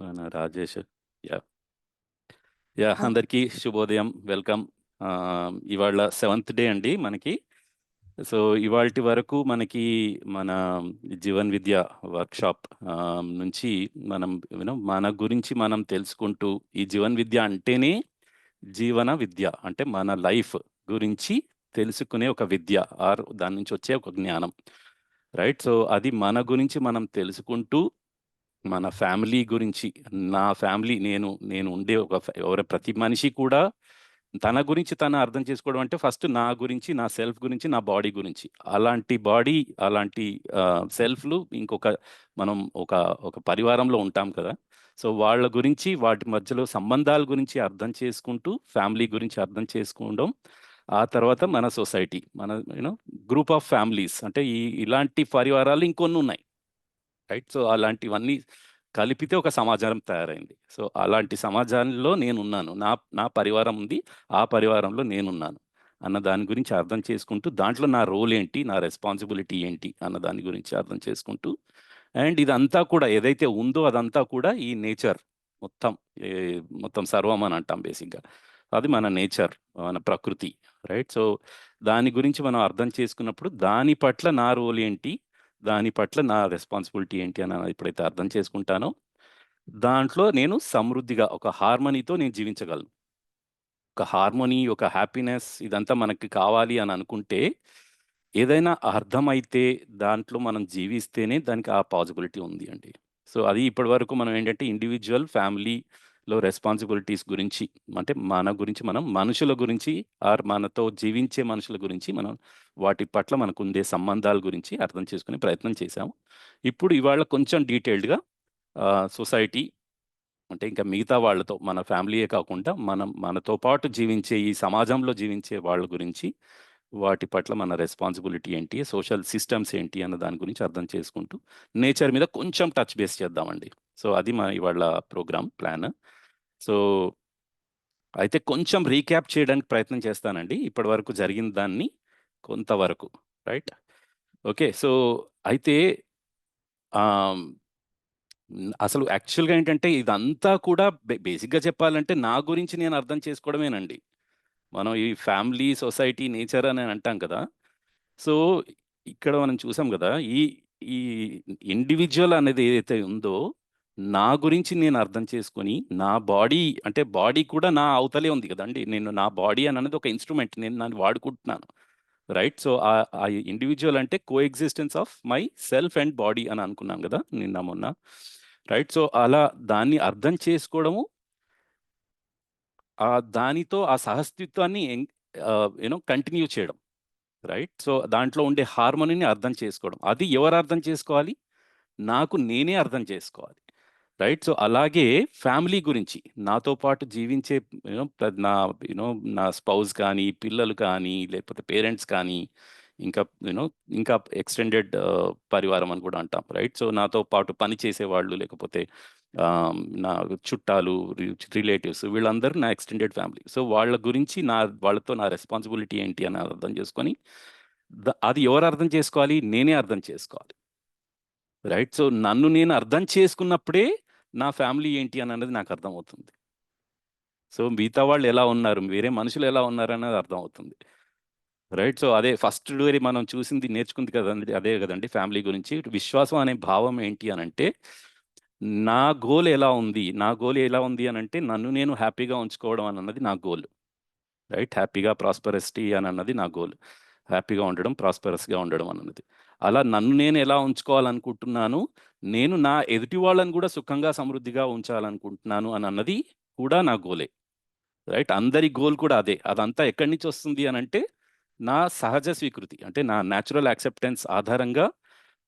మన Rajesh. Yeah yeah అందరికీ శుభోదయం, వెల్కమ్. ఇవాళ 7th డే అండి మనకి. సో ఇవాల్టి వరకు మనకి మన జీవన్ విద్య వర్క్షాప్ నుంచి మనం మన గురించి మనం తెలుసుకుంటూ, ఈ జీవన్ విద్య అంటేనే జీవన విద్య, అంటే మన లైఫ్ గురించి తెలుసుకునే ఒక విద్య, ఆర్ దాని నుంచి వచ్చే ఒక జ్ఞానం, రైట్? సో అది మన గురించి మనం తెలుసుకుంటూ, మన ఫ్యామిలీ గురించి, నా ఫ్యామిలీ, నేను నేను ఉండే ప్రతి మనిషి కూడా తన గురించి తను అర్థం చేసుకోవడం అంటే ఫస్ట్ నా గురించి, నా సెల్ఫ్ గురించి, నా బాడీ గురించి. అలాంటి బాడీ, అలాంటి సెల్ఫ్లు ఇంకొక మనం ఒక ఒక పరివారంలో ఉంటాం కదా. సో వాళ్ళ గురించి, వాటి మధ్యలో సంబంధాల గురించి అర్థం చేసుకుంటూ, ఫ్యామిలీ గురించి అర్థం చేసుకోవడం, ఆ తర్వాత మన సొసైటీ, మన గ్రూప్ ఆఫ్ ఫ్యామిలీస్, అంటే ఇలాంటి పరివారాలు ఇంకొన్ని ఉన్నాయి, రైట్? సో అలాంటివన్నీ కలిపితే ఒక సమాజం తయారైంది. సో అలాంటి సమాజంలో నేనున్నాను, నా పరివారం ఉంది, ఆ పరివారంలో నేనున్నాను అన్న దాని గురించి అర్థం చేసుకుంటూ, దాంట్లో నా రోల్ ఏంటి, నా రెస్పాన్సిబిలిటీ ఏంటి అన్న దాని గురించి అర్థం చేసుకుంటూ, అండ్ ఇదంతా కూడా ఏదైతే ఉందో అదంతా కూడా ఈ నేచర్ మొత్తం, మొత్తం సర్వం అని అంటాం బేసిక్గా. అది మన నేచర్, మన ప్రకృతి, రైట్? సో దాని గురించి మనం అర్థం చేసుకున్నప్పుడు దాని పట్ల నా రోల్ ఏంటి, దాని పట్ల నా రెస్పాన్సిబిలిటీ ఏంటి అని ఎప్పుడైతే అర్థం చేసుకుంటానో, దాంట్లో నేను సమృద్ధిగా ఒక హార్మనీతో నేను జీవించగలను. ఒక హార్మోనీ, ఒక హ్యాపీనెస్, ఇదంతా మనకి కావాలి అని అనుకుంటే, ఏదైనా అర్థమైతే దాంట్లో మనం జీవిస్తేనే దానికి ఆ పాసిబిలిటీ ఉంది అండి. సో అది ఇప్పటి వరకు మనం ఏంటంటే ఇండివిజువల్, ఫ్యామిలీలో రెస్పాన్సిబిలిటీస్ గురించి, అంటే మన గురించి, మనం మనుషుల గురించి, ఆర్ మనతో జీవించే మనుషుల గురించి, మనం వాటి పట్ల మనకు ఉండే సంబంధాల గురించి అర్థం చేసుకునే ప్రయత్నం చేశాము. ఇప్పుడు ఇవాళ కొంచెం డీటెయిల్డ్గా సొసైటీ, అంటే ఇంకా మిగతా వాళ్ళతో, మన ఫ్యామిలీయే కాకుండా మనతో పాటు జీవించే ఈ సమాజంలో జీవించే వాళ్ళ గురించి, వాటి పట్ల మన రెస్పాన్సిబిలిటీ ఏంటి, సోషల్ సిస్టమ్స్ ఏంటి అన్న దాని గురించి అర్థం చేసుకుంటూ నేచర్ మీద కొంచెం టచ్ బేస్ చేద్దామండి. సో అది మా ఇవాళ ప్రోగ్రామ్ ప్లాన్. సో అయితే కొంచెం రీక్యాప్ చేయడానికి ప్రయత్నం చేస్తానండి ఇప్పటి వరకు జరిగిన దాన్ని కొంతవరకు, రైట్? ఓకే. సో అయితే అసలు యాక్చువల్గా ఏంటంటే ఇదంతా కూడా బేసిక్గా చెప్పాలంటే నా గురించి నేను అర్థం చేసుకోవడమేనండి. మనం ఈ ఫ్యామిలీ, సొసైటీ, నేచర్ అని అంటాం కదా. సో ఇక్కడ మనం చూసాం కదా, ఈ ఈ ఇండివిజువల్ అనేది ఏదైతే ఉందో, నా గురించి నేను అర్థం చేసుకొని, నా బాడీ, అంటే బాడీ కూడా నా అవతలే ఉంది కదండి. నేను నా బాడీ అని అనేది ఒక ఇన్స్ట్రుమెంట్, నేను దాన్ని వాడుకుంటున్నాను, రైట్? సో ఆ ఇండివిజువల్ అంటే coexistence of my self and body అని అనుకున్నాం కదా నిన్న మొన్న, రైట్? సో అలా దాన్ని అర్థం చేసుకోవడము, దానితో ఆ సహస్తిత్వాన్ని కంటిన్యూ చేయడం, రైట్? సో దాంట్లో ఉండే హార్మోనీని అర్థం చేసుకోవడం, అది ఎవరు అర్థం చేసుకోవాలి? నాకు నేనే అర్థం చేసుకోవాలి, రైట్? సో అలాగే ఫ్యామిలీ గురించి, నాతో పాటు జీవించే యూనో నా యూనో నా స్పౌస్ కానీ, పిల్లలు కానీ, లేకపోతే పేరెంట్స్ కానీ, ఇంకా యూనో ఇంకా ఎక్స్టెండెడ్ పరివారం అని కూడా అంటాం, రైట్? సో నాతో పాటు పని చేసేవాళ్ళు, లేకపోతే నా చుట్టాలు, రిలేటివ్స్, వీళ్ళందరూ నా ఎక్స్టెండెడ్ ఫ్యామిలీ. సో వాళ్ళ గురించి, వాళ్ళతో నా రెస్పాన్సిబిలిటీ ఏంటి అని అర్థం చేసుకొని, అది ఎవరు అర్థం చేసుకోవాలి? నేనే అర్థం చేసుకోవాలి, రైట్? సో నన్ను నేను అర్థం చేసుకున్నప్పుడే నా ఫ్యామిలీ ఏంటి అని అన్నది నాకు అర్థమవుతుంది. సో మిగతా వాళ్ళు ఎలా ఉన్నారు, వేరే మనుషులు ఎలా ఉన్నారు అనేది అర్థమవుతుంది, రైట్? సో అదే ఫస్ట్ డోరీ మనం చూసింది, నేర్చుకుంది కదండి, అదే కదండి ఫ్యామిలీ గురించి. విశ్వాసం అనే భావం ఏంటి అని అంటే, నా గోల్ ఎలా ఉంది అని అంటే, నన్ను నేను హ్యాపీగా ఉంచుకోవడం అని అన్నది నా గోల్, రైట్? హ్యాపీగా, ప్రాస్పరసిటీ అని అన్నది నా గోల్. హ్యాపీగా ఉండడం, ప్రాస్పరస్గా ఉండడం అన్నది. అలా నన్ను నేను ఎలా ఉంచుకోవాలనుకుంటున్నాను, నేను నా ఎదుటి వాళ్ళని కూడా సుఖంగా, సమృద్ధిగా ఉంచాలనుకుంటున్నాను అని అన్నది కూడా నా గోలే, రైట్? అందరి గోల్ కూడా అదే. అదంతా ఎక్కడి నుంచి వస్తుంది అని అంటే, నా సహజ స్వీకృతి, అంటే నా న్యాచురల్ యాక్సెప్టెన్స్ ఆధారంగా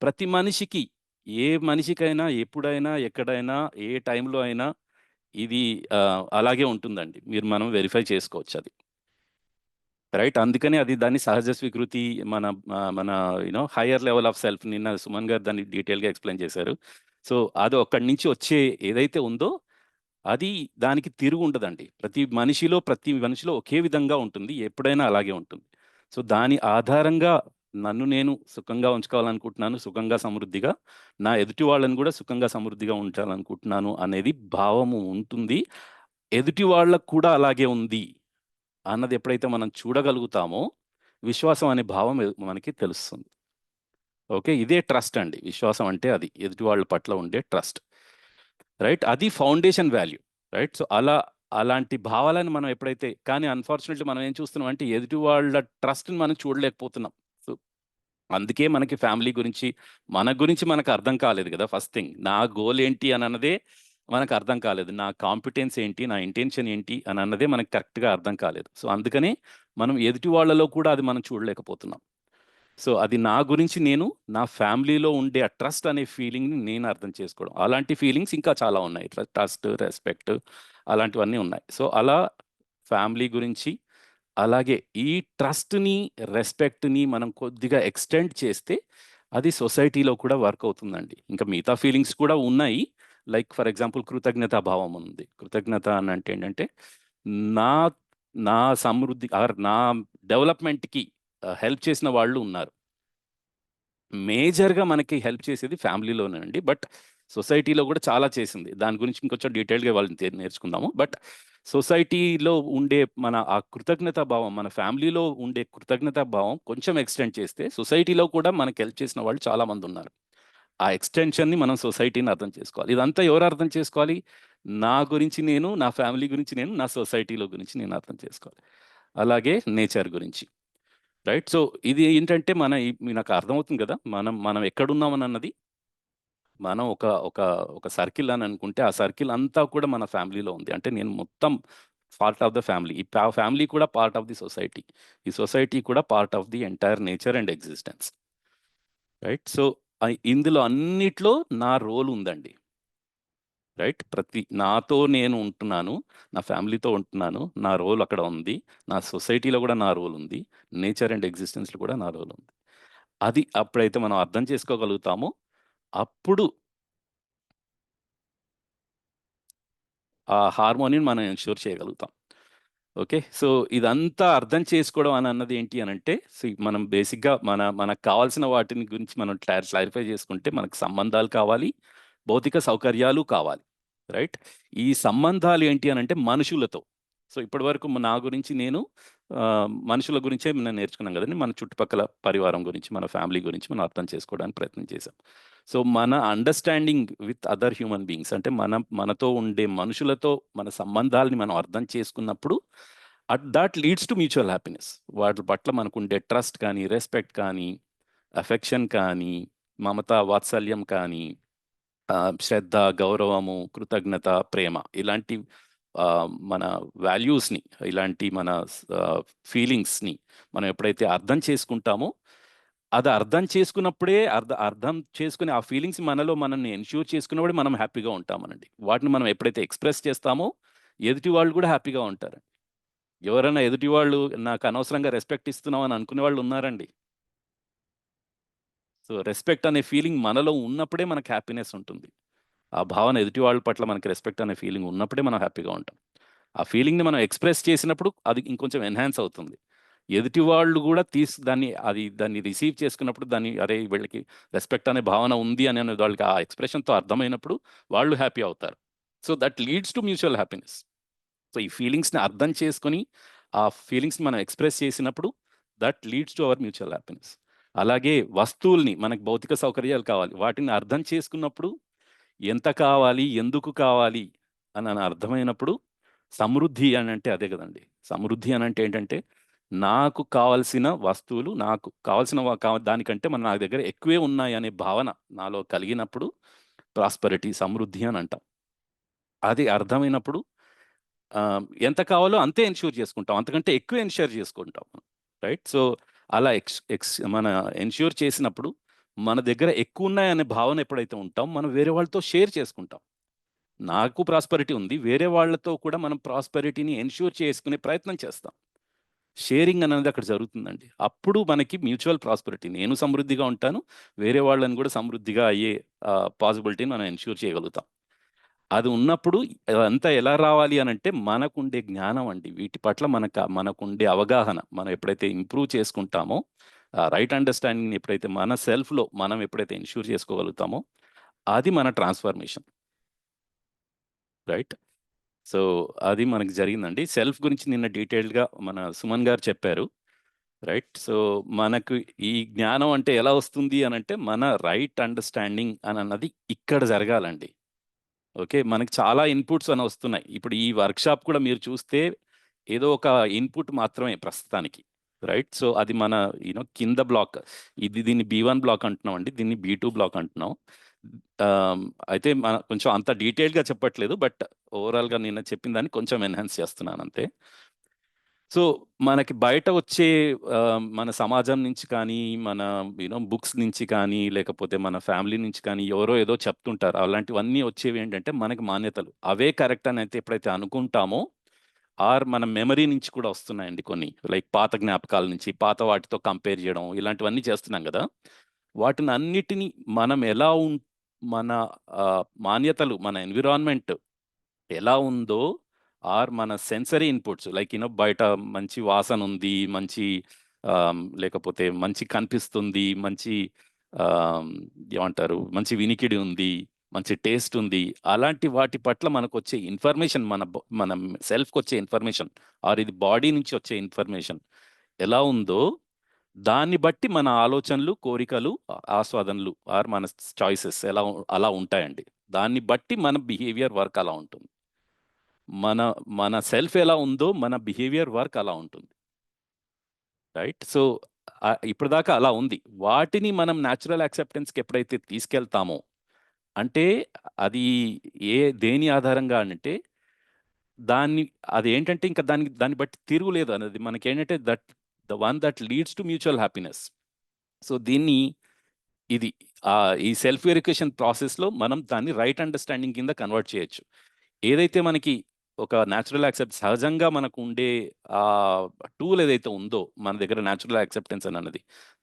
ప్రతి మనిషికి, ఏ మనిషికైనా, ఎప్పుడైనా, ఎక్కడైనా, ఏ టైంలో అయినా ఇది అలాగే ఉంటుందండి. మనం వెరిఫై చేసుకోవచ్చు అది, రైట్? అందుకని అది దాన్ని సహజ స్వీకృతి, మన మన హయ్యర్ లెవెల్ ఆఫ్ సెల్ఫ్. నిన్న సుమన్ గారు దాన్ని డీటెయిల్గా ఎక్స్ప్లెయిన్ చేశారు. సో అది ఒక్కడి నుంచి వచ్చే ఏదైతే ఉందో, అది దానికి తిరుగు ఉండదండి. ప్రతి మనిషిలో ఒకే విధంగా ఉంటుంది, ఎప్పుడైనా అలాగే ఉంటుంది. సో దాని ఆధారంగా నన్ను నేను సుఖంగా ఉంచుకోవాలనుకుంటున్నాను, సుఖంగా సమృద్ధిగా, నా ఎదుటి వాళ్ళని కూడా సుఖంగా సమృద్ధిగా ఉంచాలనుకుంటున్నాను అనేది భావము ఉంటుంది. ఎదుటి వాళ్ళకు కూడా అలాగే ఉంది అన్నది ఎప్పుడైతే మనం చూడగలుగుతామో విశ్వాసం అనే భావం మనకి తెలుస్తుంది. ఓకే, ఇదే ట్రస్ట్ అండి. విశ్వాసం అంటే అది ఎదుటి వాళ్ళ పట్ల ఉండే ట్రస్ట్, రైట్? అది ఫౌండేషన్ వాల్యూ, రైట్? సో అలాంటి భావాలను మనం ఎప్పుడైతే, కానీ అన్ఫార్చునేట్లీ మనం ఏం చూస్తున్నాం అంటే ఎదుటి వాళ్ళ ట్రస్ట్ని మనం చూడలేకపోతున్నాం. సో అందుకే మనకి ఫ్యామిలీ గురించి, మన గురించి మనకు అర్థం కాలేదు కదా. ఫస్ట్ థింగ్, నా గోల్ ఏంటి అని అన్నదే మనకు అర్థం కాలేదు, నా కాంపిటెన్స్ ఏంటి, నా ఇంటెన్షన్ ఏంటి అని అన్నదే మనకు కరెక్ట్గా అర్థం కాలేదు. సో అందుకని మనం ఎదుటి వాళ్ళలో కూడా అది మనం చూడలేకపోతున్నాం. సో అది నా గురించి నేను, నా ఫ్యామిలీలో ఉండే ఆ ట్రస్ట్ అనే ఫీలింగ్ని నేను అర్థం చేసుకోవడం. అలాంటి ఫీలింగ్స్ ఇంకా చాలా ఉన్నాయి, ట్రస్ట్, రెస్పెక్ట్, అలాంటివన్నీ ఉన్నాయి. సో అలా ఫ్యామిలీ గురించి, అలాగే ఈ ట్రస్ట్ని, రెస్పెక్ట్ని మనం కొద్దిగా ఎక్స్టెండ్ చేస్తే అది సొసైటీలో కూడా వర్క్ అవుతుందండి. ఇంకా మిగతా ఫీలింగ్స్ కూడా ఉన్నాయి. లైక్ ఫర్ ఎగ్జాంపుల్ కృతజ్ఞతా భావం ఉంది. కృతజ్ఞత అని అంటే ఏంటంటే నా నా సమృద్ధి ఆర్ నా డెవలప్మెంట్కి హెల్ప్ చేసిన వాళ్ళు ఉన్నారు. మేజర్గా మనకి హెల్ప్ చేసేది ఫ్యామిలీలోనేనండి, బట్ సొసైటీలో కూడా చాలా చేసింది. దాని గురించి ఇంకొంచెం డీటెయిల్గా వాళ్ళని నేర్చుకుందాము. బట్ సొసైటీలో ఉండే మన ఆ కృతజ్ఞతా భావం, మన ఫ్యామిలీలో ఉండే కృతజ్ఞతా భావం కొంచెం ఎక్స్టెండ్ చేస్తే సొసైటీలో కూడా మనకి హెల్ప్ చేసిన వాళ్ళు చాలా మంది ఉన్నారు. ఆ ఎక్స్టెన్షన్ని మనం సొసైటీని అర్థం చేసుకోవాలి. ఇదంతా ఎవరు అర్థం చేసుకోవాలి? నా గురించి నేను, నా ఫ్యామిలీ గురించి నేను, నా సొసైటీలో గురించి నేను అర్థం చేసుకోవాలి. అలాగే నేచర్ గురించి, రైట్? సో ఇది ఏంటంటే నాకు అర్థమవుతుంది కదా, మనం మనం ఎక్కడున్నామని అన్నది. మనం ఒక ఒక ఒక సర్కిల్ అని అనుకుంటే ఆ సర్కిల్ అంతా కూడా మన ఫ్యామిలీలో ఉంది. అంటే నేను మొత్తం పార్ట్ ఆఫ్ ద ఫ్యామిలీ. ఈ ఫ్యామిలీ కూడా పార్ట్ ఆఫ్ ది సొసైటీ. ఈ సొసైటీ కూడా part of the entire nature and existence, right? So ఇందులో అన్నిట్లో నా రోల్ ఉందండి, రైట్? నాతో నేను ఉంటున్నాను, నా ఫ్యామిలీతో ఉంటున్నాను, నా రోల్ అక్కడ ఉంది, నా సొసైటీలో కూడా నా రోల్ ఉంది, నేచర్ అండ్ ఎగ్జిస్టెన్స్లో కూడా నా రోల్ ఉంది. అది అప్పుడైతే మనం అర్థం చేసుకోగలుగుతామో అప్పుడు ఆ హార్మోనిని మనం ఎన్ష్యూర్ చేయగలుగుతాం. ఓకే, సో ఇదంతా అర్థం చేసుకోవడం అని అన్నది ఏంటి అని అంటే, మనం బేసిక్గా మనకు కావాల్సిన వాటిని గురించి మనం క్లారిఫై చేసుకుంటే మనకు సంబంధాలు కావాలి, భౌతిక సౌకర్యాలు కావాలి, రైట్? ఈ సంబంధాలు ఏంటి అని అంటే మనుషులతో. సో ఇప్పటి వరకు నా గురించి నేను మనుషుల గురించే నేను నేర్చుకున్నాం కదండి. మన చుట్టుపక్కల పరివారం గురించి, మన ఫ్యామిలీ గురించి మనం అర్థం చేసుకోవడానికి ప్రయత్నం చేశాం. సో మన understanding with other human beings అంటే మనతో ఉండే మనుషులతో మన సంబంధాలని మనం అర్థం చేసుకున్నప్పుడు that leads to mutual happiness. వాటి పట్ల మనకు ఉండే ట్రస్ట్ కానీ, రెస్పెక్ట్ కానీ, అఫెక్షన్ కానీ, మమత, వాత్సల్యం కానీ, శ్రద్ధ, గౌరవము, కృతజ్ఞత, ప్రేమ, ఇలాంటి మన వాల్యూస్ని, ఇలాంటి మన ఫీలింగ్స్ని మనం ఎప్పుడైతే అర్థం చేసుకుంటామో, అది అర్థం చేసుకున్నప్పుడే అర్థం చేసుకుని ఆ ఫీలింగ్స్ మనలో మనల్ని ఎన్ష్యూర్ చేసుకున్నప్పుడే మనం హ్యాపీగా ఉంటామనండి. వాటిని మనం ఎప్పుడైతే ఎక్స్ప్రెస్ చేస్తామో ఎదుటి వాళ్ళు కూడా హ్యాపీగా ఉంటారు. ఎవరైనా ఎదుటి వాళ్ళు నాకు అనవసరంగా రెస్పెక్ట్ ఇస్తున్నాం అని అనుకునే వాళ్ళు ఉన్నారండి. సో రెస్పెక్ట్ అనే ఫీలింగ్ మనలో ఉన్నప్పుడే మనకు హ్యాపీనెస్ ఉంటుంది. ఆ భావన ఎదుటి వాళ్ళ పట్ల మనకి రెస్పెక్ట్ అనే ఫీలింగ్ ఉన్నప్పుడే మనం హ్యాపీగా ఉంటాం. ఆ ఫీలింగ్ని మనం ఎక్స్ప్రెస్ చేసినప్పుడు అది ఇంకొంచెం ఎన్హాన్స్ అవుతుంది. ఎదుటి వాళ్ళు కూడా దాన్ని రిసీవ్ చేసుకున్నప్పుడు, దాన్ని అరే వీళ్ళకి రెస్పెక్ట్ అనే భావన ఉంది అని వాళ్ళకి ఆ ఎక్స్ప్రెషన్తో అర్థమైనప్పుడు వాళ్ళు హ్యాపీ అవుతారు. So that leads to mutual happiness. So ఈ ఫీలింగ్స్ని అర్థం చేసుకొని ఆ ఫీలింగ్స్ని మనం ఎక్స్ప్రెస్ చేసినప్పుడు that leads to our mutual happiness. అలాగే వస్తువుల్ని, మనకు భౌతిక సౌకర్యాలు కావాలి, వాటిని అర్థం చేసుకున్నప్పుడు ఎంత కావాలి, ఎందుకు కావాలి అని అర్థమైనప్పుడు సమృద్ధి అని అంటే అదే కదండి. సమృద్ధి అని అంటే ఏంటంటే నాకు కావాల్సిన వస్తువులు, నాకు కావాల్సిన దానికంటే నా దగ్గర ఎక్కువే ఉన్నాయి అనే భావన నాలో కలిగినప్పుడు ప్రాస్పరిటీ, సమృద్ధి అని అంటాం. అది అర్థమైనప్పుడు ఎంత కావాలో అంతే ఎన్ష్యూర్ చేసుకుంటాం, అంతకంటే ఎక్కువ ఎన్ష్యూర్ చేసుకుంటాం, రైట్? సో అలా మన ఎన్ష్యూర్ చేసినప్పుడు మన దగ్గర ఎక్కువ ఉన్నాయనే భావన ఎప్పుడైతే ఉంటాం, మనం వేరే వాళ్ళతో షేర్ చేసుకుంటాం. నాకు ప్రాస్పరిటీ ఉంది, వేరే వాళ్ళతో కూడా మనం ప్రాస్పరిటీని ఎన్ష్యూర్ చేసుకునే ప్రయత్నం చేస్తాం. షేరింగ్ అనేది అక్కడ జరుగుతుందండి. అప్పుడు మనకి మ్యూచువల్ ప్రాస్పరిటీ, నేను సమృద్ధిగా ఉంటాను, వేరే వాళ్ళని కూడా సమృద్ధిగా అయ్యే పాసిబిలిటీని మనం ఎన్ష్యూర్ చేయగలుగుతాం. అది ఉన్నప్పుడు అదంతా ఎలా రావాలి అని అంటే మనకుండే జ్ఞానం అండి, వీటి పట్ల మనకుండే అవగాహన మనం ఎప్పుడైతే ఇంప్రూవ్ చేసుకుంటామో రైట్ అండర్స్టాండింగ్ ఎప్పుడైతే మన సెల్ఫ్లో మనం ఎప్పుడైతే ఎన్ష్యూర్ చేసుకోగలుగుతామో అది మన ట్రాన్స్ఫర్మేషన్, రైట్? సో అది మనకి జరిగిందండి. సెల్ఫ్ గురించి నిన్న డీటెయిల్డ్గా మన సుమన్ గారు చెప్పారు, రైట్? సో మనకు ఈ జ్ఞానం అంటే ఎలా వస్తుంది అని అంటే మన రైట్ అండర్స్టాండింగ్ అని అన్నది ఇక్కడ జరగాలండి. ఓకే, మనకి చాలా ఇన్పుట్స్ అని వస్తున్నాయి. ఇప్పుడు ఈ వర్క్షాప్ కూడా మీరు చూస్తే ఏదో ఒక ఇన్పుట్ మాత్రమే ప్రస్తుతానికి, రైట్? సో అది మన కింద బ్లాక్, దీన్ని B1 బ్లాక్ అంటున్నాం అండి, దీన్ని B2 బ్లాక్ అంటున్నాం. అయితే మన కొంచెం అంత డీటెయిల్గా చెప్పట్లేదు, బట్ ఓవరాల్గా నిన్న చెప్పిన దాన్ని కొంచెం ఎన్హాన్స్ చేస్తున్నాను అంతే. సో మనకి బయట వచ్చే మన సమాజం నుంచి కానీ, మన బుక్స్ నుంచి కానీ, లేకపోతే మన ఫ్యామిలీ నుంచి కానీ ఎవరో ఏదో చెప్తుంటారు. అలాంటివన్నీ వచ్చేవి ఏంటంటే మనకి మాన్యతలు, అవే కరెక్ట్ అని అయితే ఎప్పుడైతే అనుకుంటామో, ఆర్ మన మెమరీ నుంచి కూడా వస్తున్నాయండి కొన్ని, లైక్ పాత జ్ఞాపకాల నుంచి, పాత వాటితో కంపేర్ చేయడం, ఇలాంటివన్నీ చేస్తున్నాం కదా. వాటిని అన్నిటినీ మనం ఎలా మన మాన్యతలు, మన ఎన్విరాన్మెంట్ ఎలా ఉందో, ఆర్ మన సెన్సరీ ఇన్పుట్స్ లైక్ బయట మంచి వాసన ఉంది, మంచి లేకపోతే మంచి కనిపిస్తుంది, మంచి ఏమంటారు, మంచి వినికిడి ఉంది, మంచి టేస్ట్ ఉంది, అలాంటి వాటి పట్ల మనకు వచ్చే ఇన్ఫర్మేషన్, మన సెల్ఫ్కి వచ్చే ఇన్ఫర్మేషన్, ఆర్ ఇది బాడీ నుంచి వచ్చే ఇన్ఫర్మేషన్ ఎలా ఉందో, దాన్ని బట్టి మన ఆలోచనలు, కోరికలు, ఆస్వాదనలు, ఆర్ మన చాయిసెస్ అలా ఉంటాయండి. దాన్ని బట్టి మన బిహేవియర్ వర్క్ అలా ఉంటుంది. మన మన సెల్ఫ్ ఎలా ఉందో మన బిహేవియర్ వర్క్ అలా ఉంటుంది, రైట్? సో ఇప్పటిదాకా అలా ఉంది. వాటిని మనం న్యాచురల్ యాక్సెప్టెన్స్కి ఎప్పుడైతే తీసుకెళ్తామో, అంటే అది దేని ఆధారంగా అంటే దాన్ని, అది ఏంటంటే ఇంకా దాన్ని బట్టి తిరుగులేదు అనేది మనకేంటంటే the one that leads to mutual happiness. So ఇది ఈ సెల్ఫ్ వెరిఫికేషన్ ప్రాసెస్లో మనం దాన్ని రైట్ అండర్స్టాండింగ్ కింద కన్వర్ట్ చేయొచ్చు. ఏదైతే మనకి ఒక న్యాచురల్ యాక్సెప్ట్ సహజంగా మనకు ఉండే ఆ టూల్ ఏదైతే ఉందో మన దగ్గర, న్యాచురల్ యాక్సెప్టెన్స్ అని అన్నది,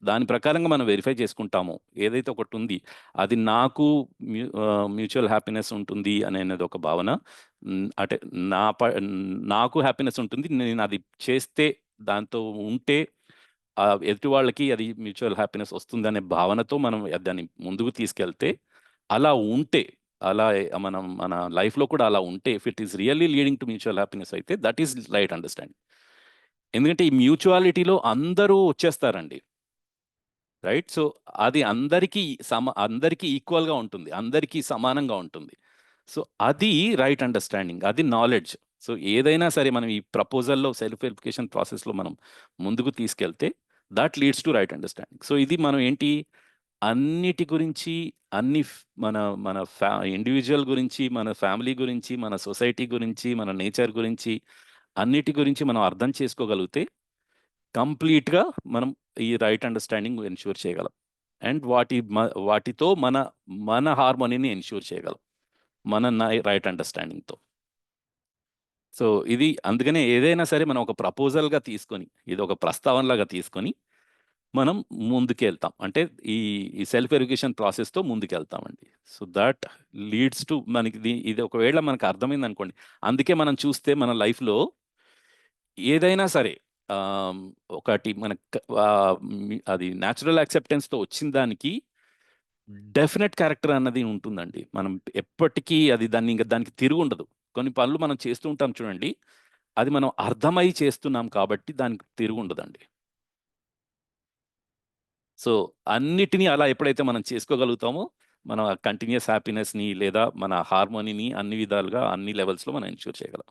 దాని ప్రకారంగా మనం వెరిఫై చేసుకుంటామో, ఏదైతే ఒకటి ఉంది అది నాకు మ్యూచువల్ హ్యాపీనెస్ ఉంటుంది అనేది ఒక భావన, అంటే నాకు హ్యాపీనెస్ ఉంటుంది, నేను అది చేస్తే, దాంతో ఉంటే ఎదుటి వాళ్ళకి అది మ్యూచువల్ హ్యాపీనెస్ వస్తుందనే భావనతో మనం దాన్ని ముందుకు తీసుకెళ్తే, అలా ఉంటే, అలా మన లైఫ్లో కూడా అలా ఉంటే, if it is really leading to mutual happiness అయితే దట్ ఈస్ రైట్ అండర్స్టాండింగ్. ఎందుకంటే ఈ మ్యూచువాలిటీలో అందరూ వచ్చేస్తారండి, రైట్? సో అది అందరికీ ఈక్వల్గా ఉంటుంది, అందరికీ సమానంగా ఉంటుంది. సో అది రైట్ అండర్స్టాండింగ్, అది నాలెడ్జ్. సో ఏదైనా సరే మనం ఈ ప్రపోజల్లో, సెల్ఫ్ వెరిఫికేషన్ ప్రాసెస్లో మనం ముందుకు తీసుకెళ్తే that leads to right understanding. So ఇది మనం ఏంటి, అన్నిటి గురించి, అన్ని మన మన ఇండివిజువల్ గురించి, మన ఫ్యామిలీ గురించి, మన సొసైటీ గురించి, మన నేచర్ గురించి, అన్నిటి గురించి మనం అర్థం చేసుకోగలిగితే కంప్లీట్గా మనం ఈ రైట్ అండర్స్టాండింగ్ ఎన్ష్యూర్ చేయగలం. అండ్ వాటితో మన హార్మోనీని ఎన్ష్యూర్ చేయగలం మన రైట్ అండర్స్టాండింగ్తో. సో ఇది అందుకనే ఏదైనా సరే మనం ఒక ప్రపోజల్గా తీసుకొని, ఇది ఒక ప్రస్తావనలాగా తీసుకొని మనం ముందుకెళ్తాం, అంటే ఈ సెల్ఫ్ వెరిఫికేషన్ ప్రాసెస్తో ముందుకెళ్తామండి. సో దట్ లీడ్స్ టు మనకి ఇది ఒకవేళ మనకు అర్థమైంది అనుకోండి, అందుకే మనం చూస్తే మన లైఫ్లో ఏదైనా సరే ఒకటి అది న్యాచురల్ యాక్సెప్టెన్స్తో వచ్చిన దానికి డెఫినెట్ క్యారెక్టర్ అన్నది ఉంటుందండి. మనం ఎప్పటికీ దానికి తిరుగు ఉండదు. కొన్ని పనులు మనం చేస్తూ ఉంటాం చూడండి, అది మనం అర్థమై చేస్తున్నాం కాబట్టి దానికి తిరుగు ఉండదండి. సో అన్నిటినీ అలా ఎప్పుడైతే మనం చేసుకోగలుగుతామో, మన కంటిన్యూస్ హ్యాపీనెస్ని లేదా మన హార్మోనీని అన్ని విధాలుగా, అన్ని లెవెల్స్లో మనం ఎన్ష్యూర్ చేయగలం.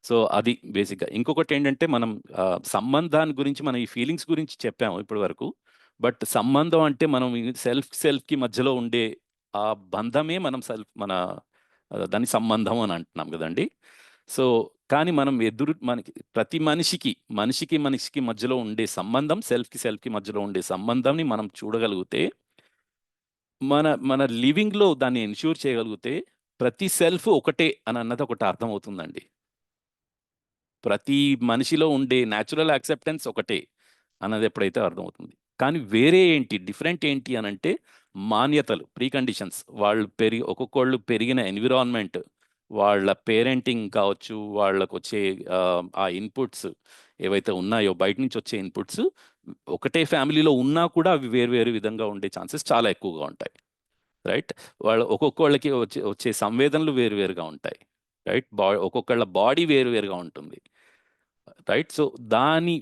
సో అది బేసిక్గా. ఇంకొకటి ఏంటంటే మనం సంబంధాన్ని గురించి, మనం ఈ ఫీలింగ్స్ గురించి చెప్పాము ఇప్పటి వరకు, బట్ సంబంధం అంటే మనం సెల్ఫ్కి మధ్యలో ఉండే ఆ బంధమే మన దాని సంబంధం అని అంటున్నాం కదండి. సో కానీ మనకి ప్రతి మనిషికి మధ్యలో ఉండే సంబంధం, సెల్ఫ్కి మధ్యలో ఉండే సంబంధంని మనం చూడగలిగితే, మన మన లివింగ్లో దాన్ని ఎన్ష్యూర్ చేయగలిగితే, ప్రతి సెల్ఫ్ ఒకటే అని అన్నది ఒకటి అర్థమవుతుందండి. ప్రతి మనిషిలో ఉండే న్యాచురల్ యాక్సెప్టెన్స్ ఒకటే అన్నది ఎప్పుడైతే అర్థమవుతుంది. కానీ వేరే ఏంటి, డిఫరెంట్ ఏంటి అని అంటే మాన్యతలు, ప్రీ కండిషన్స్, ఒక్కొక్కళ్ళు పెరిగిన ఎన్విరాన్మెంట్, వాళ్ళ పేరెంటింగ్ కావచ్చు, వాళ్ళకు వచ్చే ఆ ఇన్పుట్స్ ఏవైతే ఉన్నాయో, బయట నుంచి వచ్చే ఇన్పుట్స్, ఒకటే ఫ్యామిలీలో ఉన్నా కూడా అవి వేరు వేరు విధంగా ఉండే ఛాన్సెస్ చాలా ఎక్కువగా ఉంటాయి. రైట్, ఒక్కొక్కళ్ళకి వచ్చే సంవేదనలు వేరు వేరుగా ఉంటాయి. రైట్, ఒక్కొక్కళ్ళ బాడీ వేరు వేరుగా ఉంటుంది. రైట్, సో దాని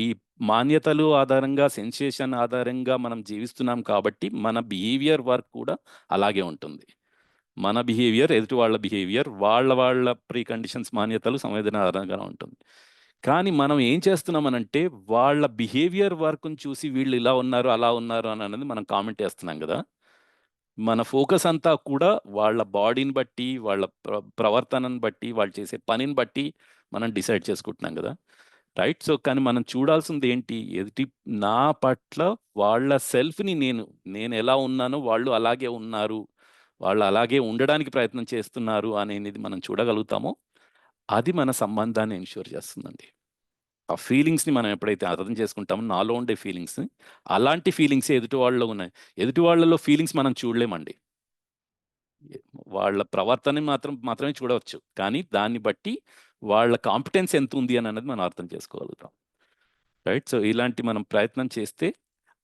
ఈ మాన్యతలు ఆధారంగా, సెన్సేషన్ ఆధారంగా మనం జీవిస్తున్నాం కాబట్టి మన బిహేవియర్ వర్క్ కూడా అలాగే ఉంటుంది. మన బిహేవియర్, ఎదుటి వాళ్ళ బిహేవియర్, వాళ్ళ ప్రీ కండిషన్స్, మాన్యతలు, సంవేదన ఆధారంగా ఉంటుంది. కానీ మనం ఏం చేస్తున్నామనంటే వాళ్ళ బిహేవియర్ వర్క్ని చూసి వీళ్ళు ఇలా ఉన్నారు, అలా ఉన్నారు అని అనేది మనం కామెంట్ చేస్తున్నాం కదా. మన ఫోకస్ అంతా కూడా వాళ్ళ బాడీని బట్టి, వాళ్ళ ప్రవర్తనను బట్టి, వాళ్ళు చేసే పనిని బట్టి మనం డిసైడ్ చేసుకుంటున్నాం కదా. రైట్, సో కానీ మనం చూడాల్సింది ఏంటి, ఎదుటి నా పట్ల వాళ్ళ సెల్ఫ్ని నేను ఎలా ఉన్నానో వాళ్ళు అలాగే ఉన్నారు, వాళ్ళు అలాగే ఉండడానికి ప్రయత్నం చేస్తున్నారు అనేది మనం చూడగలుగుతామో అది మన సంబంధాన్ని ఎన్ష్యూర్ చేస్తుందండి. ఆ ఫీలింగ్స్ని మనం ఎప్పుడైతే అర్థం చేసుకుంటామో, నాలో ఉండే ఫీలింగ్స్ని, అలాంటి ఫీలింగ్స్ ఎదుటి వాళ్ళలో ఉన్నాయి. ఎదుటి వాళ్ళలో ఫీలింగ్స్ మనం చూడలేమండి. వాళ్ళ ప్రవర్తన మాత్రమే చూడవచ్చు, కానీ దాన్ని బట్టి వాళ్ళ కాంపిటెన్స్ ఎంత ఉంది అని అనేది మనం అర్థం చేసుకోగలుగుతాం. రైట్, సో ఇలాంటి మనం ప్రయత్నం చేస్తే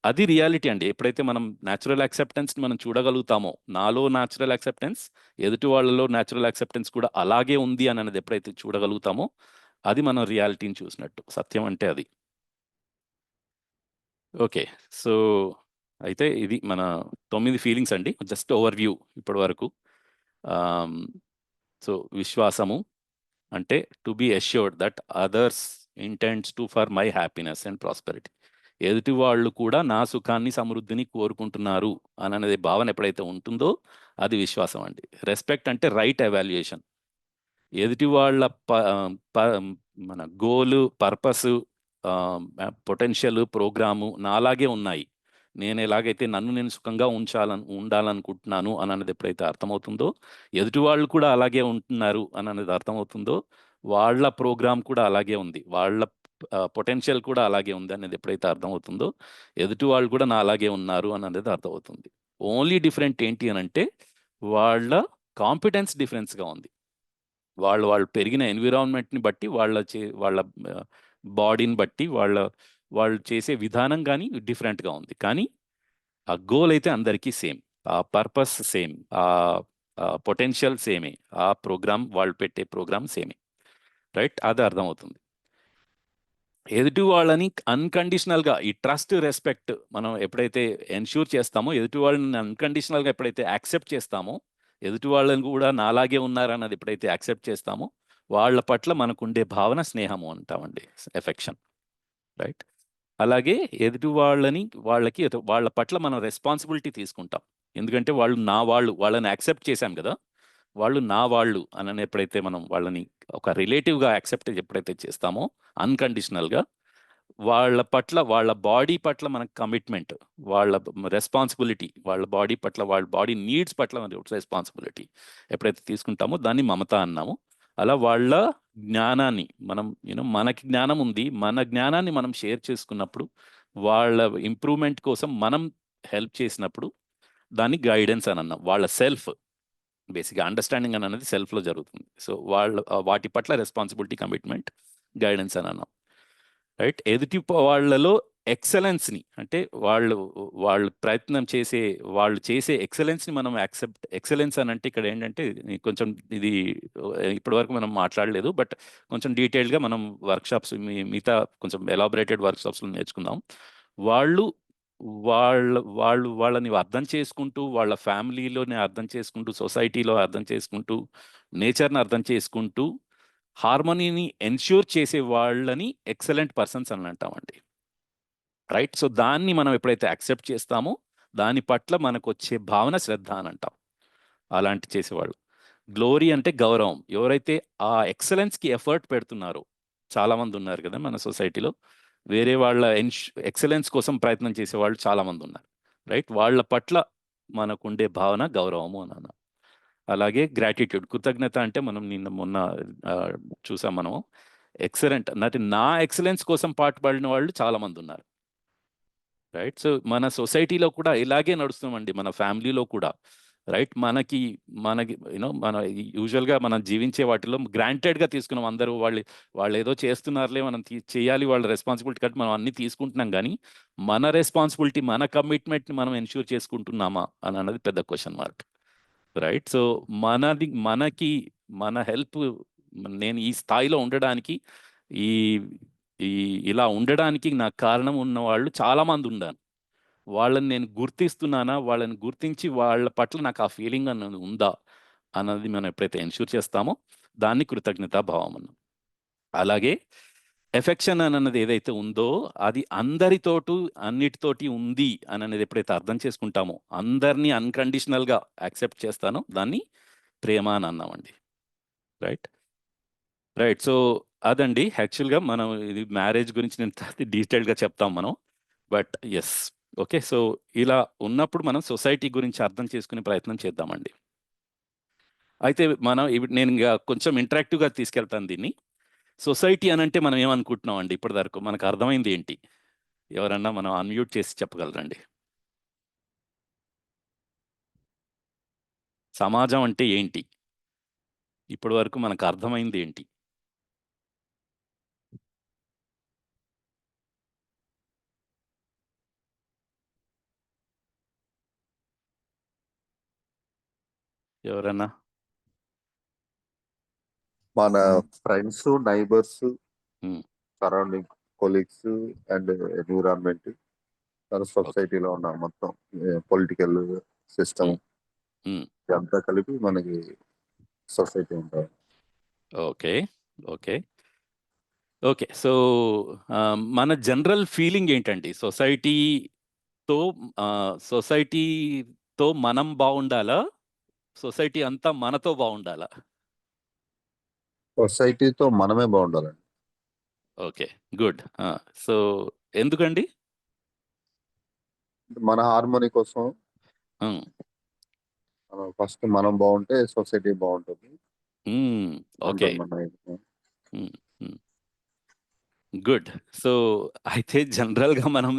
అది రియాలిటీ అండి. ఎప్పుడైతే మనం న్యాచురల్ యాక్సెప్టెన్స్ని మనం చూడగలుగుతామో, నాలో న్యాచురల్ యాక్సెప్టెన్స్, ఎదుటి వాళ్ళలో న్యాచురల్ యాక్సెప్టెన్స్ కూడా అలాగే ఉంది అని అనేది ఎప్పుడైతే చూడగలుగుతామో అది మనం రియాలిటీని చూసినట్టు. సత్యం అంటే అది. ఓకే, సో అయితే ఇది మన 9 ఫీలింగ్స్ అండి, జస్ట్ ఓవర్ వ్యూ ఇప్పటి వరకు. సో విశ్వాసము అంటే to be assured that others ఇంటెండ్స్ to for my happiness and prosperity. ఎదుటి వాళ్ళు కూడా నా సుఖాన్ని, సమృద్ధిని కోరుకుంటున్నారు అని అనేది భావన ఎప్పుడైతే ఉంటుందో అది విశ్వాసం అండి. రెస్పెక్ట్ అంటే రైట్ ఎవాల్యుయేషన్. ఎదుటి వాళ్ళ మన గోలు, పర్పస్, పొటెన్షియల్, ప్రోగ్రాము నాలాగే ఉన్నాయి, నేను ఎలాగైతే నన్ను నేను సుఖంగా ఉండాలనుకుంటున్నాను అని అనేది ఎప్పుడైతే అర్థమవుతుందో, ఎదుటి వాళ్ళు కూడా అలాగే ఉంటున్నారు అని అనేది అర్థమవుతుందో, వాళ్ళ ప్రోగ్రామ్ కూడా అలాగే ఉంది, వాళ్ళ పొటెన్షియల్ కూడా అలాగే ఉంది అనేది ఎప్పుడైతే అర్థమవుతుందో, ఎదుటి వాళ్ళు కూడా నా అలాగే ఉన్నారు అని అనేది అర్థమవుతుంది. ఓన్లీ డిఫరెంట్ ఏంటి అని అంటే వాళ్ళ కాంపిటెన్స్ డిఫరెన్స్గా ఉంది. వాళ్ళు పెరిగిన ఎన్విరాన్మెంట్ని బట్టి, వాళ్ళ బాడీని బట్టి, వాళ్ళు చేసే విధానం కానీ డిఫరెంట్గా ఉంది. కానీ ఆ గోల్ అయితే అందరికీ సేమ్, ఆ పర్పస్ సేమ్, ఆ పొటెన్షియల్ సేమే, ఆ ప్రోగ్రామ్, వాళ్ళు పెట్టే ప్రోగ్రామ్ సేమే. రైట్, అది అర్థమవుతుంది. ఎదుటి వాళ్ళని అన్కండిషనల్గా ఈ ట్రస్ట్, రెస్పెక్ట్ మనం ఎప్పుడైతే ఎన్ష్యూర్ చేస్తామో, ఎదుటి వాళ్ళని అన్కండిషనల్గా ఎప్పుడైతే యాక్సెప్ట్ చేస్తామో, ఎదుటి వాళ్ళని కూడా నాలాగే ఉన్నారన్నది ఎప్పుడైతే యాక్సెప్ట్ చేస్తామో, వాళ్ళ పట్ల మనకుండే భావన స్నేహము అంటామండి, ఎఫెక్షన్. రైట్, అలాగే ఎదుటి వాళ్ళ పట్ల మనం రెస్పాన్సిబిలిటీ తీసుకుంటాం. ఎందుకంటే వాళ్ళని యాక్సెప్ట్ చేశాం కదా, వాళ్ళు నా వాళ్ళు అని ఎప్పుడైతే మనం వాళ్ళని ఒక రిలేటివ్గా యాక్సెప్ట్ ఎప్పుడైతే చేస్తామో అన్కండిషనల్గా, వాళ్ళ బాడీ పట్ల మనకు కమిట్మెంట్, వాళ్ళ రెస్పాన్సిబిలిటీ, వాళ్ళ బాడీ పట్ల, వాళ్ళ బాడీ నీడ్స్ పట్ల రెస్పాన్సిబిలిటీ ఎప్పుడైతే తీసుకుంటామో దాన్ని మమత అన్నాము. అలా వాళ్ళ జ్ఞానాన్ని మనకి జ్ఞానం ఉంది, మన జ్ఞానాన్ని మనం షేర్ చేసుకున్నప్పుడు, వాళ్ళ ఇంప్రూవ్మెంట్ కోసం మనం హెల్ప్ చేసినప్పుడు దాన్ని గైడెన్స్ అని అన్నాం. వాళ్ళ సెల్ఫ్ బేసిక్గా అండర్స్టాండింగ్ అని అనేది సెల్ఫ్లో జరుగుతుంది. సో వాటి పట్ల రెస్పాన్సిబిలిటీ, కమిట్మెంట్, గైడెన్స్ అని అన్నాం. రైట్, ఎదుటి వాళ్ళలో ఎక్సలెన్స్ని, అంటే వాళ్ళు ప్రయత్నం వాళ్ళు చేసే ఎక్సలెన్స్ని మనం ఎక్సలెన్స్ అని అంటే ఇక్కడ ఏంటంటే కొంచెం ఇది ఇప్పటివరకు మనం మాట్లాడలేదు, బట్ కొంచెం డీటెయిల్గా మనం వర్క్షాప్స్, మిగతా కొంచెం ఎలాబొరేటెడ్ వర్క్షాప్స్లో నేర్చుకుందాం. వాళ్ళు వాళ్ళని అర్థం చేసుకుంటూ, వాళ్ళ ఫ్యామిలీలోనే అర్థం చేసుకుంటూ, సొసైటీలో అర్థం చేసుకుంటూ, నేచర్ని అర్థం చేసుకుంటూ, హార్మోనీని ఎన్ష్యూర్ చేసే వాళ్ళని ఎక్సలెంట్ పర్సన్స్ అని అంటామండి. రైట్, సో దాన్ని మనం ఎప్పుడైతే యాక్సెప్ట్ చేస్తామో దాని పట్ల మనకు వచ్చే భావన శ్రద్ధ అని అంటాం, అలాంటి చేసేవాళ్ళు. గ్లోరీ అంటే గౌరవం. ఎవరైతే ఆ ఎక్సలెన్స్కి ఎఫర్ట్ పెడుతున్నారో, చాలామంది ఉన్నారు కదా మన సొసైటీలో, వేరే వాళ్ళ ఎక్సలెన్స్ కోసం ప్రయత్నం చేసేవాళ్ళు చాలామంది ఉన్నారు. రైట్, వాళ్ళ పట్ల మనకుండే భావన గౌరవము అని అన్నాం. అలాగే గ్రాటిట్యూడ్, కృతజ్ఞత అంటే మనం మొన్న చూసాం మనం, ఎక్సలెంట్ నా ఎక్సలెన్స్ కోసం పాటుపడిన వాళ్ళు చాలామంది ఉన్నారు. రైట్, సో మన సొసైటీలో కూడా ఇలాగే నడుస్తామండి, మన ఫ్యామిలీలో కూడా రైట్. మనకి మనకి మన యూజువల్గా మనం జీవించే వాటిలో గ్రాంటెడ్గా తీసుకున్నాం. అందరూ వాళ్ళు ఏదో చేస్తున్నారులే, మనం చేయాలి, వాళ్ళ రెస్పాన్సిబిలిటీ కాబట్టి మనం అన్ని తీసుకుంటున్నాం. కానీ మన రెస్పాన్సిబిలిటీ, మన కమిట్మెంట్ని మనం ఎన్ష్యూర్ చేసుకుంటున్నామా అని అన్నది పెద్ద క్వశ్చన్ మార్క్. రైట్. సో మనకి మన హెల్ప్, నేను ఈ స్థాయిలో ఉండడానికి, ఈ ఈ ఇలా ఉండడానికి నాకు కారణం ఉన్న వాళ్ళు చాలా మంది ఉన్నారు. వాళ్ళని నేను గుర్తిస్తున్నానా, వాళ్ళని గుర్తించి వాళ్ళ పట్ల నాకు ఆ ఫీలింగ్ అన్నది ఉందా అన్నది మనం ఎప్పుడైతే ఎన్ష్యూర్ చేస్తామో దాన్ని కృతజ్ఞతాభావం అన్నాం. అలాగే ఎఫెక్షన్ అన్నది ఏదైతే ఉందో అది అందరితోటూ అన్నిటితోటి ఉంది అని అనేది ఎప్పుడైతే అర్థం చేసుకుంటామో, అందరినీ అన్కండిషనల్గా యాక్సెప్ట్ చేస్తానో దాన్ని ప్రేమ అని అన్నామండి. రైట్. రైట్. సో అదండి యాక్చువల్గా మనం ఇది మ్యారేజ్ గురించి నేను డీటెయిల్గా చెప్తాం మనం. But yes, okay. సో ఇలా ఉన్నప్పుడు మనం సొసైటీ గురించి అర్థం చేసుకునే ప్రయత్నం చేద్దామండి. అయితే మనం నేను ఇంకా కొంచెం ఇంటరాక్టివ్గా తీసుకెళ్తాను దీన్ని. సొసైటీ అని అంటే మనం ఏమనుకుంటున్నాం అండి ఇప్పటివరకు? మనకు అర్థమైంది ఏంటి? ఎవరన్నా మనం అన్మ్యూట్ చేసి చెప్పగలరండి? సమాజం అంటే ఏంటి? ఇప్పటి వరకు మనకు అర్థమైంది ఏంటి? ఎవరన్నా? మన friends, neighbours, um, surrounding colleagues and environment, okay. సొసైటీలో ఉన్న మొత్తం పొలిటికల్ సిస్టమ్ ఉమ్, ఉమ్, ఇదంతా కలిపి మనకి సొసైటీ ఉంటుంది. ఓకే. ఓకే. ఓకే. సో మన జనరల్ ఫీలింగ్ ఏంటండి సొసైటీతో మనం బాగుండాలా, సొసైటీ అంతా మనతో బాగుండాలా? సొసైటీతో మనమే బాగుండాలండి. Okay, good. సో ఎందుకండి? మన హార్మోనీ కోసం ఉమ్, ఫస్ట్ మనం బాగుంటే సొసైటీ బాగుంటుంది ఉమ్, ఓకే. అంటాం మన. ఉమ్, ఉమ్, గుడ్. సో అయితే జనరల్గా మనం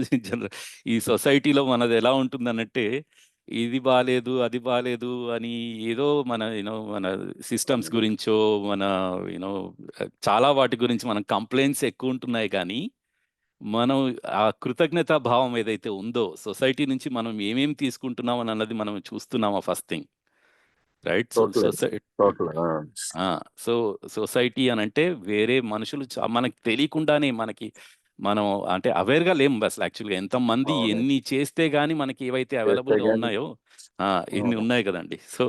ఈ సొసైటీలో మనది ఎలా ఉంటుందనంటే, ఇది బాలేదు, అది బాలేదు అని ఏదో మన సిస్టమ్స్ గురించో, మన యూనో చాలా వాటి గురించి మనం కంప్లైంట్స్ ఎక్కువ ఉంటున్నాయి. కానీ మనం ఆ కృతజ్ఞతా భావం ఏదైతే ఉందో సొసైటీ నుంచి మనం ఏమేమి తీసుకుంటున్నాం అని అన్నది మనం చూస్తున్నామా first thing. Right. So total total so society అని అంటే వేరే మనుషులు మనకి తెలియకుండానే మనం అంటే అవేర్గా లేము అసలు. యాక్చువల్గా ఎంతమంది అవును. ఎన్ని చేస్తే గానీ మనకి ఏవైతే చేస్తే అవైలబుల్గా గానీ ఉన్నాయో ఇన్ని అవును. ఉన్నాయి కదండి. సో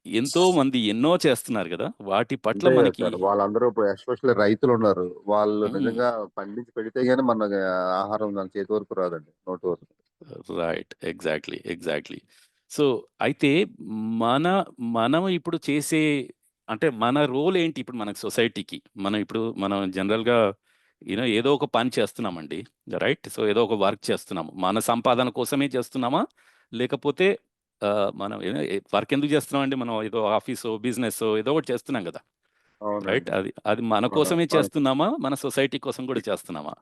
ఎంతో మంది ఎన్నో చేస్తున్నారు కదా, వాటి పట్ల అంతే కదా మనకి. సార్, వాళ్ళందరూ ఇప్పుడు ఎస్పెషల్లీ రైతులు ఉన్నారు. వాళ్ళు నిజంగా పండించి పెడితే గానీ మన ఆహారం మన చేతి వరకు రాదండి, నోటి వరకు. రైట్. Exactly, exactly. సో అయితే మనం ఇప్పుడు చేసే, అంటే మన రోల్ ఏంటి ఇప్పుడు మనకు సొసైటీకి? మనం జనరల్గా ఏదో ఒక పని చేస్తున్నామండి. రైట్. సో ఏదో ఒక వర్క్ చేస్తున్నాము, మన సంపాదన కోసమే చేస్తున్నామా, లేకపోతే మనం వర్క్ ఎందుకు చేస్తున్నామండి? మనం ఏదో ఆఫీసో బిజినెస్ ఏదో ఒకటి చేస్తున్నాం కదా. రైట్. అవునండి. అది అది మన కోసమే చేస్తున్నామా, మన సొసైటీ కోసం కూడా చేస్తున్నామా?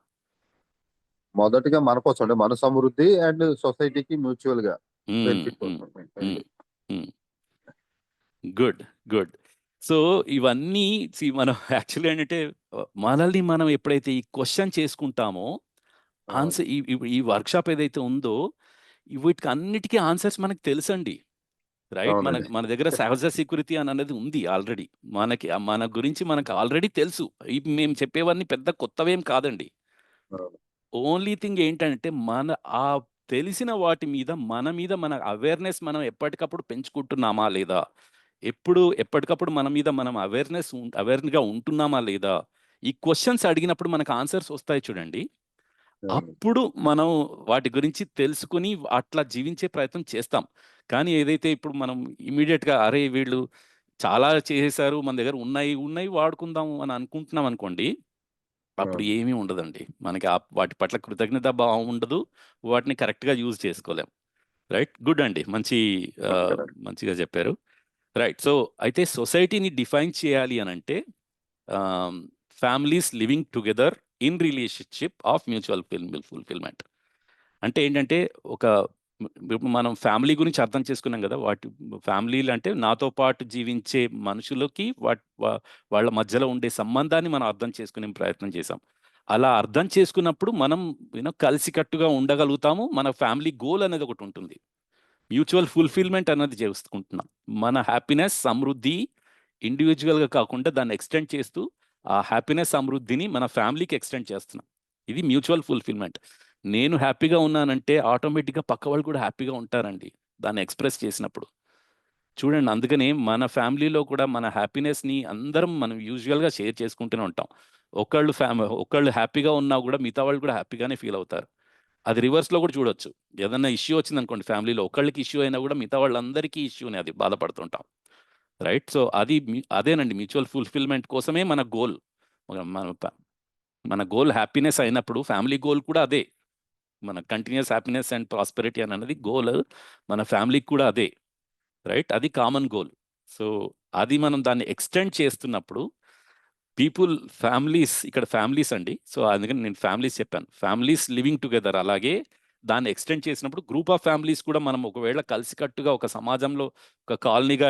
మొదటిగా మన కోసం అంటే మన సమృద్ధి అండ్ సొసైటీకి మ్యూచువల్ గా బెనిఫిట్ కోసం. Good, good. సో ఇవన్నీ మనం యాక్చువల్లీ ఏంటంటే, మనల్ని మనం ఎప్పుడైతే ఈ క్వశ్చన్ చేసుకుంటామో, అవును. ఆన్సర్ ఈ వర్క్షాప్ ఏదైతే ఉందో వీటికి అన్నిటికీ ఆన్సర్స్ మనకు తెలుసండి. రైట్. మన అవునండి. మన దగ్గర సహజ స్వీకృతి అనేది ఉంది ఆల్రెడీ. మన గురించి మనకు ఆల్రెడీ తెలుసు. ఇవి మేము చెప్పేవన్నీ పెద్ద కొత్తవేం కాదండి. అవును. ఓన్లీ థింగ్ ఏంటంటే ఆ తెలిసిన వాటి మీద మన అవేర్నెస్ మనం ఎప్పటికప్పుడు పెంచుకుంటున్నామా లేదా, ఎప్పటికప్పుడు మన మీద మనం అవేర్గా ఉంటున్నామా లేదా, ఈ క్వశ్చన్స్ అడిగినప్పుడు మనకు ఆన్సర్స్ వస్తాయి చూడండి. అవును. అప్పుడు మనం వాటి గురించి తెలుసుకుని అట్లా జీవించే ప్రయత్నం చేస్తాం. కానీ ఏదైతే ఇప్పుడు మనం ఇమీడియట్గా అరే వీళ్ళు చాలా చేసేసారు, మన దగ్గర ఉన్నాయి ఉన్నాయి వాడుకుందాము అని అనుకుంటున్నాం అనుకోండి, అప్పుడు అవును. ఏమీ ఉండదండి. మనకి వాటి పట్ల కృతజ్ఞత భావం ఉండదు. వాటిని కరెక్ట్‌గా యూజ్ చేసుకోలేం. రైట్. గుడ్ అండి. ఓకేనండి. మంచిగా చెప్పారు. రైట్. సో అయితే సొసైటీని డిఫైన్ చేయాలి అనంటే, families living together in relationship of mutual fulfilment. అంటే ఏంటంటే, ఒక ఇప్పుడు మనం ఫ్యామిలీ గురించి అర్థం చేసుకున్నాం కదా, వాటి ఫ్యామిలీలు అంటే నాతో పాటు జీవించే మనుషులకి వాళ్ళ మధ్యలో ఉండే సంబంధాన్ని మనం అర్థం చేసుకునే ప్రయత్నం చేసాం. అలా అర్థం చేసుకున్నప్పుడు మనం కలిసికట్టుగా ఉండగలుగుతాము. మన ఫ్యామిలీ గోల్ అనేది ఒకటి ఉంటుంది, మ్యూచువల్ ఫుల్ఫిల్మెంట్ అనేది చేసుకుంటున్నాం. మన హ్యాపీనెస్ సమృద్ధి ఇండివిజువల్గా కాకుండా దాన్ని ఎక్స్టెండ్ చేస్తూ ఆ హ్యాపీనెస్ సమృద్ధిని మన ఫ్యామిలీకి ఎక్స్టెండ్ చేస్తున్నాం. ఇది మ్యూచువల్ ఫుల్ఫిల్మెంట్. నేను హ్యాపీగా ఉన్నానంటే ఆటోమేటిక్గా పక్క వాళ్ళు కూడా హ్యాపీగా ఉంటారండి దాన్ని ఎక్స్ప్రెస్ చేసినప్పుడు. చూడండి, అందుకని మన ఫ్యామిలీలో కూడా మన హ్యాపీనెస్ని అందరం మనం యూజువల్గా షేర్ చేసుకుంటూనే ఉంటాం. ఒకళ్ళు హ్యాపీగా ఉన్నా కూడా మిగతా వాళ్ళు కూడా హ్యాపీగానే ఫీల్ అవుతారు. అది రివర్స్లో కూడా చూడొచ్చు. ఏదన్నా ఇష్యూ వచ్చింది అనుకోండి ఫ్యామిలీలో, ఒకళ్ళకి ఇష్యూ అయినా కూడా మిగతా వాళ్ళందరికీ ఇష్యూనే, అది బాధపడుతుంటాం. రైట్. సో అదేనండి మ్యూచువల్ ఫుల్ఫిల్మెంట్ కోసమే మన గోల్. మన మన గోల్ హ్యాపీనెస్ అయినప్పుడు ఫ్యామిలీ గోల్ కూడా అదే. మన కంటిన్యూస్ హ్యాపీనెస్ అండ్ ప్రాస్పెరిటీ అని అన్నది గోల్, మన ఫ్యామిలీకి కూడా అదే. రైట్, అది కామన్ గోల్. సో అది మనం దాన్ని ఎక్స్టెండ్ చేస్తున్నప్పుడు ఫ్యామిలీస్, ఇక్కడ ఫ్యామిలీస్ అండి. సో అందుకని నేను ఫ్యామిలీస్ చెప్పాను, ఫ్యామిలీస్ లివింగ్ టుగెదర్. అలాగే దాన్ని ఎక్స్టెండ్ చేసినప్పుడు గ్రూప్ ఆఫ్ ఫ్యామిలీస్ కూడా మనం ఒకవేళ కలిసికట్టుగా ఒక సమాజంలో ఒక కాలనీగా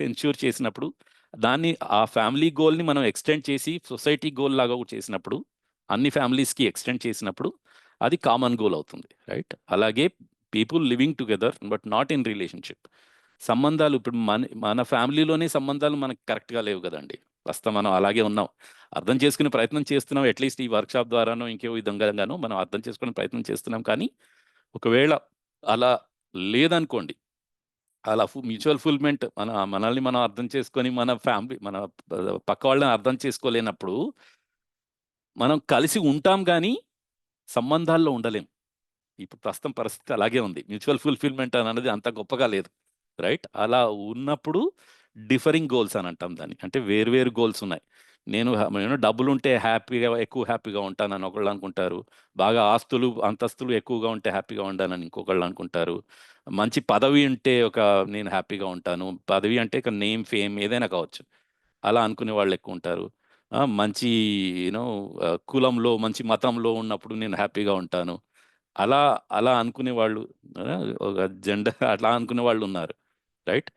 ఎన్ష్యూర్ చేసినప్పుడు, దాన్ని ఆ ఫ్యామిలీ గోల్ని మనం ఎక్స్టెండ్ చేసి సొసైటీ గోల్ లాగా కూడా చేసినప్పుడు, అన్ని ఫ్యామిలీస్కి ఎక్స్టెండ్ చేసినప్పుడు అది కామన్ గోల్ అవుతుంది. రైట్. అలాగే people living together but not in relationship. సంబంధాలు ఇప్పుడు మన ఫ్యామిలీలోనే సంబంధాలు మనకు కరెక్ట్గా లేవు కదండి. ప్రస్తుతం మనం అలాగే ఉన్నాం. అర్థం చేసుకునే ప్రయత్నం చేస్తున్నాం, అట్లీస్ట్ ఈ వర్క్షాప్ ద్వారానో ఇంకో విధంగానో మనం అర్థం చేసుకునే ప్రయత్నం చేస్తున్నాం. కానీ ఒకవేళ అలా లేదనుకోండి, అలా మ్యూచువల్ ఫుల్మెంట్ మనల్ని మనం అర్థం చేసుకొని మన ఫ్యామిలీ మన పక్క వాళ్ళని అర్థం చేసుకోలేనప్పుడు మనం కలిసి ఉంటాం కానీ సంబంధాల్లో ఉండలేం. ఇప్పుడు ప్రస్తుతం పరిస్థితి అలాగే ఉంది. మ్యూచువల్ ఫుల్ఫిల్మెంట్ అనేది అంత గొప్పగా లేదు. రైట్. అలా ఉన్నప్పుడు డిఫరింగ్ గోల్స్ అని అంటాం దాన్ని. అంటే వేరు గోల్స్ ఉన్నాయి. నేను డబ్బులు ఉంటే ఎక్కువ హ్యాపీగా ఉంటానని ఒకళ్ళు అనుకుంటారు. బాగా ఆస్తులు అంతస్తులు ఎక్కువగా ఉంటే హ్యాపీగా ఉండాలని ఇంకొకళ్ళు అనుకుంటారు. మంచి పదవి ఉంటే నేను హ్యాపీగా ఉంటాను. పదవి అంటే ఇక నేమ్ ఫేమ్ ఏదైనా కావచ్చు, అలా అనుకునే వాళ్ళు ఎక్కువ ఉంటారు. మంచి యూనో కులంలో మంచి మతంలో ఉన్నప్పుడు నేను హ్యాపీగా ఉంటాను, అలా అలా అనుకునే వాళ్ళు, ఒక జెండర్ అట్లా అనుకునే వాళ్ళు ఉన్నారు. Right.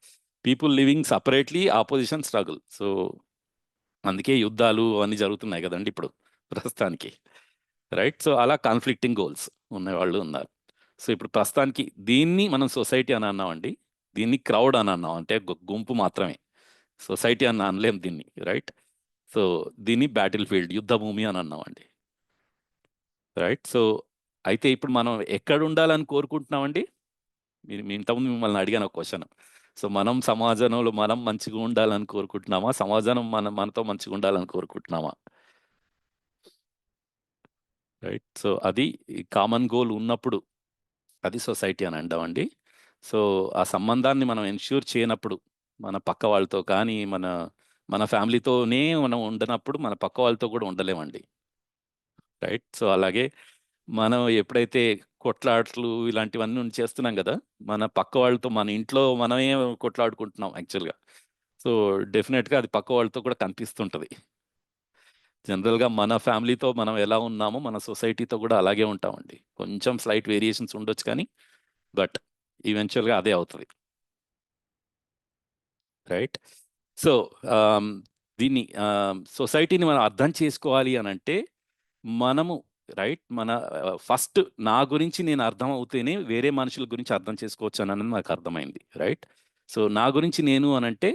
People living separately opposition struggle. So అందుకే యుద్ధాలు అన్నీ జరుగుతున్నాయి కదండి ఇప్పుడు ప్రస్తుతానికి. రైట్. సో అలా కాన్ఫ్లిక్టింగ్ గోల్స్ ఉన్నవాళ్ళు ఉన్నారు. సో ఇప్పుడు ప్రస్తుతానికి దీన్ని మనం సొసైటీ అని అన్నామండి. దీన్ని క్రౌడ్ అని అన్నాం, అంటే గుంపు మాత్రమే. సొసైటీ అని అనలేం దీన్ని. రైట్. సో దీన్ని బ్యాటిల్ ఫీల్డ్, యుద్ధ భూమి అని అన్నామండి. రైట్. సో అయితే ఇప్పుడు మనం ఎక్కడ ఉండాలని కోరుకుంటున్నామండి? మీ ఇంతకుముందు మిమ్మల్ని అడిగాను ఒక క్వశ్చన్. సో మనం సమాజంలో మనం మంచిగా ఉండాలని కోరుకుంటున్నామా, సమాజం మనతో మంచిగా ఉండాలని కోరుకుంటున్నామా? రైట్. సో అది కామన్ గోల్ ఉన్నప్పుడు అది సొసైటీ అని అంటామండి. సో ఆ సంబంధాన్ని మనం ఎన్ష్యూర్ చేయనప్పుడు, మన పక్క వాళ్ళతో కానీ మన మన ఫ్యామిలీతోనే మనం ఉండనప్పుడు మన పక్క వాళ్ళతో కూడా ఉండలేమండి. రైట్. సో అలాగే మనం ఎప్పుడైతే కొట్లాటలు ఇలాంటివన్నీ చేస్తున్నాం కదా, మన పక్క వాళ్ళతో మన ఇంట్లో మనమే కొట్లాడుకుంటున్నాం యాక్చువల్గా. సో డెఫినెట్గా అది పక్క వాళ్ళతో కూడా కనిపిస్తుంటుంది. జనరల్గా మన ఫ్యామిలీతో మనం ఎలా ఉన్నామో మన సొసైటీతో కూడా అలాగే ఉంటామండి. కొంచెం స్లైట్ వేరియేషన్స్ ఉండొచ్చు కానీ బట్ ఈవెన్చువల్గా అదే అవుతుంది. రైట్. సో దీన్ని సొసైటీని మనం అర్థం చేసుకోవాలి అని అంటే మనము రైట్ ఫస్ట్ నా గురించి నేను అర్థం అవుతేనే వేరే మనుషుల గురించి అర్థం చేసుకోవచ్చు అన్నది నాకు అర్థమైంది. రైట్. సో నా గురించి నేను అనంటే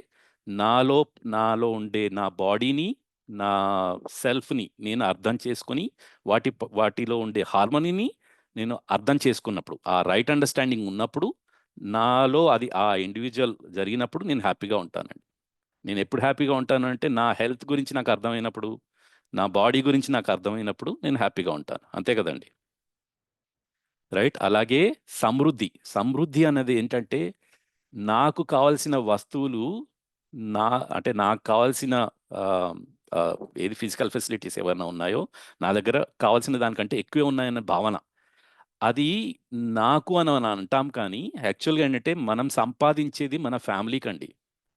నాలో నాలో ఉండే నా బాడీని, నా సెల్ఫ్ని నేను అర్థం చేసుకొని వాటిలో ఉండే హార్మోనీని నేను అర్థం చేసుకున్నప్పుడు, ఆ రైట్ అండర్స్టాండింగ్ ఉన్నప్పుడు, నాలో అది ఆ ఇండివిజువల్ జరిగినప్పుడు నేను హ్యాపీగా ఉంటానండి. నేను ఎప్పుడు హ్యాపీగా ఉంటాను అంటే నా హెల్త్ గురించి నాకు అర్థమైనప్పుడు, నా బాడీ గురించి నాకు అర్థమైనప్పుడు నేను హ్యాపీగా ఉంటాను. అంతే కదండి. రైట్. అలాగే సమృద్ధి అనేది ఏంటంటే నాకు కావాల్సిన వస్తువులు, నా అంటే నాకు కావాల్సిన ఆ, ఆ, ఏది ఫిజికల్ ఫెసిలిటీస్ ఏమైనా ఉన్నాయో నా దగ్గర కావాల్సిన దానికంటే ఎక్కువే ఉన్నాయన్న భావన. అది నాకు అని అంటాం కానీ యాక్చువల్గా ఏంటంటే మనం సంపాదించేది మన ఫ్యామిలీకి అండి.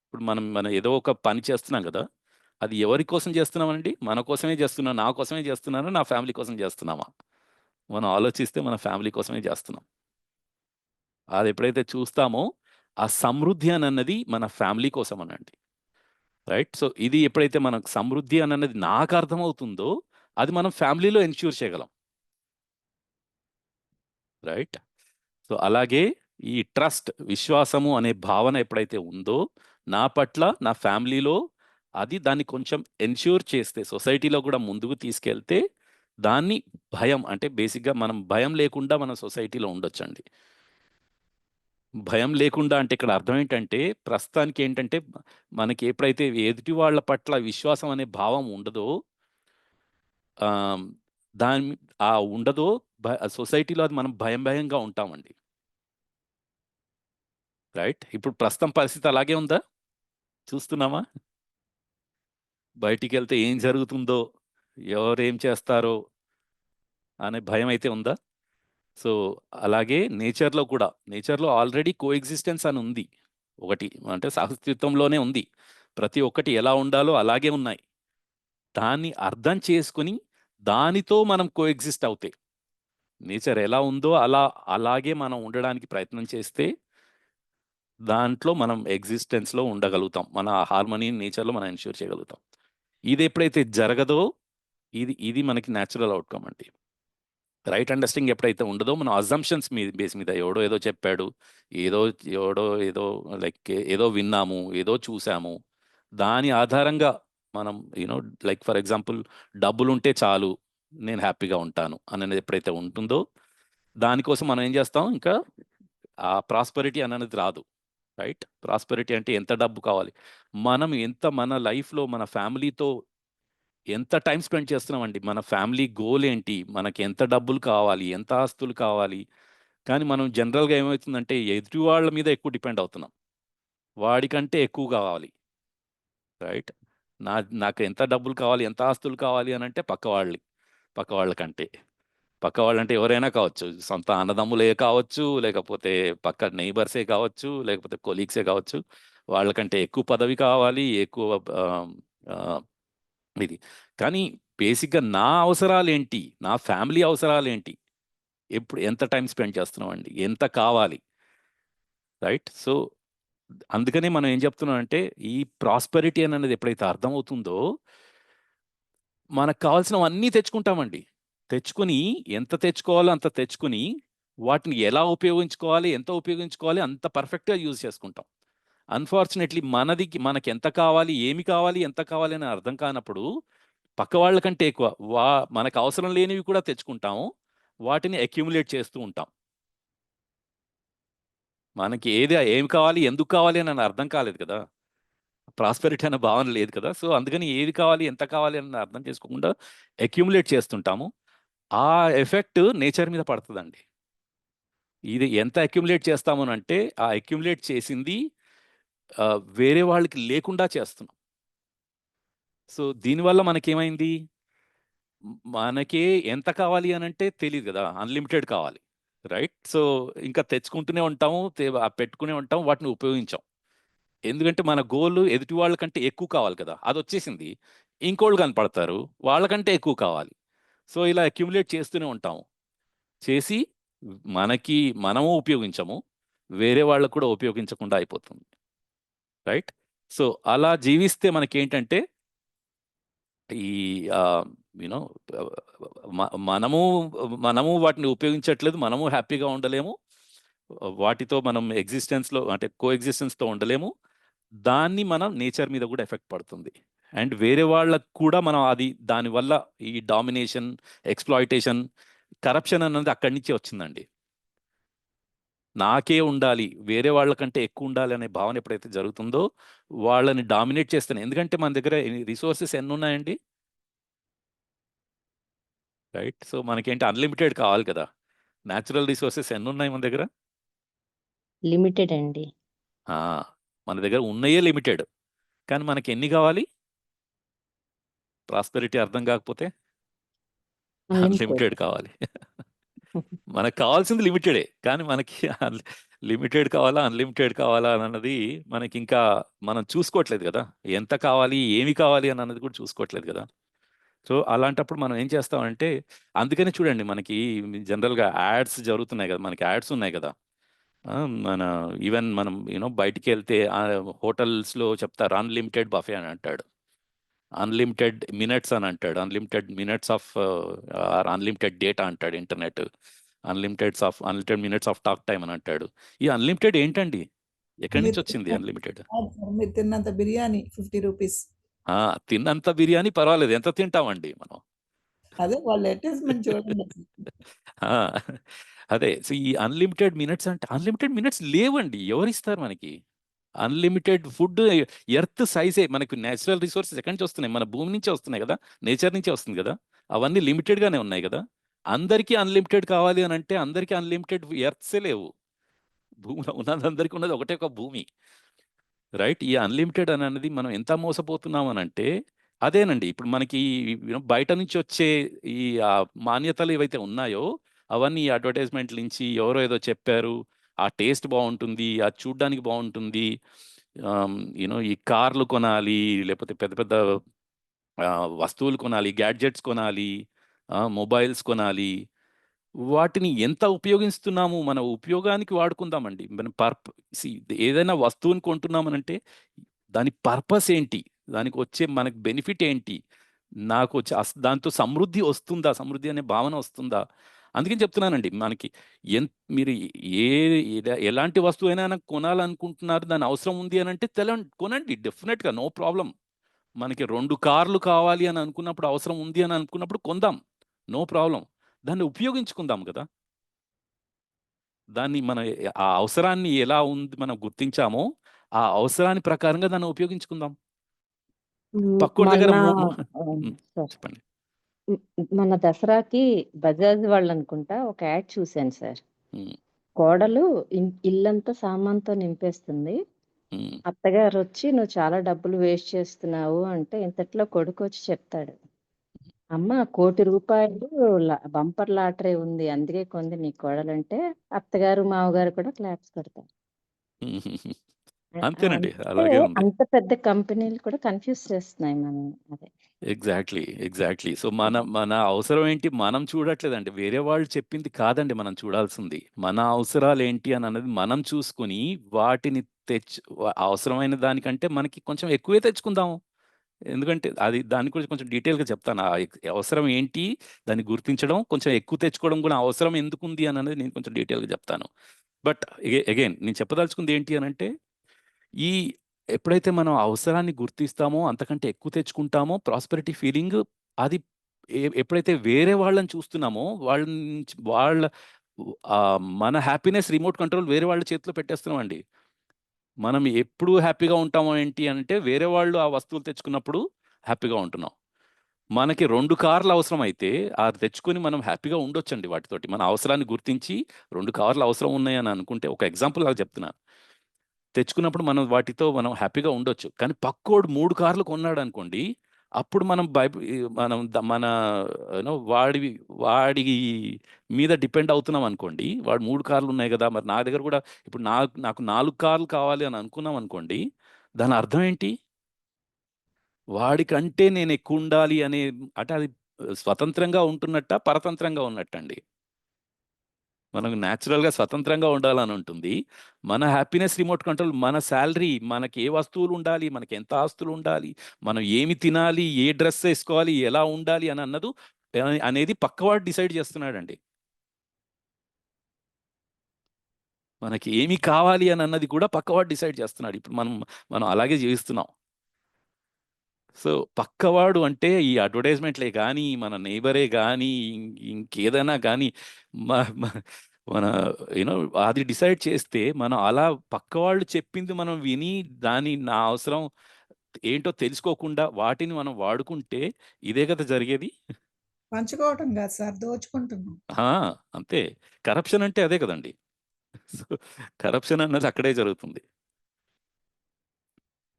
ఇప్పుడు మనం ఏదో ఒక పని చేస్తున్నాం కదా, అది ఎవరి కోసం చేస్తున్నామండి? మన కోసమే చేస్తున్నాం, నా కోసమే చేస్తున్నాను, నా ఫ్యామిలీ కోసం చేస్తున్నామా? మనం ఆలోచిస్తే మన ఫ్యామిలీ కోసమే చేస్తున్నాం. అది ఎప్పుడైతే చూస్తామో ఆ సమృద్ధి అని అన్నది మన ఫ్యామిలీ కోసం అనండి. రైట్. సో ఇది ఎప్పుడైతే మనకు సమృద్ధి అని అన్నది నాకు అర్థమవుతుందో అది మనం ఫ్యామిలీలో ఎన్ష్యూర్ చేయగలం. రైట్. సో అలాగే ఈ ట్రస్ట్, విశ్వాసము అనే భావన ఎప్పుడైతే ఉందో నా పట్ల నా ఫ్యామిలీలో, అది దాన్ని కొంచెం ఎన్ష్యూర్ చేస్తే సొసైటీలో కూడా ముందుకు తీసుకెళ్తే దాన్ని భయం అంటే బేసిక్గా మనం భయం లేకుండా మన సొసైటీలో ఉండొచ్చండి. భయం లేకుండా అంటే ఇక్కడ అర్థం ఏంటంటే ప్రస్తుతానికి ఏంటంటే మనకి ఎప్పుడైతే ఎదుటి వాళ్ళ పట్ల విశ్వాసం అనే భావం ఉండదో, ఆ, దాని ఆ ఉండదో సొసైటీలో అది మనం భయం భయంగా ఉంటామండి. రైట్. ఇప్పుడు ప్రస్తుతం పరిస్థితి అలాగే ఉందా? చూస్తున్నామా? బయటికి వెళ్తే ఏం జరుగుతుందో, ఎవరేం చేస్తారో అనే భయం అయితే ఉందా? సో అలాగే నేచర్లో కూడా, నేచర్లో ఆల్రెడీ కో ఎగ్జిస్టెన్స్ అని ఉంది. ఒకటి అంటే సహస్తిత్వంలోనే ఉంది. ప్రతి ఒక్కటి ఎలా ఉండాలో అలాగే ఉన్నాయి. దాన్ని అర్థం చేసుకుని దానితో మనం కో ఎగ్జిస్ట్ అవుతే, నేచర్ ఎలా ఉందో అలాగే మనం ఉండడానికి ప్రయత్నం చేస్తే దాంట్లో మనం ఎగ్జిస్టెన్స్లో ఉండగలుగుతాం. మన హార్మనీ నేచర్లో మనం ఎన్ష్యూర్ చేయగలుగుతాం. ఇది ఎప్పుడైతే జరగదో ఇది ఇది మనకి న్యాచురల్ అవుట్కమ్ అండి. రైట్ అండర్స్టాండింగ్ ఎప్పుడైతే ఉండదో మనం అజంప్షన్స్ బేస్ మీద ఎవడో ఏదో చెప్పాడు, ఏదో ఎవడో ఏదో లైక్ ఏదో విన్నాము, ఏదో చూసాము, దాని ఆధారంగా మనం లైక్ ఫర్ ఎగ్జాంపుల్ డబ్బులు ఉంటే చాలు నేను హ్యాపీగా ఉంటాను అనేది ఎప్పుడైతే ఉంటుందో దానికోసం మనం ఏం చేస్తాం, ఇంకా ఆ ప్రాస్పరిటీ అనేది రాదు. రైట్. ప్రాస్పరిటీ అంటే ఎంత డబ్బు కావాలి, మనం ఎంత మన లైఫ్లో మన ఫ్యామిలీతో ఎంత టైం స్పెండ్ చేస్తున్నామండి, మన ఫ్యామిలీ గోల్ ఏంటి, మనకి ఎంత డబ్బులు కావాలి, ఎంత ఆస్తులు కావాలి. కానీ మనం జనరల్గా ఏమవుతుందంటే ఎదుటి వాళ్ళ మీద ఎక్కువ డిపెండ్ అవుతున్నాం, వాడికంటే ఎక్కువ కావాలి. రైట్. నాకు ఎంత డబ్బులు కావాలి, ఎంత ఆస్తులు కావాలి అని అంటే పక్క వాళ్ళకంటే, పక్క వాళ్ళంటే ఎవరైనా కావచ్చు, సొంత అన్నదమ్ములే కావచ్చు, లేకపోతే పక్క నైబర్సే కావచ్చు, లేకపోతే కొలీగ్సే కావచ్చు, వాళ్ళకంటే ఎక్కువ పదవి కావాలి, ఎక్కువ ఆ, ఆ, ఇది. కానీ బేసిక్గా నా అవసరాలు ఏంటి, నా ఫ్యామిలీ అవసరాలు ఏంటి, ఎప్పుడు ఎంత టైం స్పెండ్ చేస్తున్నాం అండి, ఎంత కావాలి. రైట్. సో అందుకనే మనం ఏం చెప్తున్నాం అంటే ఈ ప్రాస్పెరిటీ అనేది ఎప్పుడైతే అర్థమవుతుందో మనకు కావాల్సినవన్నీ తెచ్చుకుంటామండి. తెచ్చుకుని ఎంత తెచ్చుకోవాలో అంత తెచ్చుకుని వాటిని ఎలా ఉపయోగించుకోవాలి, ఎంత ఉపయోగించుకోవాలి అంత పర్ఫెక్ట్గా యూజ్ చేసుకుంటాం. అన్ఫార్చునేట్లీ మనకి ఎంత కావాలి, ఏమి కావాలి, ఎంత కావాలి అని అర్థం కానప్పుడు పక్క వాళ్ళ కంటే ఎక్కువ మనకు అవసరం లేనివి కూడా తెచ్చుకుంటాము, వాటిని అక్యుములేట్ చేస్తూ ఉంటాం. మనకి ఏమి కావాలి, ఎందుకు కావాలి అని అర్థం కాలేదు కదా, ప్రాస్పెరిటీ అనే భావన లేదు కదా. సో అందుకని ఏది కావాలి, ఎంత కావాలి అని అర్థం చేసుకోకుండా అక్యుములేట్ చేస్తుంటాము. ఆ ఎఫెక్ట్ నేచర్ మీద పడుతుందండి. ఇది ఎంత అక్యుములేట్ చేస్తాము అంటే ఆ అక్యుములేట్ చేసింది ఆ, వేరే వాళ్ళకి లేకుండా చేస్తున్నాం. సో దీనివల్ల మనకేమైంది, మనకే ఎంత కావాలి అని అంటే తెలియదు కదా, అన్లిమిటెడ్ కావాలి. రైట్. సో ఇంకా తెచ్చుకుంటూనే ఉంటాము, పెట్టుకునే ఉంటాము, వాటిని ఉపయోగించాం. ఎందుకంటే మన గోల్ ఎదుటి వాళ్ళకంటే ఎక్కువ కావాలి కదా, అది వచ్చేసింది. ఇంకోళ్ళు కనపడతారు, వాళ్ళకంటే ఎక్కువ కావాలి. సో ఇలా అక్యుములేట్ చేస్తూనే ఉంటాము. చేసి మనకి మనము ఉపయోగించము, వేరే వాళ్ళకు కూడా ఉపయోగించకుండా అయిపోతుంది. రైట్. సో అలా జీవిస్తే మనకేంటంటే ఈ యూనో మనము మనము వాటిని ఉపయోగించట్లేదు, మనము హ్యాపీగా ఉండలేము, వాటితో మనం ఎగ్జిస్టెన్స్లో అంటే కో ఎగ్జిస్టెన్స్తో ఉండలేము. దాన్ని మనం నేచర్ మీద కూడా ఎఫెక్ట్ పడుతుంది. అండ్ వేరే వాళ్ళకు కూడా మనం అది దానివల్ల ఈ డామినేషన్, ఎక్స్ప్లాయిటేషన్, కరప్షన్ అన్నది అక్కడి నుంచే వచ్చిందండి. నాకే ఉండాలి, వేరే వాళ్ళకంటే ఎక్కువ ఉండాలి అనే భావన ఎప్పుడైతే జరుగుతుందో వాళ్ళని డామినేట్ చేస్తాను. ఎందుకంటే మన దగ్గర రిసోర్సెస్ ఎన్ని ఉన్నాయండి. రైట్. సో మనకేంటి అన్లిమిటెడ్ కావాలి కదా, న్యాచురల్ రిసోర్సెస్ ఎన్ని ఉన్నాయి మన దగ్గర. లిమిటెడ్ అండి. ఆ, మన దగ్గర ఉన్నాయే లిమిటెడ్, కానీ మనకి ఎన్ని కావాలి, ప్రాస్పెరిటీ అర్థం కాకపోతే అన్లిమిటెడ్. అన్లిమిటెడ్ కావాలి. మనకు కావాల్సింది లిమిటెడే, కానీ మనకి లిమిటెడ్ కావాలా అన్లిమిటెడ్ కావాలా అన్నది మనకి ఇంకా మనం చూసుకోవట్లేదు కదా, ఎంత కావాలి ఏమి కావాలి అని అన్నది కూడా చూసుకోవట్లేదు కదా. సో అలాంటప్పుడు మనం ఏం చేస్తామంటే అందుకనే చూడండి మనకి జనరల్గా యాడ్స్ జరుగుతున్నాయి కదా, మనకి యాడ్స్ ఉన్నాయి కదా. మన ఈవెన్ మనం బయటికి వెళ్తే హోటల్స్లో చెప్తారు అన్లిమిటెడ్ బఫే అని అంటాడు, అన్లిమిటెడ్ మినిట్స్ అని అంటాడు, unlimited minutes of unlimited data అంటాడు, internet unlimited minutes of talk time అని అంటాడు. ఈ అన్లిమిటెడ్ ఏంటండి? ఎక్కడి నుంచి వచ్చింది అన్లిమిటెడ్? మీరు తిన్నంత బిర్యానీ 50 రూపీస్. తిన్నంత బిర్యానీ పర్వాలేదు, ఎంత తింటామండి మనం? అదే వాళ్ళ అడ్వర్టైజ్మెంట్ చూడండి. ఆ, అదే. సో ఈ అన్లిమిటెడ్ మినిట్స్ అంటే అన్లిమిటెడ్ మినిట్స్ లేవండి, ఎవరిస్తారు మనకి? అన్లిమిటెడ్ ఫుడ్ ఎర్త్ సైజే, మనకు నేచురల్ రిసోర్సెస్ ఎక్కడి నుంచి వస్తున్నాయి? మన భూమి నుంచే వస్తున్నాయి కదా, నేచర్ నుంచే వస్తుంది కదా, అవన్నీ లిమిటెడ్గానే ఉన్నాయి కదా. అందరికీ అన్లిమిటెడ్ కావాలి అని అంటే అందరికీ అన్లిమిటెడ్ ఎర్త్సే లేవు. భూమిలో ఉన్నది అందరికీ ఉన్నది ఒకటే ఒక భూమి, రైట్? ఈ అన్లిమిటెడ్ అని అనేది మనం ఎంత మోసపోతున్నాం అని అంటే అదేనండి. ఇప్పుడు మనకి బయట నుంచి వచ్చే ఈ మాన్యతలు ఏవైతే ఉన్నాయో అవన్నీ అడ్వర్టైజ్మెంట్ నుంచి ఎవరో ఏదో చెప్పారు, ఆ టేస్ట్ బాగుంటుంది, అది చూడ్డానికి బాగుంటుంది, ఈ కార్లు కొనాలి, లేకపోతే పెద్ద పెద్ద వస్తువులు కొనాలి, గ్యాడ్జెట్స్ కొనాలి, మొబైల్స్ కొనాలి. వాటిని ఎంత ఉపయోగిస్తున్నాము, మన ఉపయోగానికి వాడుకుందామండి. మనం ఏదైనా వస్తువుని కొంటున్నామనంటే దాని పర్పస్ ఏంటి, దానికి వచ్చే మనకు బెనిఫిట్ ఏంటి, నాకు వచ్చే దాంతో సమృద్ధి వస్తుందా, సమృద్ధి అనే భావన వస్తుందా? అందుకని చెప్తున్నానండి, మనకి మీరు ఎలాంటి వస్తువు అయినా కొనాలనుకుంటున్నారు, దాని అవసరం ఉంది అని అంటే కొనండి, డెఫినెట్గా నో ప్రాబ్లం. మనకి 2 కార్లు కావాలి అని అనుకున్నప్పుడు, అవసరం ఉంది అని అనుకున్నప్పుడు కొందాం, నో ప్రాబ్లం. దాన్ని ఉపయోగించుకుందాం కదా. దాన్ని మన ఆ అవసరాన్ని ఎలా ఉంది మనం గుర్తించామో ఆ అవసరాన్ని ప్రకారంగా దాన్ని ఉపయోగించుకుందాం. పక్కోడి దగ్గర సార్, చెప్పండి. మన దసరాకి బజాజ్ వాళ్ళు అనుకుంటా ఒక యాడ్ చూశాను సార్. ఉమ్, కోడలు ఇల్లంతా సామాన్తో నింపేస్తుంది. ఉమ్, అత్తగారు వచ్చి నువ్వు చాలా డబ్బులు వేస్ట్ చేస్తున్నావు అంటే ఇంతట్లో కొడుకు వచ్చి చెప్తాడు, అమ్మ 1,00,00,000 రూపాయలు బంపర్ లాటరీ ఉంది అందుకే కొంది నీ కోడలంటే అత్తగారు మామగారు కూడా క్లాప్స్ కొడతారు. ఉమ్. అంతేనండి, అంటే అలాగే ఉంది. అంత పెద్ద కంపెనీలు కూడా కన్ఫ్యూజ్ చేస్తున్నాయి మనం. అదే ఎగ్జాక్ట్లీ. సో మన అవసరం ఏంటి మనం చూడట్లేదండి, వేరే వాళ్ళు చెప్పింది కాదండి మనం చూడాల్సింది. మన అవసరాలు ఏంటి అని అన్నది మనం చూసుకుని వాటిని అవసరమైన దానికంటే మనకి కొంచెం ఎక్కువే తెచ్చుకుందాము. ఎందుకంటే దాని గురించి కొంచెం డీటెయిల్గా చెప్తాను. అవసరం ఏంటి, దాన్ని గుర్తించడం, కొంచెం ఎక్కువ తెచ్చుకోవడం కూడా అవసరం ఎందుకుంది అని అనేది నేను కొంచెం డీటెయిల్గా చెప్తాను. బట్ అగైన్ నేను చెప్పదలుచుకుంది ఏంటి అని అంటే, ఈ ఎప్పుడైతే మనం అవసరాన్ని గుర్తిస్తామో అంతకంటే ఎక్కువ తెచ్చుకుంటామో ప్రాస్పెరిటీ ఫీలింగ్, అది ఎప్పుడైతే వేరే వాళ్ళని చూస్తున్నామో వాళ్ళ మన హ్యాపీనెస్ రిమోట్ కంట్రోల్ వేరే వాళ్ళ చేతిలో పెట్టేస్తున్నాం అండి. మనం ఎప్పుడు హ్యాపీగా ఉంటామో ఏంటి అంటే వేరే వాళ్ళు ఆ వస్తువులు తెచ్చుకున్నప్పుడు హ్యాపీగా ఉంటున్నాం. మనకి 2 కార్లు అవసరం అయితే అది తెచ్చుకొని మనం హ్యాపీగా ఉండొచ్చండి వాటితోటి. మన అవసరాన్ని గుర్తించి 2 కార్లు అవసరం ఉన్నాయని అనుకుంటే, ఒక ఎగ్జాంపుల్ లాగా చెప్తున్నాను, తెచ్చుకున్నప్పుడు మనం వాటితో మనం హ్యాపీగా ఉండొచ్చు. కానీ పక్కోడు 3 కార్లు కొన్నాడు అనుకోండి, అప్పుడు మనం మన వాడి మీద డిపెండ్ అవుతున్నాం అనుకోండి. వాడు 3 కార్లు ఉన్నాయి కదా, మరి నా దగ్గర కూడా ఇప్పుడు నాకు 4 కార్లు కావాలి అని అనుకున్నాం అనుకోండి, దాని అర్థం ఏంటి? వాడికంటే నేను ఎక్కువ ఉండాలి అనే, అంటే అది స్వతంత్రంగా ఉంటున్నట్ట, పరతంత్రంగా ఉన్నట్టండి. మనకు న్యాచురల్గా స్వతంత్రంగా ఉండాలని ఉంటుంది. మన హ్యాపీనెస్ రిమోట్ కంట్రోల్, మన శాలరీ, మనకి ఏ వస్తువులు ఉండాలి, మనకి ఎంత ఆస్తులు ఉండాలి, మనం ఏమి తినాలి, ఏ డ్రెస్ వేసుకోవాలి, ఎలా ఉండాలి అని అనేది పక్కవాడు డిసైడ్ చేస్తున్నాడండి. మనకి ఏమి కావాలి అని అన్నది కూడా పక్కవాడు డిసైడ్ చేస్తున్నాడు. ఇప్పుడు మనం అలాగే జీవిస్తున్నాం. సో పక్కవాడు అంటే ఈ అడ్వర్టైజ్మెంట్లే కానీ, మన నైబరే కానీ, ఇంకేదైనా కానీ, మన అది డిసైడ్ చేస్తే మనం అలా పక్కవాళ్ళు చెప్పింది మనం విని నా అవసరం ఏంటో తెలుసుకోకుండా వాటిని మనం వాడుకుంటే ఇదే కదా జరిగేది. పంచుకోవటం కాదు సార్, దోచుకుంటున్నాం. అంతే. కరప్షన్ అంటే అదే కదండి. సో కరప్షన్ అన్నది అక్కడే జరుగుతుంది,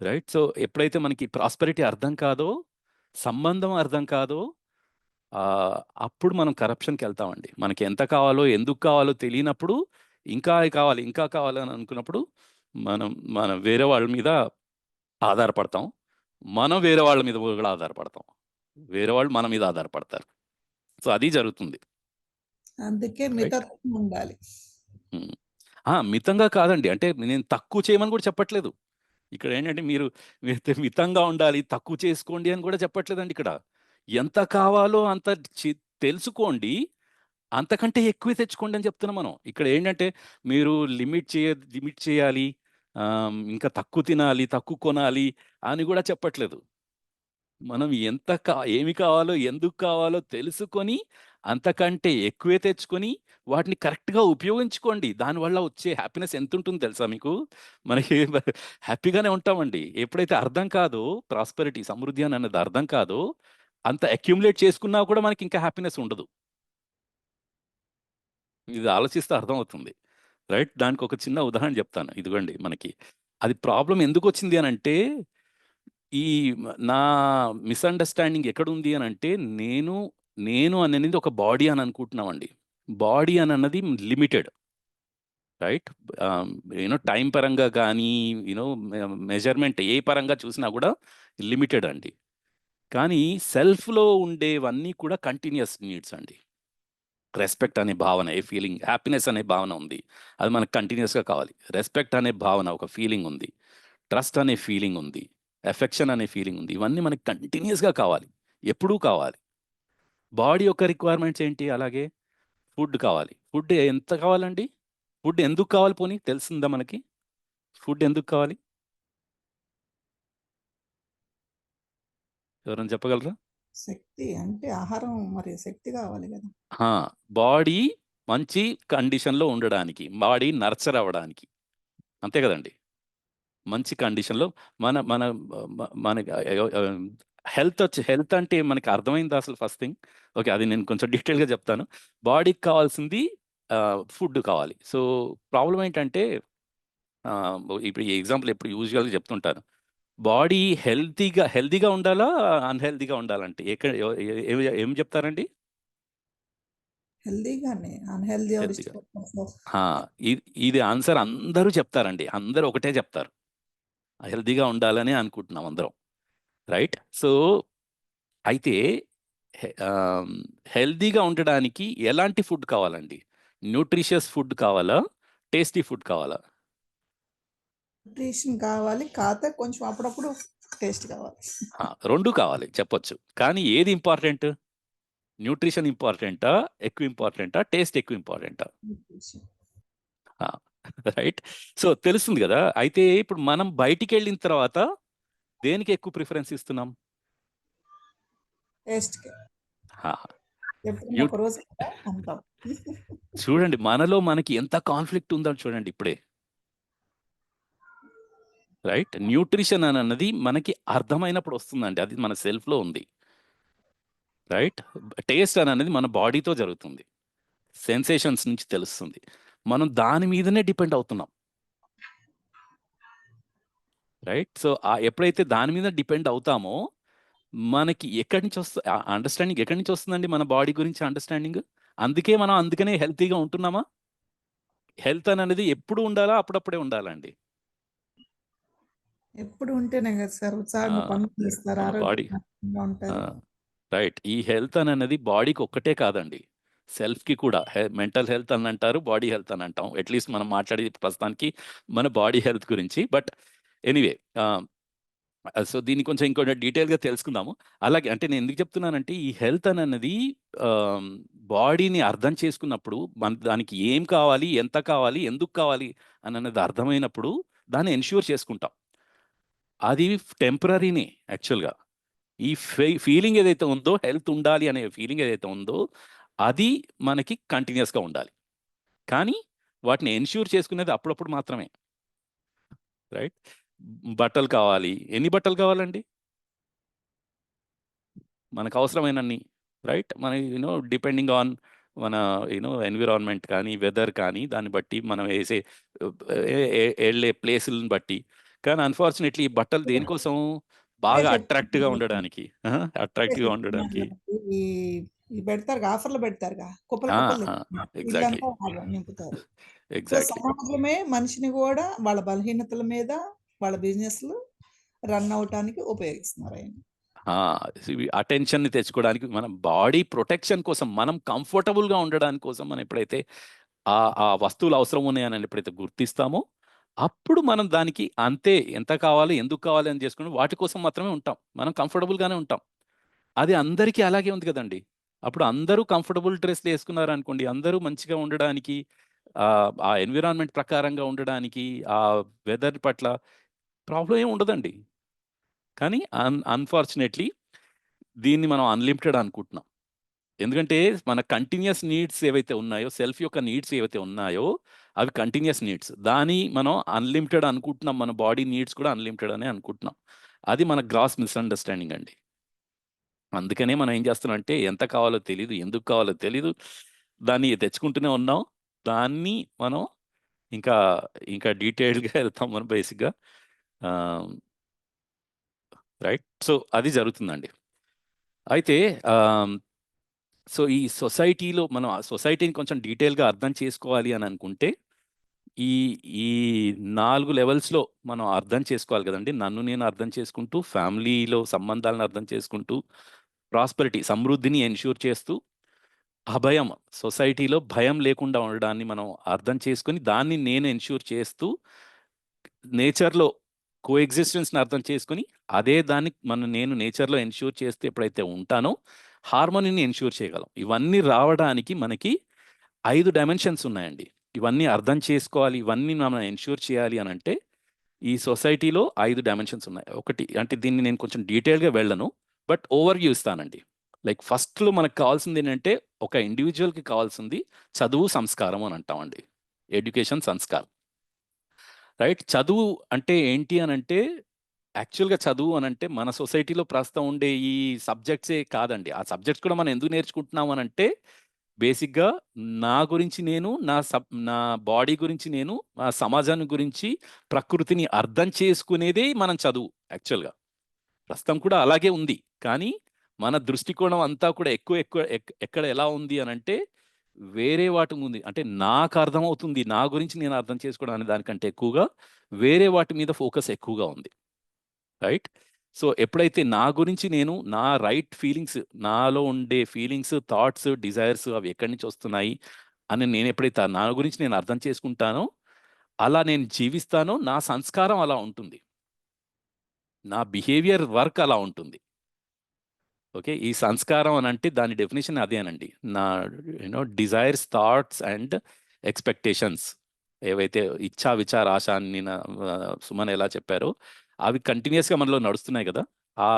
రైట్? సో ఎప్పుడైతే మనకి ప్రాస్పెరిటీ అర్థం కాదో, సంబంధం అర్థం కాదో, అప్పుడు మనం కరప్షన్కి వెళ్తామండి. మనకి ఎంత కావాలో, ఎందుకు కావాలో తెలియనప్పుడు, ఇంకా కావాలి, ఇంకా కావాలి అని అనుకున్నప్పుడు మనం వేరే వాళ్ళ మీద ఆధారపడతాం. మనం వేరే వాళ్ళ మీద కూడా ఆధారపడతాం. వేరే వాళ్ళు మన మీద ఆధారపడతారు. సో అది జరుగుతుంది. అందుకే మితత్వం ఉండాలి. మితంగా కాదండి. అంటే నేను తక్కువ చేయమని కూడా చెప్పట్లేదు. ఇక్కడ ఏంటంటే మీరు మితంగా ఉండాలి, తక్కువ చేసుకోండి అని కూడా చెప్పట్లేదండి ఇక్కడ. ఎంత కావాలో అంత తెలుసుకోండి, అంతకంటే ఎక్కువే తెచ్చుకోండి అని చెప్తున్నాం మనం. ఇక్కడ ఏంటంటే మీరు లిమిట్ చేయాలి, ఇంకా తక్కువ తినాలి, తక్కువ కొనాలి అని కూడా చెప్పట్లేదు. మనం ఏమి కావాలో, ఎందుకు కావాలో తెలుసుకొని, అంతకంటే ఎక్కువే తెచ్చుకొని, వాటిని కరెక్ట్‌గా ఉపయోగించుకోండి. దానివల్ల వచ్చే హ్యాపీనెస్ ఎంతుంటుందో తెలుసా మీకు? మనకి హ్యాపీగానే ఉంటామండి. ఎప్పుడైతే అర్థం కాదో ప్రాస్పెరిటీ, సమృద్ధి అని అన్నది అర్థం కాదో, అంత అక్యుములేట్ చేసుకున్నా కూడా మనకి ఇంకా హ్యాపీనెస్ ఉండదు. ఇది ఆలోచిస్తే అర్థమవుతుంది. రైట్? దానికి ఒక చిన్న ఉదాహరణ చెప్తాను. ఇదిగోండి మనకి. అది ప్రాబ్లమ్ ఎందుకొచ్చింది అనంటే, ఈ నా మిస్‌అండర్‌స్టాండింగ్ ఎక్కడుంది అనంటే, నేను అనేది ఒక బాడీ అని అనుకుంటున్నామండి. బాడీ అనన్నది లిమిటెడ్. రైట్? టైం పరంగా గానీ, మెజర్‌మెంట్ ఏ పరంగా చూసినా కూడా లిమిటెడ్ అండి. కానీ సెల్ఫ్‌లో ఉండేవన్నీ కూడా కంటిన్యూయస్ నీడ్స్ అండి. రెస్పెక్ట్ అనే భావన, హ్యాపీనెస్ అనే భావన ఉంది. అది మనకు కంటిన్యూయస్‌గా కావాలి. రెస్పెక్ట్ అనే భావన, ఒక ఫీలింగ్ ఉంది. ట్రస్ట్ అనే ఫీలింగ్ ఉంది. ఎఫెక్షన్ అనే ఫీలింగ్ ఉంది. ఇవన్నీ మనకి కంటిన్యూయస్‌గా కావాలి. ఎప్పుడూ కావాలి. బాడీ యొక్క రిక్వైర్మెంట్స్ ఏంటి? అలాగే ఫుడ్ కావాలి. ఫుడ్ ఎంత కావాలండి? ఫుడ్ ఎందుకు కావాలి పోనీ తెలిసిందా మనకి? ఫుడ్ ఎందుకు కావాలి? ఎవరైనా చెప్పగలరా? శక్తి అంటే ఆహారం మరి శక్తి కావాలి కదా. బాడీ మంచి కండిషన్‌లో ఉండడానికి, బాడీ నర్చర్ అవ్వడానికి. అంతే కదండీ! మంచి కండిషన్‌లో మన మన మ మనకి హెల్త్ అంటే మనకి అర్థమైందా అసలు ఫస్ట్ థింగ్? ఓకే. అది నేను కొంచెం డీటెయిల్‌గా చెప్తాను. బాడీకి కావాల్సింది ఫుడ్ కావాలి. సో, ప్రాబ్లమ్ ఏంటంటే ఇప్పుడు ఈ ఎగ్జాంపుల్ ఎప్పుడు యూజువల్‌గా చెప్తుంటాను. బాడీ హెల్తీగా ఉండాలా? అన్‌హెల్తీగా ఉండాలంటే ఏం చెప్తారండి? హెల్దీగానే అన్‌హెల్దీ ఎవరు హెల్తీగా. ఇష్టపడతారు సార్? ఆ! ఇది ఆన్సర్ అందరూ చెప్తారండి. అందరూ ఒకటే చెప్తారు. హెల్తీగా ఉండాలనే అనుకుంటున్నాం అందరం. రైట్? సో, అయితే హెల్తీగా ఉండడానికి ఎలాంటి ఫుడ్ కావాలండి? న్యూట్రిషియస్ ఫుడ్ కావాలా? టేస్టీ ఫుడ్ కావాలా? న్యూట్రిషన్ కావాలి. కాతే కొంచెం అప్పుడప్పుడు టేస్ట్ కావాలి. 2 కావాలి చెప్పొచ్చు. కానీ ఏది ఇంపార్టెంట్? న్యూట్రిషన్ ఇంపార్టెంటా? ఎక్కువ ఇంపార్టెంటా? టేస్ట్ ఎక్కువ ఇంపార్టెంటా? న్యూట్రిషన్. రైట్? సో, తెలుస్తుంది గదా! అయితే ఇప్పుడు మనం బయటికెళ్ళిన తర్వాత దేనికి ఎక్కువ ప్రిఫరెన్స్ ఇస్తున్నాం? టేస్ట్‌కే. ఆ! ఎప్పుడన్నా న్యూ ఒక రోజు కదా అంటాం. చూడండి మనలో మనకి ఎంత కాన్‌ఫ్లిక్ట్ ఉందో చూడండి ఇప్పుడే. రైట్? న్యూట్రిషన్ అన్నది మనకి అర్థమైనప్పుడు వస్తుందండి. అది మన సెల్ఫ్‌లో ఉంది. రైట్? టేస్ట్ అనేది మన బాడీతో జరుగుతుంది. సెన్సేషన్స్ నుంచి తెలుస్తుంది. మనం దాని మీదనే డిపెండ్ అవుతున్నాం. రైట్? సో, ఎప్పుడైతే దాని మీద డిపెండ్ అవుతామో, మనకి అండర్‌స్టాండింగ్ ఎక్కడి నుంచి వస్తుందండి మన బాడీ గురించి అండర్‌స్టాండింగ్? అందుకనే హెల్తీగా ఉంటున్నామా? హెల్త్ అనేది ఎప్పుడు ఉండాలా? అప్పుడప్పుడే ఉండాలా అండి? ఎప్పుడు ఉంటేనే కదా సార్ ఆ! ఉత్సాహంగా పనులు చేస్తారు. మన బాడీ ఆరోగ్యంగా ఆ! ఉంటారు. రైట్. ఈ హెల్త్ అనేది బాడీకి ఒక్కటే కాదండి. సెల్ఫ్‌కి కూడా. మెంటల్ హెల్త్ అని అంటారు. బాడీ హెల్త్ అని అంటాం. అట్‌లీస్ట్ మనం మాట్లాడేది ప్రస్తుతానికి మన బాడీ హెల్త్ గురించి. బట్ ఎనీవే సో, దీన్ని కొంచెం ఇంకొంచెం డీటెయిల్‌గా తెలుసుకుందాము. అలాగే అంటే నేను ఎందుకు చెప్తున్నానంటే ఈ హెల్త్ అనేది ఆహ్, బాడీని అర్థం చేసుకున్నప్పుడు దానికి ఏం కావాలి? ఎంత కావాలి? ఎందుకు కావాలి? అన్నది అర్థమైనప్పుడు దాన్ని ఎన్‌ష్యూర్ చేసుకుంటాం. అది టెంపరరీనే యాక్చువల్‌గా. ఈ ఫీలింగ్ ఏదైతే ఉందో హెల్త్ ఉండాలి అనే ఫీలింగ్ ఏదైతే ఉందో అది మనకి కంటిన్యూయస్‌గా ఉండాలి. కానీ వాటిని ఎన్‌ష్యూర్ చేసుకునేది అప్పుడప్పుడు మాత్రమే. రైట్? బట్టలు కావాలి. ఎన్ని బట్టలు కావాలండి? మనకు అవసరమైనన్ని. రైట్? మన డిపెండింగ్ ఆన్ మన ఎన్విరాన్మెంట్ కానీ, వెదర్ కానీ దాన్ని బట్టి మనం వేసే ఎళ్ళే ప్లేసులను బట్టి. కానీ అన్‌ఫార్చునేట్‌లీ ఈ బట్టలు దేనికోసం? ఇదే బాగా అట్రాక్టివ్‌గా చెప్తున్నాను. ఉండడానికి. ఇదే అట్రాక్టివ్‌గా చెప్తున్నాను ఉండడానికి. కదండీ. ఈ ఈ పెడతారుగా ఆఫర్‌లు పెడతారుగా. కుప్పలు ఆ! కుప్పలు ఆ! తెచ్చుకుంటారు. ఎగ్జాక్ట్‌లీ. ఇల్లంతా నింపుతారు. So, exactly. సమాజమే మనిషిని గూడా వాళ్ళ బలహీనతల మీద వాళ్ళ బిజినెస్‌లు రన్ అవ్వటానికి ఉపయోగిస్తున్నారాయన్ని. ఆ! ఇవి అటెన్షన్‌ని తెచ్చుకోవడానికి మన బాడీ ప్రొటెక్షన్ కోసం మనం కంఫర్టబుల్‌గా ఉండడానికి కోసం మనం ఎప్పుడైతే ఆ వస్తువులు అవసరం ఉన్నాయని ఎప్పుడైతే గుర్తిస్తామో అప్పుడు మనం దానికి అంతే ఎంత కావాలి ఎందుకు కావాలి అని చేసుకుని వాటి కోసం మాత్రమే ఉంటాం. మనం కంఫర్టబుల్గానే ఉంటాం. అది అందరికీ అలాగే ఉంది కదండి. అప్పుడు అందరూ కంఫర్టబుల్ డ్రెస్లు వేసుకున్నారు అనుకోండి, అందరూ మంచిగా ఉండడానికి, ఆ ఎన్విరాన్మెంట్ ప్రకారంగా ఉండడానికి, ఆ వెదర్ పట్ల ప్రాబ్లం ఏమి ఉండదండి. కానీ అన్ఫార్చునేట్లీ దీన్ని మనం అన్లిమిటెడ్ అనుకుంటున్నాం. ఎందుకంటే మన కంటిన్యూస్ నీడ్స్ ఏవైతే ఉన్నాయో, సెల్ఫ్ యొక్క నీడ్స్ ఏవైతే ఉన్నాయో అవి కంటిన్యూస్ నీడ్స్. దాని మనం అన్లిమిటెడ్ అనుకుంటున్నాం. మన బాడీ నీడ్స్ కూడా అన్లిమిటెడ్ అనే అనుకుంటున్నాం. అది మన గ్రాస్ మిస్అండర్స్టాండింగ్ అండి. అందుకనే మనం ఏం చేస్తున్నాం అంటే ఎంత కావాలో తెలీదు, ఎందుకు కావాలో తెలీదు, దాన్ని తెచ్చుకుంటూనే ఉన్నాం. దాన్ని మనం ఇంకా ఇంకా డీటెయిల్డ్గా వెళ్తాం మనం బేసిక్గా. రైట్. సో అది జరుగుతుందండి. అయితే సో ఈ సొసైటీలో మనం ఆ సొసైటీని కొంచెం డీటెయిల్గా అర్థం చేసుకోవాలి అని అనుకుంటే ఈ ఈ 4 లెవెల్స్లో మనం అర్థం చేసుకోవాలి కదండి. నన్ను నేను అర్థం చేసుకుంటూ, ఫ్యామిలీలో సంబంధాలను అర్థం చేసుకుంటూ, ప్రాస్పరిటీ సమృద్ధిని ఎన్ష్యూర్ చేస్తూ, అభయం సొసైటీలో భయం లేకుండా ఉండడాన్ని మనం అర్థం చేసుకొని దాన్ని నేను ఎన్ష్యూర్ చేస్తూ, నేచర్లో కోఎగ్జిస్టెన్స్ని అర్థం చేసుకొని అదే దాన్ని నేను నేచర్లో ఎన్ష్యూర్ చేస్తే ఎప్పుడైతే ఉంటానో హార్మోనీని ఎన్ష్యూర్ చేయగలం. ఇవన్నీ రావడానికి మనకి 5 డైమెన్షన్స్ ఉన్నాయండి. ఇవన్నీ అర్థం చేసుకోవాలి, ఇవన్నీ మనం ఎన్ష్యూర్ చేయాలి అని అంటే ఈ సొసైటీలో 5 డైమెన్షన్స్ ఉన్నాయి. ఒకటి అంటే దీన్ని నేను కొంచెం డీటెయిల్గా వెళ్ళను, బట్ ఓవర్ వ్యూ ఇస్తానండి. లైక్ ఫస్ట్లో మనకు కావాల్సింది ఏంటంటే ఒక ఇండివిజువల్కి కావాల్సింది చదువు, సంస్కారం అని అంటామండి. ఎడ్యుకేషన్, సంస్కారం. రైట్. చదువు అంటే ఏంటి అని అంటే యాక్చువల్గా చదువు అని అంటే మన సొసైటీలో ప్రస్తుతం ఉండే ఈ సబ్జెక్ట్సే కాదండి. ఆ సబ్జెక్ట్స్ కూడా మనం ఎందుకు నేర్చుకుంటున్నాం అని అంటే బేసిక్గా నా గురించి నేను, నా బాడీ గురించి నేను, నా సమాజాన్ని గురించి, ప్రకృతిని అర్థం చేసుకునేదే మనం చదువు యాక్చువల్గా. ప్రస్తుతం కూడా అలాగే ఉంది. కానీ మన దృష్టికోణం అంతా కూడా ఎక్కడ ఎలా ఉంది అని అంటే వేరే వాటి ఉంది. అంటే నాకు అర్థమవుతుంది, నా గురించి నేను అర్థం చేసుకోవడం అనే దానికంటే ఎక్కువగా వేరే వాటి మీద ఫోకస్ ఎక్కువగా ఉంది. రైట్. సో ఎప్పుడైతే నా గురించి నేను, నా రైట్ ఫీలింగ్స్, నాలో ఉండే ఫీలింగ్స్, థాట్స్, డిజైర్స్ అవి ఎక్కడి నుంచి వస్తున్నాయి అని నేను ఎప్పుడైతే నా గురించి నేను అర్థం చేసుకుంటానో, అలా నేను జీవిస్తానో, నా సంస్కారం అలా ఉంటుంది, నా బిహేవియర్ వర్క్ అలా ఉంటుంది. ఓకే. ఈ సంస్కారం అని అంటే దాని డెఫినేషన్ అదేనండి. నా డిజైర్స్, థాట్స్ అండ్ ఎక్స్పెక్టేషన్స్ ఏవైతే ఇచ్చా, విచార, ఆశ అని సుమన్ ఎలా చెప్పారో అవి కంటిన్యూస్గా మనలో నడుస్తున్నాయి కదా. ఆ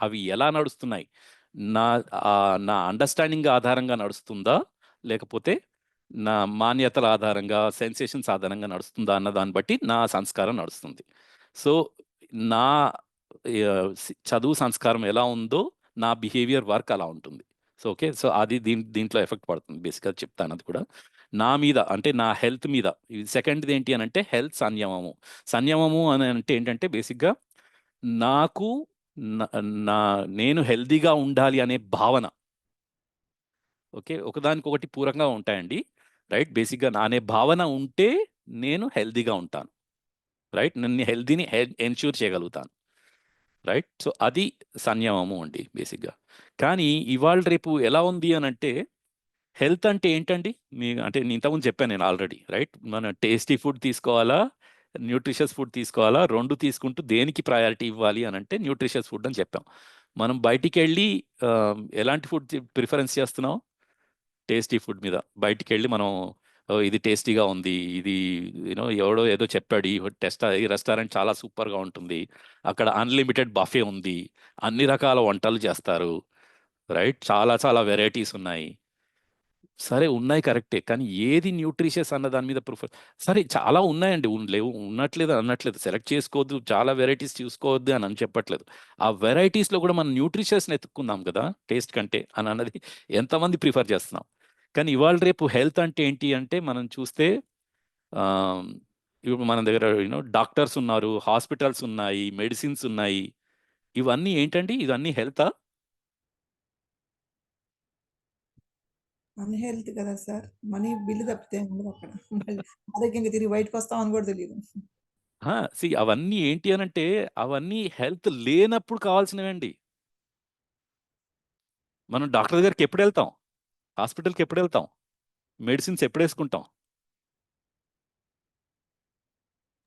అవి ఎలా నడుస్తున్నాయి? నా నా అండర్స్టాండింగ్ ఆధారంగా నడుస్తుందా, లేకపోతే నా మాన్యతల ఆధారంగా, సెన్సేషన్స్ ఆధారంగా నడుస్తుందా అన్న దాన్ని బట్టి నా సంస్కారం నడుస్తుంది. సో నా చదువు సంస్కారం ఎలా ఉందో నా బిహేవియర్ వర్క్ అలా ఉంటుంది. So okay. సో అది దీంట్లో ఎఫెక్ట్ పడుతుంది. బేసిక్గా చెప్తాను అది కూడా. నా మీద అంటే నా హెల్త్ మీద. సెకండ్ది ఏంటి అని అంటే హెల్త్ సంయమము. సంయమము అని అంటే ఏంటంటే బేసిక్గా నాకు నేను హెల్దీగా ఉండాలి అనే భావన. ఓకే. ఒకదానికొకటి పూరకంగా ఉంటాయండి. రైట్. బేసిక్గా అనే భావన ఉంటే నేను హెల్దీగా ఉంటాను. రైట్. నన్ను హెల్దీని ఎన్ష్యూర్ చేయగలుగుతాను. రైట్. సో అది సంయమము అండి బేసిక్గా. కానీ ఇవాళ రేపు ఎలా ఉంది అని అంటే హెల్త్ అంటే ఏంటండి? అంటే నేను ఇంతకుముందు చెప్పాను నేను ఆల్రెడీ. రైట్. మన టేస్టీ ఫుడ్ తీసుకోవాలా, న్యూట్రిషియస్ ఫుడ్ తీసుకోవాలా, 2 తీసుకుంటూ దేనికి ప్రయారిటీ ఇవ్వాలి అని అంటే న్యూట్రిషియస్ ఫుడ్ అని చెప్పాం. మనం బయటికి వెళ్ళి ఎలాంటి ఫుడ్ ప్రిఫరెన్స్ చేస్తున్నాం? టేస్టీ ఫుడ్ మీద. బయటికి వెళ్ళి మనం ఇది టేస్టీగా ఉంది, ఇది ఎవడో ఏదో చెప్పాడు, ఈ రెస్టారెంట్ చాలా సూపర్గా ఉంటుంది, అక్కడ అన్లిమిటెడ్ బఫే ఉంది, అన్ని రకాల వంటలు చేస్తారు. రైట్. చాలా చాలా వెరైటీస్ ఉన్నాయి. సరే ఉన్నాయి కరెక్టే. కానీ ఏది న్యూట్రిషియస్ అన్న దాని మీద సరే చాలా ఉన్నాయండి. లేవు ఉన్నట్లేదు అనట్లేదు. సెలెక్ట్ చేసుకోవద్దు, చాలా వెరైటీస్ చూసుకోవద్దు అని చెప్పట్లేదు. ఆ వెరైటీస్లో కూడా మనం న్యూట్రిషియస్ని ఎత్తుక్కుందాం కదా టేస్ట్ కంటే అని అన్నది ఎంతమంది ప్రిఫర్ చేస్తున్నాం. కానీ ఇవాళ రేపు హెల్త్ అంటే ఏంటి అంటే మనం చూస్తే ఇప్పుడు మన దగ్గర డాక్టర్స్ ఉన్నారు, హాస్పిటల్స్ ఉన్నాయి, మెడిసిన్స్ ఉన్నాయి. ఇవన్నీ ఏంటండి? ఇవన్నీ హెల్తా? అన్‌హెల్త్ కదా సార్. మనీ బిల్ తప్పితే ఉండదు అక్కడ. మళ్ళీ అదే ఇంక తిరిగి బయటకొస్తామని కూడా తెలీదు. అవన్నీ ఏంటి అనంటే అవన్నీ హెల్త్ లేనప్పుడు కావాల్సినవండి. మనం డాక్టర్ దగ్గరికి ఎప్పుడు వెళ్తాం? హాస్పిటల్కి ఎప్పుడు వెళ్తాం? మెడిసిన్స్ ఎప్పుడు వేసుకుంటాం?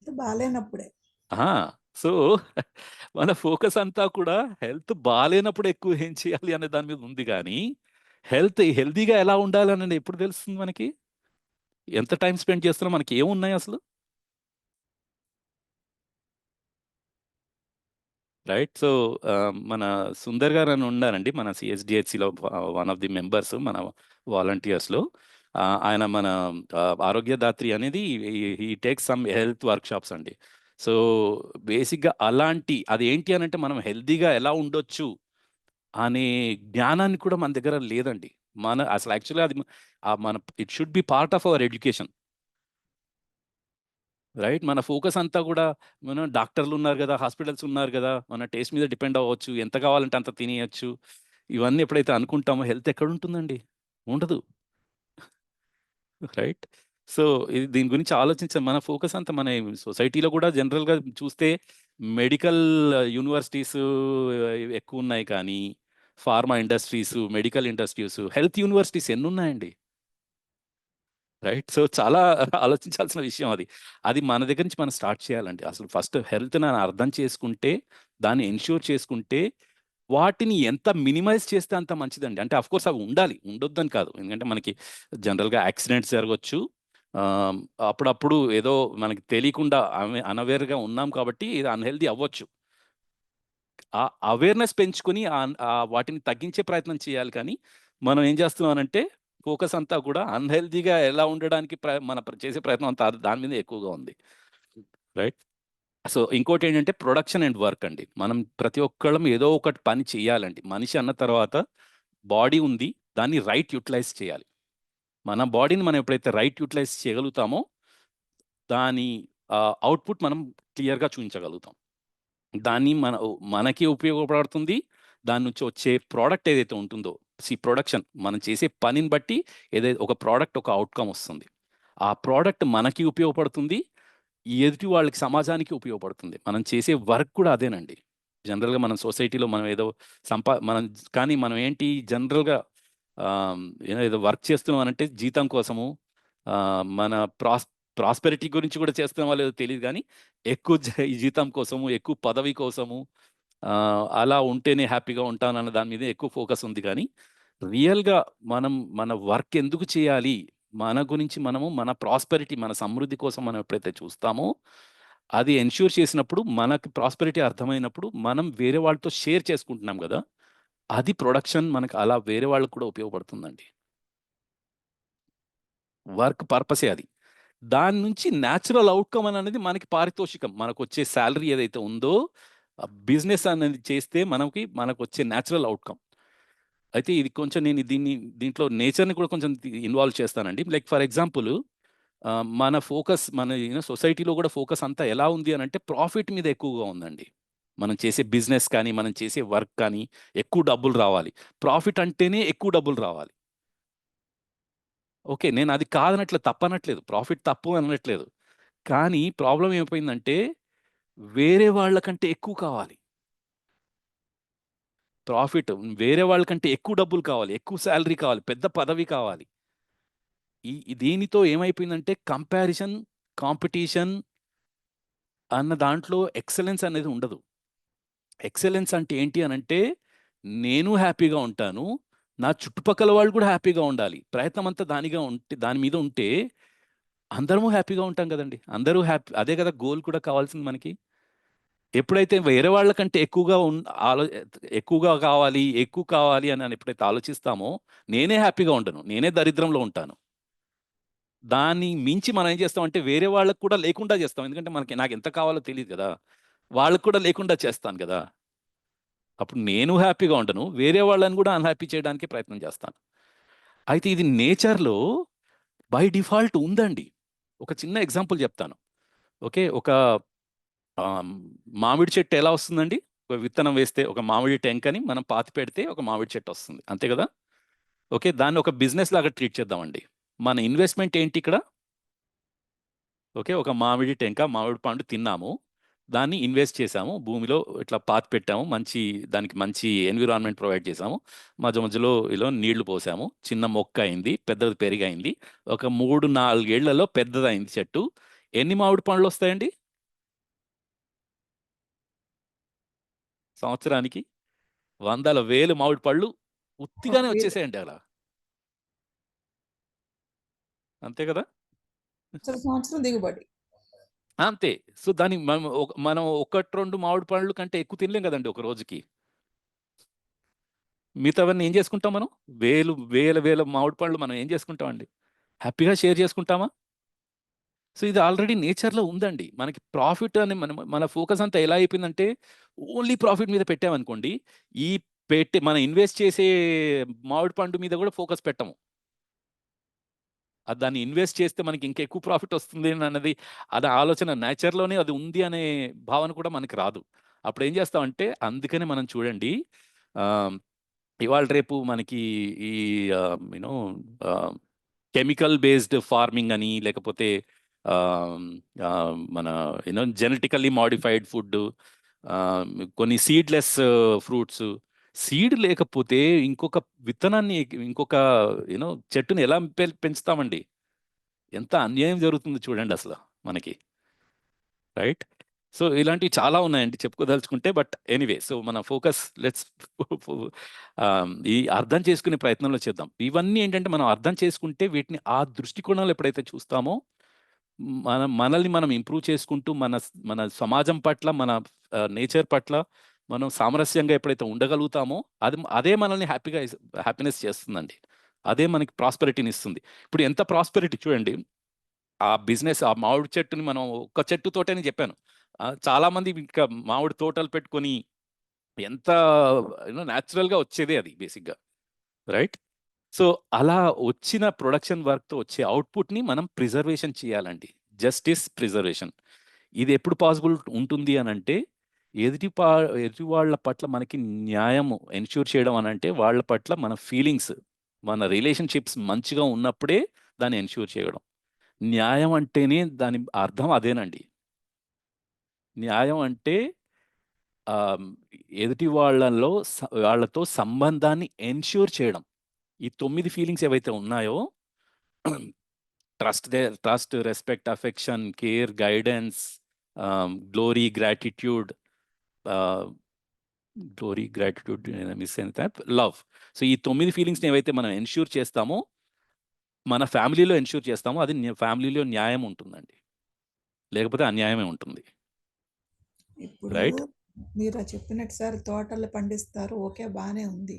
బాగాలేనప్పుడే. సో మన ఫోకస్ అంతా కూడా హెల్త్ బాగాలేనప్పుడు ఎక్కువ ఏం చేయాలి అనే దాని మీద ఉంది, కానీ హెల్తీగా ఎలా ఉండాలి అనేది ఎప్పుడు తెలుస్తుంది మనకి? ఎంత టైం స్పెండ్ చేస్తున్నాం, మనకి ఏమున్నాయి అసలు? రైట్. సో మన సుందర్ గారు అని ఉన్నారండి, మన CHDHCలో వన్ ఆఫ్ ది మెంబర్స్, మన వాలంటీర్స్లో. ఆయన మన ఆరోగ్యదాత్రి అనేది ఈ టేక్ సమ్ హెల్త్ వర్క్షాప్స్ అండి. సో బేసిక్గా అలాంటి అది ఏంటి అని అంటే మనం హెల్తీగా ఎలా ఉండొచ్చు అనే జ్ఞానాన్ని కూడా మన దగ్గర లేదండి. అసలు యాక్చువల్గా అది మన it should be part of our education, right. మన ఫోకస్ అంతా కూడా మనం డాక్టర్లు ఉన్నారు కదా, హాస్పిటల్స్ ఉన్నారు కదా, మన టేస్ట్ మీద డిపెండ్ అవ్వచ్చు, ఎంత కావాలంటే అంత తినేయచ్చు, ఇవన్నీ ఎప్పుడైతే అనుకుంటామో హెల్త్ ఎక్కడ ఉంటుందండి? ఉండదు, రైట్. సో దీని గురించి ఆలోచించాం. మన ఫోకస్ అంతా మన సొసైటీలో కూడా జనరల్గా చూస్తే మెడికల్ యూనివర్సిటీస్ ఎక్కువ ఉన్నాయి, కానీ pharma industries, medical industries, health universities ఎన్ని ఉన్నాయండి? రైట్. సో చాలా ఆలోచించాల్సిన విషయం అది. అది మన దగ్గర నుంచి మనం స్టార్ట్ చేయాలండి. అసలు ఫస్ట్ హెల్త్‌ని అర్థం చేసుకుంటే, దాన్ని ఎన్ష్యూర్ చేసుకుంటే, వాటిని ఎంత మినిమైజ్ చేస్తే అంత మంచిదండి. అంటే ఆఫ్‌కోర్స్ అవి ఉండాలి, ఉండొద్దని కాదు. ఎందుకంటే మనకి జనరల్‌గా యాక్సిడెంట్స్ జరగొచ్చు. ఆహ్, అప్పుడప్పుడు ఏదో మనకి తెలియకుండా అన్‌అవేర్‌గా ఉన్నాం కాబట్టి ఇది అన్‌హెల్తీ అవ్వచ్చు. ఆ అవేర్‌నెస్ పెంచుకొని వాటిని తగ్గించే ప్రయత్నం చేయాలి, కానీ మనం ఏం చేస్తున్నామనంటే ఫోకస్ అంతా కూడా అన్‌హెల్తీగా ఎలా ఉండడానికి చేసే ప్రయత్నం అంతా దాని మీదే ఎక్కువగా ఉంది, రైట్. సో ఇంకోటేంటంటే ప్రొడక్షన్ అండ్ వర్క్ అండి. మనం ప్రతి ఒక్కళ్ళం ఏదో ఒకటి పని చేయాలండి. మనిషి అన్న తర్వాత బాడీ ఉంది, దాన్ని రైట్ యుటిలైజ్ చేయాలి. మన బాడీని మనం ఎప్పుడైతే రైట్ యుటిలైజ్ చేయగలుగుతామో దాని అవుట్‌పుట్ మనం క్లియర్‌గా చూయించగలుగుతాం. దాన్ని మనకి ఉపయోగపడుతుంది. దాని నుంచి వచ్చే ప్రోడక్ట్ ఏదైతే ఉంటుందో, ప్రొడక్షన్ మనం చేసే పనిని బట్టి ఏదైతే ఒక ప్రోడక్ట్, ఒక అవుట్‌కమ్ వస్తుంది. ఆ ప్రోడక్ట్ మనకి ఉపయోగపడుతుంది, ఎదుటి వాళ్ళకి, సమాజానికి ఉపయోగపడుతుంది. మనం చేసే వర్క్ కూడా అదేనండి. జనరల్‌గా మనం సొసైటీలో మనం ఏదో కానీ మనం ఏంటి జనరల్‌గా ఏదో వర్క్ చేస్తున్నాం అనంటే జీతం కోసము, మన ప్రాస్పెరిటీ గురించి కూడా చేస్తున్నామో లేదో తెలీదు గానీ, ఎక్కువ ఈ జీతం కోసము, ఎక్కువ పదవి కోసము, అలా ఉంటేనే హ్యాపీగా ఉంటానన్న దాని మీదే ఎక్కువ ఫోకస్ ఉంది, కానీ రియల్‌గా మనం మన వర్క్ ఎందుకు చేయాలి? మన గురించి మనము, మన ప్రాస్పెరిటీ, మన సమృద్ధి కోసం మనం ఎప్పుడైతే చూస్తామో, అది ఎన్ష్యూర్ చేసినప్పుడు, మనకి ప్రాస్పెరిటీ అర్థమైనప్పుడు, మనం వేరే వాళ్ళతో షేర్ చేసుకుంటున్నాం గదా! అది ప్రొడక్షన్ మనకు అలా వేరే వాళ్ళకి కూడా ఉపయోగపడుతుందండి. వర్క్ పర్పసే అది. దాని నుంచి న్యాచురల్ అవుట్‌కమ్ అనేది మనకి పారితోషికం. మనకొచ్చే సాలరీ ఏదైతే ఉందో, బిజినెస్ అనేది చేస్తే మనకొచ్చే న్యాచురల్ అవుట్‌కమ్. అయితే ఇది కొంచెం నేను దీంట్లో నేచర్‌ని కూడా కొంచెం ఇన్వాల్వ్ చేస్తానండి. లైక్ ఫర్ ఎగ్జాంపుల్, మన ఫోకస్ సొసైటీలో కూడా ఫోకస్ అంతా ఎలా ఉంది అనంటే ప్రాఫిట్ మీద ఎక్కువగా ఉందండి. మనం చేసే బిజినెస్ కానీ, మనం చేసే వర్క్ కానీ ఎక్కువ డబ్బులు రావాలి. ప్రాఫిట్ అంటేనే ఎక్కువ డబ్బులు రావాలి. ఓకే. నేను అది కాదనట్లేదు, తప్పనట్లేదు. ప్రాఫిట్ తప్పు అనట్లేదు. కానీ ప్రాబ్లమ్ ఏమైపోయిందంటే, వేరే వాళ్ళకంటే ఎక్కువ కావాలి. ప్రాఫిట్ వేరే వాళ్ళకంటే ఎక్కువ డబ్బులు కావాలి, ఎక్కువ సాలరీ కావాలి, పెద్ద పదవి కావాలి. దీనితో ఏమైపోయిందంటే కంపారిజన్, కాంపిటీషన్ అన్న దాంట్లో ఎక్సలెన్స్ అనేది ఉండదు. ఎక్సలెన్స్ అంటే ఏంటి అనంటే, నేను హ్యాపీగా ఉంటాను, నా చుట్టుపక్కల వాళ్ళు కూడా హ్యాపీగా ఉండాలి. ప్రయత్నం అంతా దాని మీద ఉంటే అందరము హ్యాపీగా ఉంటాం గదండీ! అందరూ అదే గదా గోల్ కూడా కావాల్సింది మనకి. ఎప్పుడైతే వేరే వాళ్ళకంటే ఎక్కువగా ఎక్కువగా కావాలి, ఎక్కువ కావాలి అని ఎప్పుడైతే ఆలోచిస్తామో, నేనే హ్యాపీగా ఉండను, నేనే దరిద్రంలో ఉంటాను. దాన్ని మించి మనం ఏం చేస్తామంటే వేరే వాళ్ళకి కూడా లేకుండా చేస్తాం. ఎందుకంటే నాకెంత కావాలో తెలీదు గదా! వాళ్ళకి కూడా లేకుండా చేస్తాను గదా! అప్పుడు నేను హ్యాపీగా ఉండను, వేరే వాళ్ళని కూడా అన్‌హ్యాపీ చేయడానికి ప్రయత్నం చేస్తాను. అయితే ఇది నేచర్‌లో బై డిఫాల్ట్ ఉందండి. ఒక చిన్న ఎగ్జాంపుల్ చెప్తాను. ఓకే. ఆహ్, మామిడి చెట్టు ఎలా వస్తుందండి? ఒక విత్తనం వేస్తే ఒక మామిడి టెంకని మనం పాతి పెడితే ఒక మామిడి చెట్టు వస్తుంది, అంతే గదా! ఓకే. దాన్ని ఒక బిజినెస్ లాగా ట్రీట్ చేద్దామండి. మన ఇన్వెస్ట్‌మెంట్ ఏంటి ఇక్కడ? ఓకే. ఒక మామిడి టెంక, మామిడి పండు తిన్నాము. దాన్ని ఇన్వెస్ట్ చేసాము, భూమిలో ఇట్లా పాతి పెట్టాము, దానికి మంచి ఎన్విరాన్మెంట్ ప్రొవైడ్ చేసాము, మధ్యలో ఇలా నీళ్లు పోసాము, చిన్న మొక్క అయింది, పెద్దది పెరిగైంది, ఒక 3-4 ఏళ్లలో పెద్దదైంది చెట్టు. ఎన్ని మామిడి పండ్లు వస్తాయండి సంవత్సరానికి? 100,000 మామిడి పళ్ళు ఉత్తిగానే వచ్చేసాయండి అలా. అంతే కదా? సంవత్సరం దిగుబడి అంతే. సో దాన్ని మనం 1-2 మామిడి పండ్లు కంటే ఎక్కువ తినలేం కదండి ఒక రోజుకి. మిగతావన్నీ ఏం చేసుకుంటాం మనం? వేల మామిడి పండ్లు మనం ఏం చేసుకుంటామండి? హ్యాపీగా షేర్ చేసుకుంటామా? సో ఇది ఆల్రెడీ నేచర్లో ఉందండి. మనకి ప్రాఫిట్ అని మన ఫోకస్ అంతా ఎలా అయిపోయిందంటే ఓన్లీ ప్రాఫిట్ మీద పెట్టామనుకోండి, ఈ మనం ఇన్వెస్ట్ చేసే మామిడి పండు మీద కూడా ఫోకస్ పెట్టము. దాన్ని ఇన్వెస్ట్ చేస్తే మనకి ఇంకా ఎక్కువ ప్రాఫిట్ వస్తుంది అన్నది అది ఆలోచన నేచర్లోనే అది ఉంది అనే భావన కూడా మనకి రాదు. అప్పుడు ఏం చేస్తామంటే, అందుకనే మనం చూడండి ఇవాళ రేపు మనకి ఈ యూనో కెమికల్ బేస్డ్ ఫార్మింగ్ అని, లేకపోతే మన జెనెటికల్లీ మాడిఫైడ్ ఫుడ్, కొన్ని సీడ్లెస్ ఫ్రూట్స్. సీడ్ లేకపోతే ఇంకొక విత్తనాన్ని, ఇంకొక చెట్టుని ఎలా పెంచుతామండి? ఎంత అన్యాయం జరుగుతుంది చూడండి అసలు మనకి, రైట్? సో ఇలాంటివి చాలా ఉన్నాయండి చెప్పుకోదలుచుకుంటే. బట్ ఎనీవే, సో మన ఫోకస్ లెట్స్ ఈ అర్థం చేసుకునే ప్రయత్నంలో చేద్దాం. ఇవన్నీ ఏంటంటే మనం అర్థం చేసుకుంటే, వీటిని ఆ దృష్టికోణంలో ఎప్పుడైతే చూస్తామో, మనల్ని మనం ఇంప్రూవ్ చేసుకుంటూ, మన సమాజం పట్ల, మన నేచర్ పట్ల మనం సామరస్యంగా ఎప్పుడైతే ఉండగలుగుతామో, అదే మనల్ని హ్యాపీనెస్ చేస్తుందండి. అదే మనకి ప్రాస్పెరిటీని ఇస్తుంది. ఇప్పుడు ఎంత ప్రాస్పెరిటీ చూడండి, ఆ బిజినెస్, ఆ మామిడి చెట్టుని మనం ఒక్క చెట్టు తోటని చెప్పాను, చాలా మంది ఇంకా మామిడి తోటలు పెట్టుకొని ఎంత న్యాచురల్గా వచ్చేదే అది బేసిక్గా, రైట్? సో అలా వచ్చిన ప్రొడక్షన్ వర్క్తో వచ్చే అవుట్పుట్ని మనం ప్రిజర్వేషన్ చేయాలండి. Justice, preservation. ఇది ఎప్పుడు పాసిబుల్ ఉంటుంది అని అంటే, ఎదుటి వాళ్ళ పట్ల మనకి న్యాయం ఎన్ష్యూర్ చేయడం అని అంటే, వాళ్ళ పట్ల మన ఫీలింగ్స్, మన రిలేషన్షిప్స్ మంచిగా ఉన్నప్పుడే దాన్ని ఎన్ష్యూర్ చేయడం. న్యాయం అంటేనే దాని అర్థం అదేనండి. న్యాయం అంటే ఎదుటి వాళ్ళతో సంబంధాన్ని ఎన్ష్యూర్ చేయడం. ఈ 9 ఫీలింగ్స్ ఏవైతే ఉన్నాయో, trust, respect, affection, care, guidance, glory, gratitude, miss అయిన లవ్. సో ఈ 9 ఫీలింగ్స్ని ఏవైతే మనం ఎన్ష్యూర్ చేస్తామో, మన ఫ్యామిలీలో ఎన్ష్యూర్ చేస్తామో, అది ఫ్యామిలీలో న్యాయం ఉంటుందండి, లేకపోతే అన్యాయమే ఉంటుంది, ఇప్పుడు రైట్? మీరు చెప్పినట్టు సార్ తోటలు పండిస్తారు, ఓకే, బాగానే ఉంది.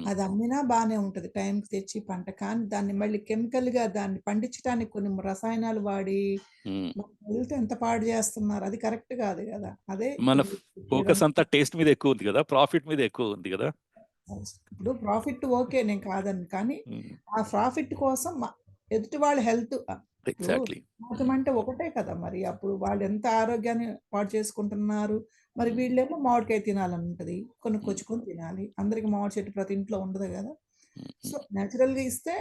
అది అమ్మినా బాగానే ఉంటుంది, టైంకి తెచ్చి పంట. కానీ దాన్ని మళ్ళీ కెమికల్గా దాన్ని పండించడానికి కొన్ని రసాయనాలు వాడి హెల్త్ ఎంత పాడు చేస్తున్నారు, అది కరెక్ట్ కాదు కదా. అదే మన ఫోకస్ అంతా టేస్ట్ మీద ఎక్కువ ఉంది కదా, ప్రాఫిట్ మీద ఎక్కువ ఉంది కదా. ఇప్పుడు ప్రాఫిట్ ఓకే, నేను కాదని, కానీ ఆ ప్రాఫిట్ కోసం ఎదుటి వాళ్ళ హెల్త్ ఎగ్జాక్ట్లీ అంటే ఒకటే కదా. మరి అప్పుడు వాళ్ళు ఎంత ఆరోగ్యాన్ని పాడు చేసుకుంటున్నారు. మరి వీళ్ళేమో మామిడికాయ తినాలని ఉంటుంది, కొనుక్కొచ్చుకొని తినాలి. అందరికి మామిడి చెట్టు ప్రతి ఇంట్లో ఉండదు కదా. సో న్యాచురల్గా ఇస్తే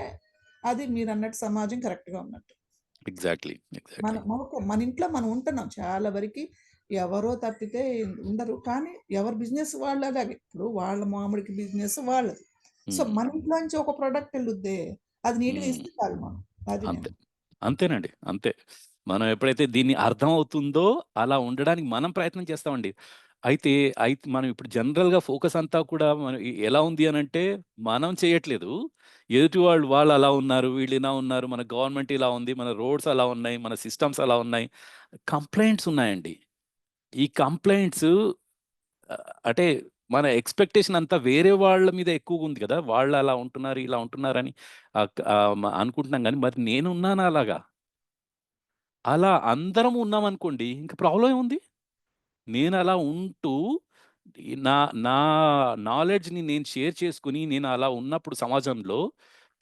అది మీరు అన్నట్టు సమాజం కరెక్ట్గా ఉన్నట్టు. ఎగ్జాక్ట్లీ మన ఇంట్లో మనం ఉంటున్నాం చాలా వరకు, ఎవరో తప్పితే ఉండరు. కానీ ఎవరి బిజినెస్ వాళ్ళది. ఇప్పుడు వాళ్ళ మామిడికి బిజినెస్ వాళ్ళది. సో మన ఇంట్లోంచి ఒక ప్రోడక్ట్ వెళ్ళుద్దే, అది నీట్గా ఇస్తే చాలు మనం. అది అంతేనండి, అంతే. మనం ఎప్పుడైతే దీన్ని అర్థం అవుతుందో అలా ఉండడానికి మనం ప్రయత్నం చేస్తామండి. అయితే మనం ఇప్పుడు జనరల్గా ఫోకస్ అంతా కూడా మనం ఎలా ఉంది అని అంటే, మనం చేయట్లేదు, ఎదుటి వాళ్ళు అలా ఉన్నారు, వీళ్ళు ఇలా ఉన్నారు, మన గవర్నమెంట్ ఇలా ఉంది, మన రోడ్స్ అలా ఉన్నాయి, మన సిస్టమ్స్ అలా ఉన్నాయి, కంప్లైంట్స్ ఉన్నాయండి. ఈ కంప్లైంట్స్ అంటే మన ఎక్స్పెక్టేషన్ అంతా వేరే వాళ్ళ మీద ఎక్కువగా ఉంది కదా, వాళ్ళు అలా ఉంటున్నారు, ఇలా ఉంటున్నారని అనుకుంటున్నాం. కానీ మరి నేను ఉన్నాను అలాగా? అలా అందరం ఉన్నాం అనుకోండి, ఇంకా ప్రాబ్లం ఏముంది? నేను అలా ఉంటూ నా నా నాలెడ్జ్ని నేను షేర్ చేసుకుని, నేను అలా ఉన్నప్పుడు సమాజంలో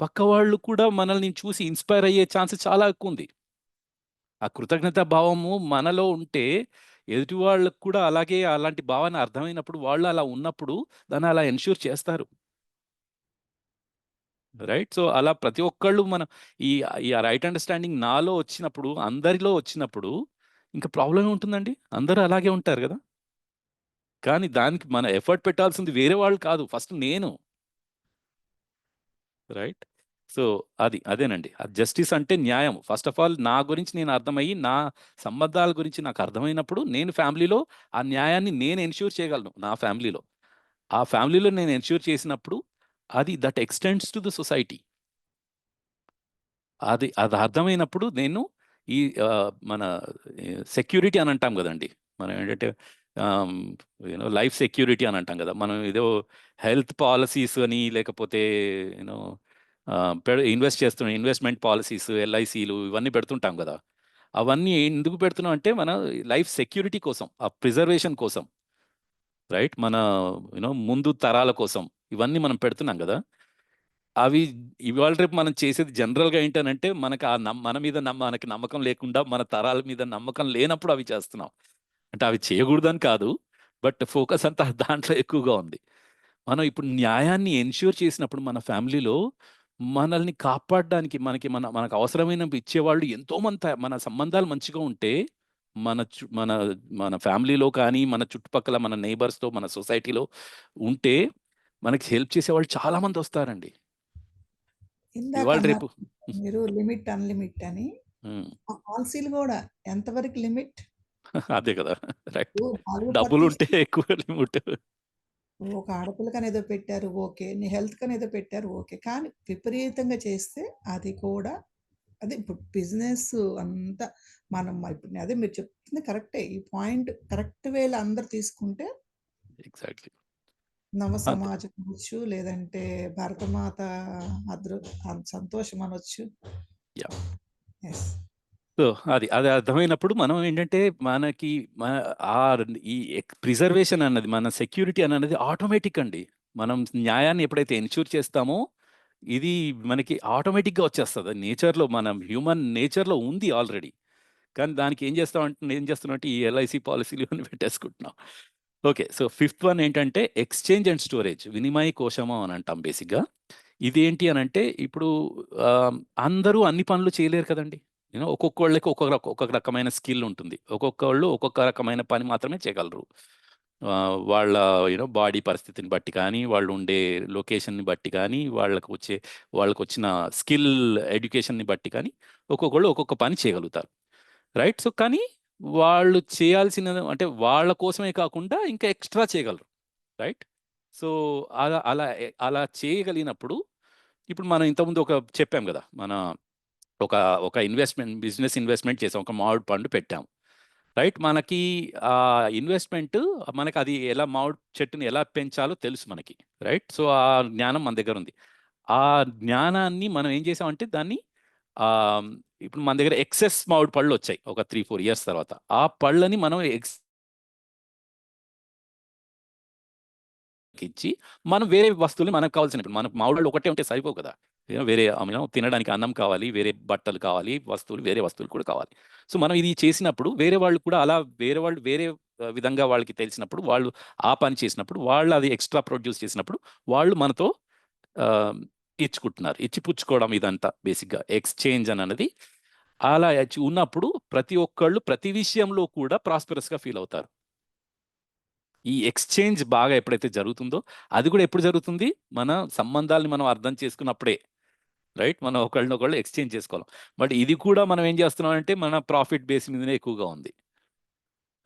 పక్క వాళ్ళు కూడా మనల్ని చూసి ఇన్స్పైర్ అయ్యే ఛాన్సెస్ చాలా ఎక్కువ ఉంది. ఆ కృతజ్ఞత భావము మనలో ఉంటే, ఎదుటి వాళ్ళకు కూడా అలాగే అలాంటి భావన అర్థమైనప్పుడు, వాళ్ళు అలా ఉన్నప్పుడు దాన్ని అలా ఎన్ష్యూర్ చేస్తారు, రైట్? సో అలా ప్రతి ఒక్కళ్ళు మనం ఈ రైట్ అండర్స్టాండింగ్ నాలో వచ్చినప్పుడు, అందరిలో వచ్చినప్పుడు, ఇంకా ప్రాబ్లం ఏముంటుందండి? అందరూ అలాగే ఉంటారు కదా! కానీ దానికి మన ఎఫర్ట్ పెట్టాల్సింది వేరే వాళ్ళు కాదు, ఫస్ట్ నేను. రైట్? సో అదేనండి. జస్టిస్ అంటే న్యాయం. ఫస్ట్ ఆఫ్ ఆల్ నా గురించి నేను అర్థమయ్యి, నా సంబంధాల గురించి నాకు అర్థమైనప్పుడు, నేను ఫ్యామిలీలో ఆ న్యాయాన్ని నేను ఎన్ష్యూర్ చేయగలను నా ఫ్యామిలీలో. ఆ ఫ్యామిలీలో నేను ఎన్ష్యూర్ చేసినప్పుడు అది that extends to the society. అది అది అర్థమైనప్పుడు నేను ఈ మన సెక్యూరిటీ అని అంటాం కదండి. మనం ఏంటంటే యూనో లైఫ్ సెక్యూరిటీ అని అంటాం కదా. మనం ఏదో హెల్త్ పాలసీస్ అని, లేకపోతే యూనో ఇన్వెస్ట్ చేస్తున్నాం, ఇన్వెస్ట్మెంట్ పాలసీస్, ఎల్ఐసీలు ఇవన్నీ పెడుతుంటాం కదా. అవన్నీ ఎందుకు పెడుతున్నాం అంటే మన లైఫ్ సెక్యూరిటీ కోసం, ఆ ప్రిజర్వేషన్ కోసం. రైట్? మన యూనో ముందు తరాల కోసం ఇవన్నీ మనం పెడుతున్నాం కదా. అవి ఇవాళ రేపు మనం చేసేది జనరల్గా ఏంటనంటే, మనకు మన మీద మనకి నమ్మకం లేకుండా, మన తరాల మీద నమ్మకం లేనప్పుడు అవి చేస్తున్నాం. అంటే అవి చేయకూడదని కాదు, బట్ ఫోకస్ అంతా దాంట్లో ఎక్కువగా ఉంది. మనం ఇప్పుడు న్యాయాన్ని ఎన్ష్యూర్ చేసినప్పుడు మన ఫ్యామిలీలో మనల్ని కాపాడడానికి మనకు అవసరమైన ఇచ్చేవాళ్ళు ఎంతో మంది, మన సంబంధాలు మంచిగా ఉంటే, మన మన ఫ్యామిలీలో కానీ, మన చుట్టుపక్కల మన నైబర్స్తో, మన సొసైటీలో ఉంటే మనకి హెల్ప్ చేసేవాళ్ళు చాలా మంది వస్తారండి. ఇందాక ఇవాళ అన్నారు రేపు మీరు లిమిట్ అన్లిమిట్ అని. ఆ పాలసీలు కూడా ఎంతవరకు లిమిట్? అదే కదా. రైట్. నాలుగు డబ్బులు ఉంటే పర్చేసి ఎక్కువ లిమిట్. ఒక ఆడపిల్లకని ఏదో పెట్టారు ఓకే, నీ హెల్త్ కని ఏదో పెట్టారు ఓకే, కానీ విపరీతంగా చేస్తే అది కూడా అదే ఇప్పుడు బిజినెస్ అంతా మనం ఇప్పుడు అదే మీరు చెప్తుంది కరెక్టే, ఈ పాయింట్ కరెక్ట్ వేలో అందరు తీసుకుంటే ఎగ్జాక్ట్లీ. నవ అంతే. సమాజం అనొచ్చు, లేదంటే భరతమాత అదృ సంతోషం అనొచ్చు. యా. ఎస్. సో అది అది అర్థమైనప్పుడు మనం ఏంటంటే, మనకి ఆ ఈ ప్రిజర్వేషన్ అన్నది, మన సెక్యూరిటీ అన్నది ఆటోమేటిక్ అండి. మనం న్యాయాన్ని ఎప్పుడైతే ఎన్ష్యూర్ చేస్తామో, ఇది మనకి ఆటోమేటిక్గా వచ్చేస్తుంది. నేచర్లో, మన హ్యూమన్ నేచర్లో ఉంది ఆల్రెడీ. కానీ దానికి ఏం చేస్తున్నాం అంటే ఈ ఎల్ఐసి పాలసీలు ఇవన్నీ పెట్టేసుకుంటున్నాం. ఓకే. సో ఫిఫ్త్ వన్ ఏంటంటే ఎక్స్చేంజ్ అండ్ స్టోరేజ్, వినిమయ కోశము అని అంటాం బేసిక్గా. ఇదేంటి అని అంటే, ఇప్పుడు అందరూ అన్ని పనులు చేయలేరు కదండి. ఒక్కొక్కళ్ళకి ఒక్కొక్క రకమైన స్కిల్ ఉంటుంది. ఒక్కొక్కళ్ళు ఒక్కొక్క రకమైన పని మాత్రమే చేయగలరు. వాళ్ళ బాడీ పరిస్థితిని బట్టి కానీ, వాళ్ళు ఉండే లొకేషన్ని బట్టి కానీ, వాళ్ళకు వచ్చిన స్కిల్ ఎడ్యుకేషన్ని బట్టి కానీ, ఒక్కొక్కళ్ళు ఒక్కొక్క పని చేయగలుగుతారు. రైట్? సో కానీ వాళ్ళు చేయాల్సిన, అంటే వాళ్ళ కోసమే కాకుండా ఇంకా ఎక్స్ట్రా చేయగలరు. రైట్? సో అలా చేయగలిగినప్పుడు, ఇప్పుడు మనం ఇంతకుముందు చెప్పాం కదా, ఒక ఒక బిజినెస్ ఇన్వెస్ట్మెంట్ చేసాం, ఒక మామిడి పండు పెట్టాం. రైట్? మనకి ఆ ఇన్వెస్ట్మెంట్, మనకి అది మామిడి చెట్టుని ఎలా పెంచాలో తెలుసు మనకి. రైట్? సో ఆ జ్ఞానం మన దగ్గర ఉంది. ఆ జ్ఞానాన్ని మనం ఏం చేసామంటే, దాన్ని ఇప్పుడు మన దగ్గర ఎక్సెస్ మామిడి పళ్ళు వచ్చాయి ఒక 3-4 ఇయర్స్ తర్వాత. ఆ పళ్ళని మనం ఇచ్చి, మనం వేరే వస్తువులు మనకు కావాల్సిన, ఇప్పుడు మనకు మామిడి ఒకటే ఉంటే సరిపోవు కదా. వేరే తినడానికి అన్నం కావాలి, వేరే బట్టలు కావాలి, వేరే వస్తువులు కూడా కావాలి. సో మనం ఇది చేసినప్పుడు వేరే వాళ్ళు కూడా వేరే విధంగా వాళ్ళకి తెలిసినప్పుడు, వాళ్ళు ఆ పని చేసినప్పుడు, వాళ్ళు అది ఎక్స్ట్రా ప్రొడ్యూస్ చేసినప్పుడు, వాళ్ళు మనతో ఇచ్చుకుంటున్నారు. ఇచ్చి పుచ్చుకోవడం, ఇదంతా బేసిక్గా ఎక్స్చేంజ్ అన్నది. అలా ఉన్నప్పుడు ప్రతి ఒక్కళ్ళు ప్రతి విషయంలో కూడా ప్రాస్పెరస్గా ఫీల్ అవుతారు. ఈ ఎక్స్చేంజ్ బాగా ఎప్పుడైతే జరుగుతుందో, అది కూడా ఎప్పుడు జరుగుతుంది? మన సంబంధాలని మనం అర్థం చేసుకున్నప్పుడే. రైట్? మనం ఒకళ్ళనొకళ్ళు ఎక్స్చేంజ్ చేసుకోవాలి. బట్ ఇది కూడా మనం ఏం చేస్తున్నాం అంటే, మన ప్రాఫిట్ బేస్ మీదనే ఎక్కువగా ఉంది.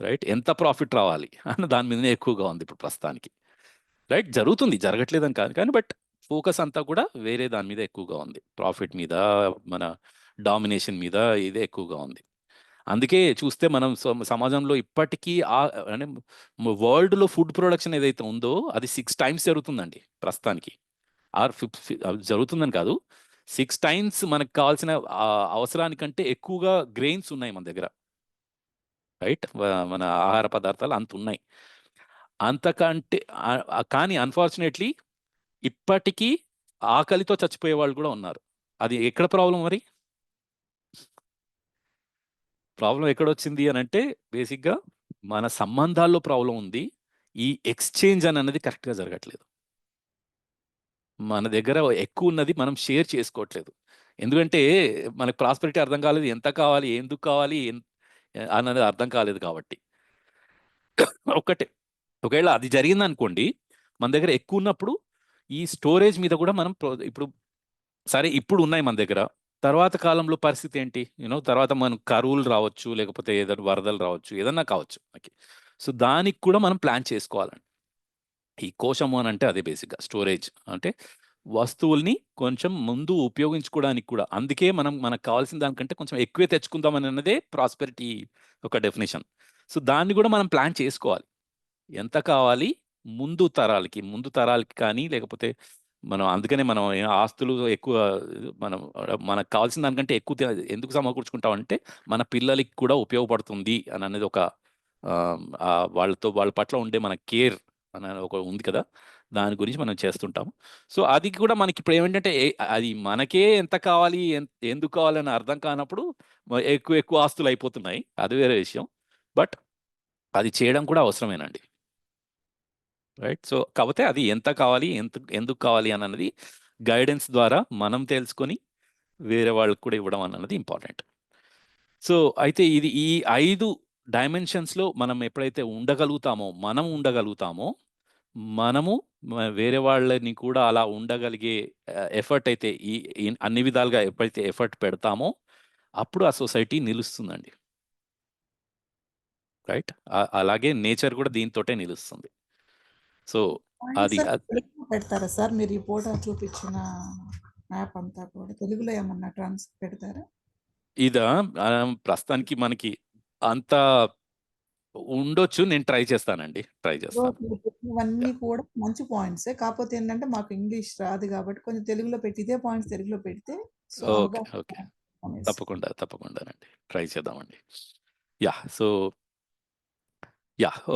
రైట్? ఎంత ప్రాఫిట్ రావాలి అన్న దాని మీదనే ఎక్కువగా ఉంది ఇప్పుడు ప్రస్తుతానికి. రైట్? జరుగుతుంది, జరగట్లేదని కాదు కానీ, బట్ ఫోకస్ అంతా కూడా వేరే దాని మీద ఎక్కువగా ఉంది. ప్రాఫిట్ మీద, మన డామినేషన్ మీద ఇదే ఎక్కువగా ఉంది. అందుకే చూస్తే మనం సమాజంలో ఇప్పటికీ అంటే వరల్డ్లో ఫుడ్ ప్రొడక్షన్ ఏదైతే ఉందో, అది 6 times జరుగుతుందండి ప్రస్తుతానికి. జరుగుతుందని కాదు, 6 times మనకు కావాల్సిన అవసరానికంటే ఎక్కువగా గ్రెయిన్స్ ఉన్నాయి మన దగ్గర. రైట్? మన ఆహార పదార్థాలు అంత ఉన్నాయి. అంతకంటే కానీ అన్ఫార్చునేట్లీ ఇప్పటికీ ఆకలితో చచ్చిపోయే వాళ్ళు కూడా ఉన్నారు. అది ఎక్కడ ప్రాబ్లం మరి? ప్రాబ్లం ఎక్కడొచ్చింది అని అంటే, బేసిక్గా మన సంబంధాల్లో ప్రాబ్లం ఉంది. ఈ ఎక్స్చేంజ్ అన్నది కరెక్ట్గా జరగట్లేదు. మన దగ్గర ఎక్కువ ఉన్నది మనం షేర్ చేసుకోవట్లేదు. ఎందుకంటే మనకు ప్రాస్పెరిటీ అర్థం కాలేదు. ఎంత కావాలి, ఎందుకు కావాలి, అన్నది అర్థం కాలేదు కాబట్టి. ఒకటే ఒకవేళ అది జరిగింది అనుకోండి, మన దగ్గర ఎక్కువ ఉన్నప్పుడు ఈ స్టోరేజ్ మీద కూడా మనం ఇప్పుడు సరే ఇప్పుడు ఉన్నాయి మన దగ్గర, తర్వాత కాలంలో పరిస్థితి ఏంటి, తర్వాత మనం కరువులు రావచ్చు, లేకపోతే ఏదైనా వరదలు రావచ్చు, ఏదన్నా కావచ్చు మనకి. సో దానికి కూడా మనం ప్లాన్ చేసుకోవాలండి. ఈ కోశము అని అంటే అదే బేసిక్గా స్టోరేజ్ అంటే వస్తువుల్ని కొంచెం ముందు ఉపయోగించుకోవడానికి కూడా. అందుకే మనం మనకు కావాల్సిన దానికంటే కొంచెం ఎక్కువే తెచ్చుకుందాం అని అన్నదే ప్రాస్పెరిటీ ఒక డెఫినేషన్. సో దాన్ని కూడా మనం ప్లాన్ చేసుకోవాలి. ఎంత కావాలి ముందు తరాలకి కానీ, లేకపోతే మనం అందుకనే మనం ఆస్తులు ఎక్కువ మనం మనకు కావాల్సిన దానికంటే ఎక్కువ ఎందుకు సమకూర్చుకుంటాం అంటే మన పిల్లలకి కూడా ఉపయోగపడుతుంది అని అనేది ఒక వాళ్ళ పట్ల ఉండే మన కేర్ అని ఒక ఉంది కదా, దాని గురించి మనం చేస్తుంటాం. సో అది కూడా మనకి ఇప్పుడు ఏమిటంటే అది మనకే ఎంత కావాలి ఎందుకు కావాలని అర్థం కానప్పుడు ఎక్కువ ఎక్కువ ఆస్తులు అయిపోతున్నాయి, అది వేరే విషయం. బట్ అది చేయడం కూడా అవసరమేనండి, రైట్? సో కాకపోతే అది ఎంత కావాలి ఎందుకు కావాలి అన్నది గైడెన్స్ ద్వారా మనం తెలుసుకొని వేరే వాళ్ళకి కూడా ఇవ్వడం అన్నది ఇంపార్టెంట్. సో అయితే ఈ 5 డైమెన్షన్స్లో మనం ఎప్పుడైతే ఉండగలుగుతామో మనము వేరే వాళ్ళని కూడా అలా ఉండగలిగే ఎఫర్ట్ అయితే అన్ని విధాలుగా ఎప్పుడైతే ఎఫర్ట్ పెడతామో అప్పుడు ఆ సొసైటీ నిలుస్తుందండి, రైట్? అలాగే నేచర్ కూడా దీంతోటే నిలుస్తుంది. సో అది తెలుగులో పెడతారా సార్ మీరు ఈ ఫోటో చూపించిన మ్యాప్ అంతా కూడా తెలుగులో ఏమన్నా పెడతారా? ఇదా ప్రస్తుతానికి మనకి అంత ఉండొచ్చు, నేను ట్రై చేస్తానండి. ఇవన్నీ కూడా మంచి పాయింట్సే. కాకపోతే ఏంటంటే మాకు ఇంగ్లీష్ రాదు కాబట్టి కొంచెం తెలుగులో పెట్టి ఇదే పాయింట్స్ తెలుగులో పెడితే ఓకే ఓకే తప్పకుండానండి, ట్రై చేద్దామండి. So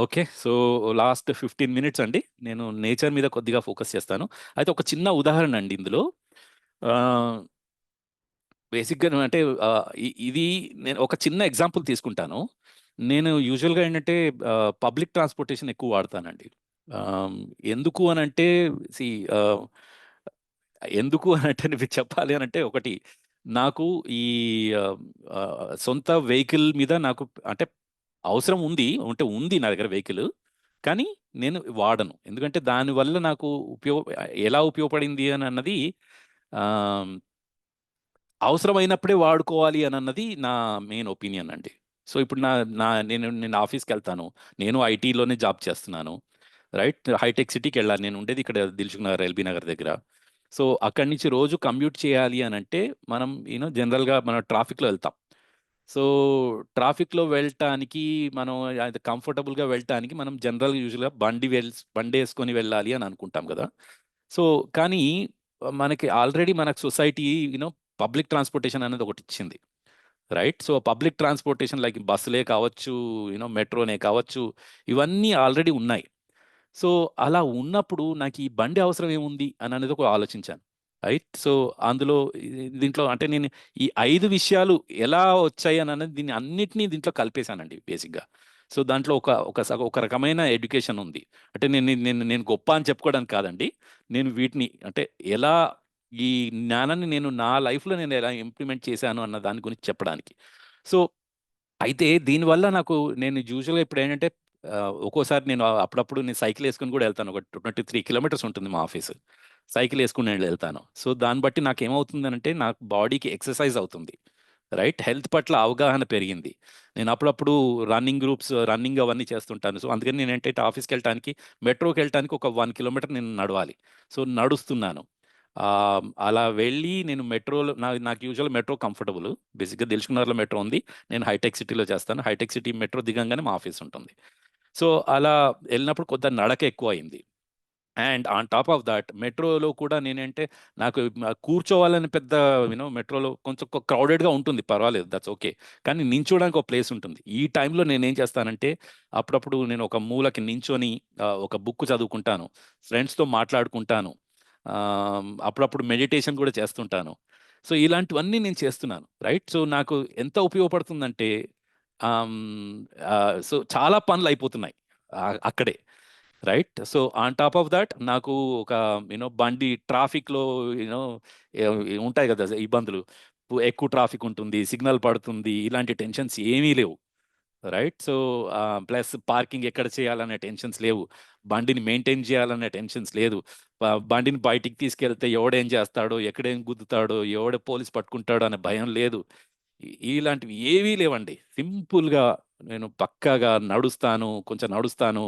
okay. So last 15 minutes అండి నేను నేచర్ మీద కొద్దిగా ఫోకస్ చేస్తాను. అయితే ఒక చిన్న ఉదాహరణ అండి ఇందులో. బేసిక్గా అంటే ఇది నేను ఒక చిన్న ఎగ్జాంపుల్ తీసుకుంటాను. నేను యూజువల్గా ఏంటంటే పబ్లిక్ ట్రాన్స్పోర్టేషన్ ఎక్కువ వాడతానండి. ఎందుకు అని అంటే ఎందుకు అని అంటే మీకు చెప్పాలి అని అంటే ఒకటి, నాకు ఈ సొంత వెహికల్ మీద నాకు అంటే అవసరం ఉంది నా దగ్గర వెహికల్, కానీ నేను వాడను. ఎందుకంటే దానివల్ల నాకు ఎలా ఉపయోగపడింది అని అన్నది అవసరమైనప్పుడే వాడుకోవాలి అని అన్నది నా మెయిన్ ఒపీనియన్ అండి. సో ఇప్పుడు నేను ఆఫీస్కి వెళ్తాను, నేను ఐటీలోనే జాబ్ చేస్తున్నాను, రైట్? హైటెక్ సిటీకి వెళ్ళాలి, నేను ఉండేది ఇక్కడ దిల్సుఖ్ నగర్, ఎల్బీ నగర్ దగ్గర. సో అక్కడి నుంచి రోజు కమ్యూట్ చేయాలి అని అంటే మనం జనరల్గా మనం ట్రాఫిక్లో వెళ్తాం. సో ట్రాఫిక్లో వెళ్ళటానికి మనం కంఫర్టబుల్గా వెళ్ళటానికి మనం యూజువల్గా బండి వేసుకొని వెళ్ళాలి అని అనుకుంటాం కదా. సో కానీ మనకి ఆల్రెడీ మనకు సొసైటీ పబ్లిక్ ట్రాన్స్పోర్టేషన్ అనేది ఒకటి ఇచ్చింది, right? So public transportation like బస్సులే కావచ్చు, మెట్రోనే కావచ్చు, ఇవన్నీ ఆల్రెడీ ఉన్నాయి. సో అలా ఉన్నప్పుడు నాకు ఈ బండి అవసరం ఏముంది అని అనేది ఒక ఆలోచించాను, రైట్? సో అందులో దీంట్లో అంటే నేను ఈ 5 విషయాలు ఎలా వచ్చాయి అని అనేది దీన్ని అన్నిటినీ దీంట్లో కలిపేశానండి బేసిక్గా. సో దాంట్లో ఒక రకమైన ఎడ్యుకేషన్ ఉంది. అంటే నేను గొప్ప అని చెప్పుకోవడానికి కాదండి, నేను వీటిని అంటే ఎలా ఈ జ్ఞానాన్ని నేను నా లైఫ్లో నేను ఎలా ఇంప్లిమెంట్ చేశాను అన్న దాని గురించి చెప్పడానికి. సో అయితే దీనివల్ల నేను యూజువల్గా ఇప్పుడు ఏంటంటే ఒక్కోసారి నేను అప్పుడప్పుడు నేను సైకిల్ వేసుకుని కూడా వెళ్తాను. ఒక 23 కిలోమీటర్స్ ఉంటుంది మా ఆఫీస్, సైకిల్ వేసుకుని నేను వెళ్తాను. సో దాన్ని బట్టి నాకు ఏమవుతుంది అంటే నాకు బాడీకి ఎక్సర్సైజ్ అవుతుంది, రైట్? హెల్త్ పట్ల అవగాహన పెరిగింది. నేను అప్పుడప్పుడు రన్నింగ్ అవన్నీ చేస్తుంటాను. సో అందుకని నేను ఏంటంటే ఆఫీస్కి వెళ్ళటానికి మెట్రోకి వెళ్ళటానికి ఒక 1 కిలోమీటర్ నేను నడవాలి. సో నడుస్తున్నాను. అలా వెళ్ళి నేను మెట్రోలో నాకు యూజువల్ మెట్రో కంఫర్టబుల్. బేసిక్గా దిల్సుఖ్ నగర్లో మెట్రో ఉంది, నేను హైటెక్ సిటీలో చేస్తాను. హైటెక్ సిటీ మెట్రో దిగంగానే మా ఆఫీస్ ఉంటుంది. సో అలా వెళ్ళినప్పుడు కొద్దిగా నడక ఎక్కువ అయింది. And on top of that మెట్రోలో కూడా నేనంటే నాకు కూర్చోవాలని పెద్ద మెట్రోలో కొంచెం క్రౌడెడ్గా ఉంటుంది, పర్వాలేదు, దట్స్ ఓకే. కానీ నించోడానికి ఒక ప్లేస్ ఉంటుంది. ఈ టైంలో నేనేం చేస్తానంటే అప్పుడప్పుడు నేను ఒక మూలకి నించొని ఒక బుక్ చదువుకుంటాను, ఫ్రెండ్స్తో మాట్లాడుకుంటాను, అప్పుడప్పుడు మెడిటేషన్ కూడా చేస్తుంటాను. సో ఇలాంటివన్నీ నేను చేస్తున్నాను, రైట్? సో నాకు ఎంత ఉపయోగపడుతుందంటే సో చాలా పనులు అయిపోతున్నాయి అక్కడే, right? So on top of that నాకు ఒక బండి ట్రాఫిక్లో ఉంటాయి కదా ఇబ్బందులు, ఎక్కువ ట్రాఫిక్ ఉంటుంది, సిగ్నల్ పడుతుంది, ఇలాంటి టెన్షన్స్ ఏమీ లేవు, రైట్. సో ప్లస్ పార్కింగ్ ఎక్కడ చేయాలనే టెన్షన్స్ లేవు, బండిని మెయింటైన్ చేయాలనే టెన్షన్స్ లేదు, బండిని బయటికి తీసుకెళ్తే ఎవడేం చేస్తాడో, ఎక్కడేం గుద్దుతాడో, ఎవడ పోలీస్ పట్టుకుంటాడో అనే భయం లేదు. ఇలాంటివి ఏవీ లేవండి. సింపుల్గా నేను పక్కాగా నడుస్తాను, కొంచెం నడుస్తాను,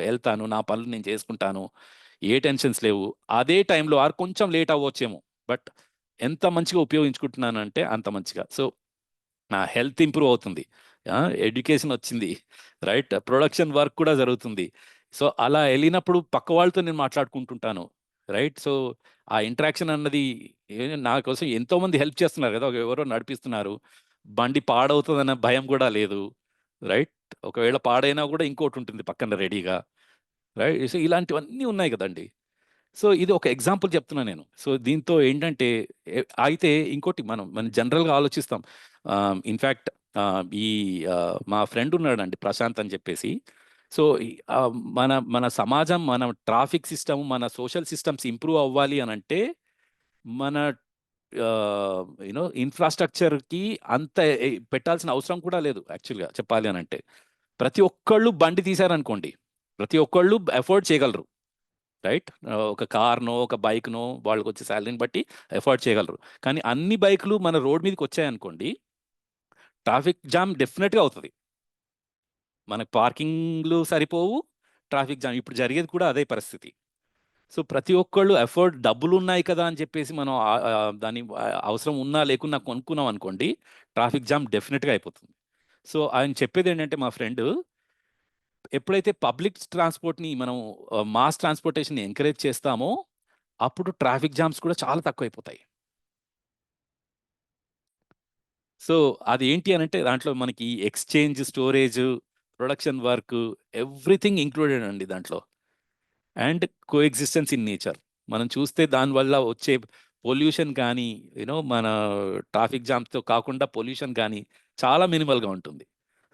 వెళ్తాను, నా పనులు నేను చేసుకుంటాను, ఏ టెన్షన్స్ లేవు. అదే టైంలో కొంచెం లేట్ అవ్వచ్చేమో, బట్ ఎంత మంచిగా ఉపయోగించుకుంటున్నానంటే అంత మంచిగా. సో నా హెల్త్ ఇంప్రూవ్ అవుతుంది, ఎడ్యుకేషన్ వచ్చింది, రైట్, ప్రొడక్షన్ వర్క్ కూడా జరుగుతుంది. సో అలా వెళ్ళినప్పుడు పక్క వాళ్ళతో నేను మాట్లాడుకుంటుంటాను, రైట్. సో ఆ ఇంటరాక్షన్ అన్నది నా కోసం ఎంతో మంది హెల్ప్ చేస్తున్నారు కదా, ఎవరో నడిపిస్తున్నారు, బండి పాడవుతుందన్న భయం కూడా లేదు, రైట్. ఒకవేళ పాడైనా కూడా ఇంకోటి ఉంటుంది పక్కన రెడీగా, రైట్. సో ఇలాంటివన్నీ ఉన్నాయి కదండి. సో ఇది ఒక ఎగ్జాంపుల్ చెప్తున్నా నేను. సో దీంతో ఏంటంటే అయితే ఇంకోటి మనం జనరల్గా ఆలోచిస్తాం. ఇన్ఫ్యాక్ట్ ఈ మా ఫ్రెండ్ ఉన్నాడండి ప్రశాంత్ అని చెప్పేసి. సో మన మన సమాజం, మన ట్రాఫిక్ సిస్టమ్, మన సోషల్ సిస్టమ్స్ ఇంప్రూవ్ అవ్వాలి అని అంటే మన ఇన్ఫ్రాస్ట్రక్చర్కి అంత పెట్టాల్సిన అవసరం కూడా లేదు యాక్చువల్గా చెప్పాలి అని అంటే. ప్రతి ఒక్కళ్ళు బండి తీశారనుకోండి, ప్రతి ఒక్కళ్ళు ఎఫోర్డ్ చేయగలరు, రైట్. ఒక కార్నో ఒక బైక్నో వాళ్ళకి వచ్చే శాలరీని బట్టి ఎఫోర్డ్ చేయగలరు. కానీ అన్ని బైకులు మన రోడ్ మీదకి వచ్చాయనుకోండి, ట్రాఫిక్ జామ్ డెఫినెట్గా అవుతుంది. మనకు పార్కింగ్లు సరిపోవు, ట్రాఫిక్ జామ్. ఇప్పుడు జరిగేది కూడా అదే పరిస్థితి. సో ప్రతి ఒక్కళ్ళు ఎఫర్ట్, డబ్బులు ఉన్నాయి కదా అని చెప్పేసి మనం దాని అవసరం ఉన్నా లేకున్నా కొనుక్కున్నాం అనుకోండి, ట్రాఫిక్ జామ్ డెఫినెట్గా అయిపోతుంది. సో ఆయన చెప్పేది ఏంటంటే మా ఫ్రెండ్, ఎప్పుడైతే పబ్లిక్ ట్రాన్స్పోర్ట్ని మనం మాస్ ట్రాన్స్పోర్టేషన్ ఎంకరేజ్ చేస్తామో అప్పుడు ట్రాఫిక్ జామ్స్ కూడా చాలా తక్కువైపోతాయి. సో అది ఏంటి అని అంటే దాంట్లో మనకి exchange, storage, production work, everything included అండి దాంట్లో. And co existence in nature. మనం చూస్తే దానివల్ల వచ్చే పొల్యూషన్ కానీ, మన ట్రాఫిక్ జామ్స్తో కాకుండా పొల్యూషన్ కానీ చాలా మినిమల్గా ఉంటుంది.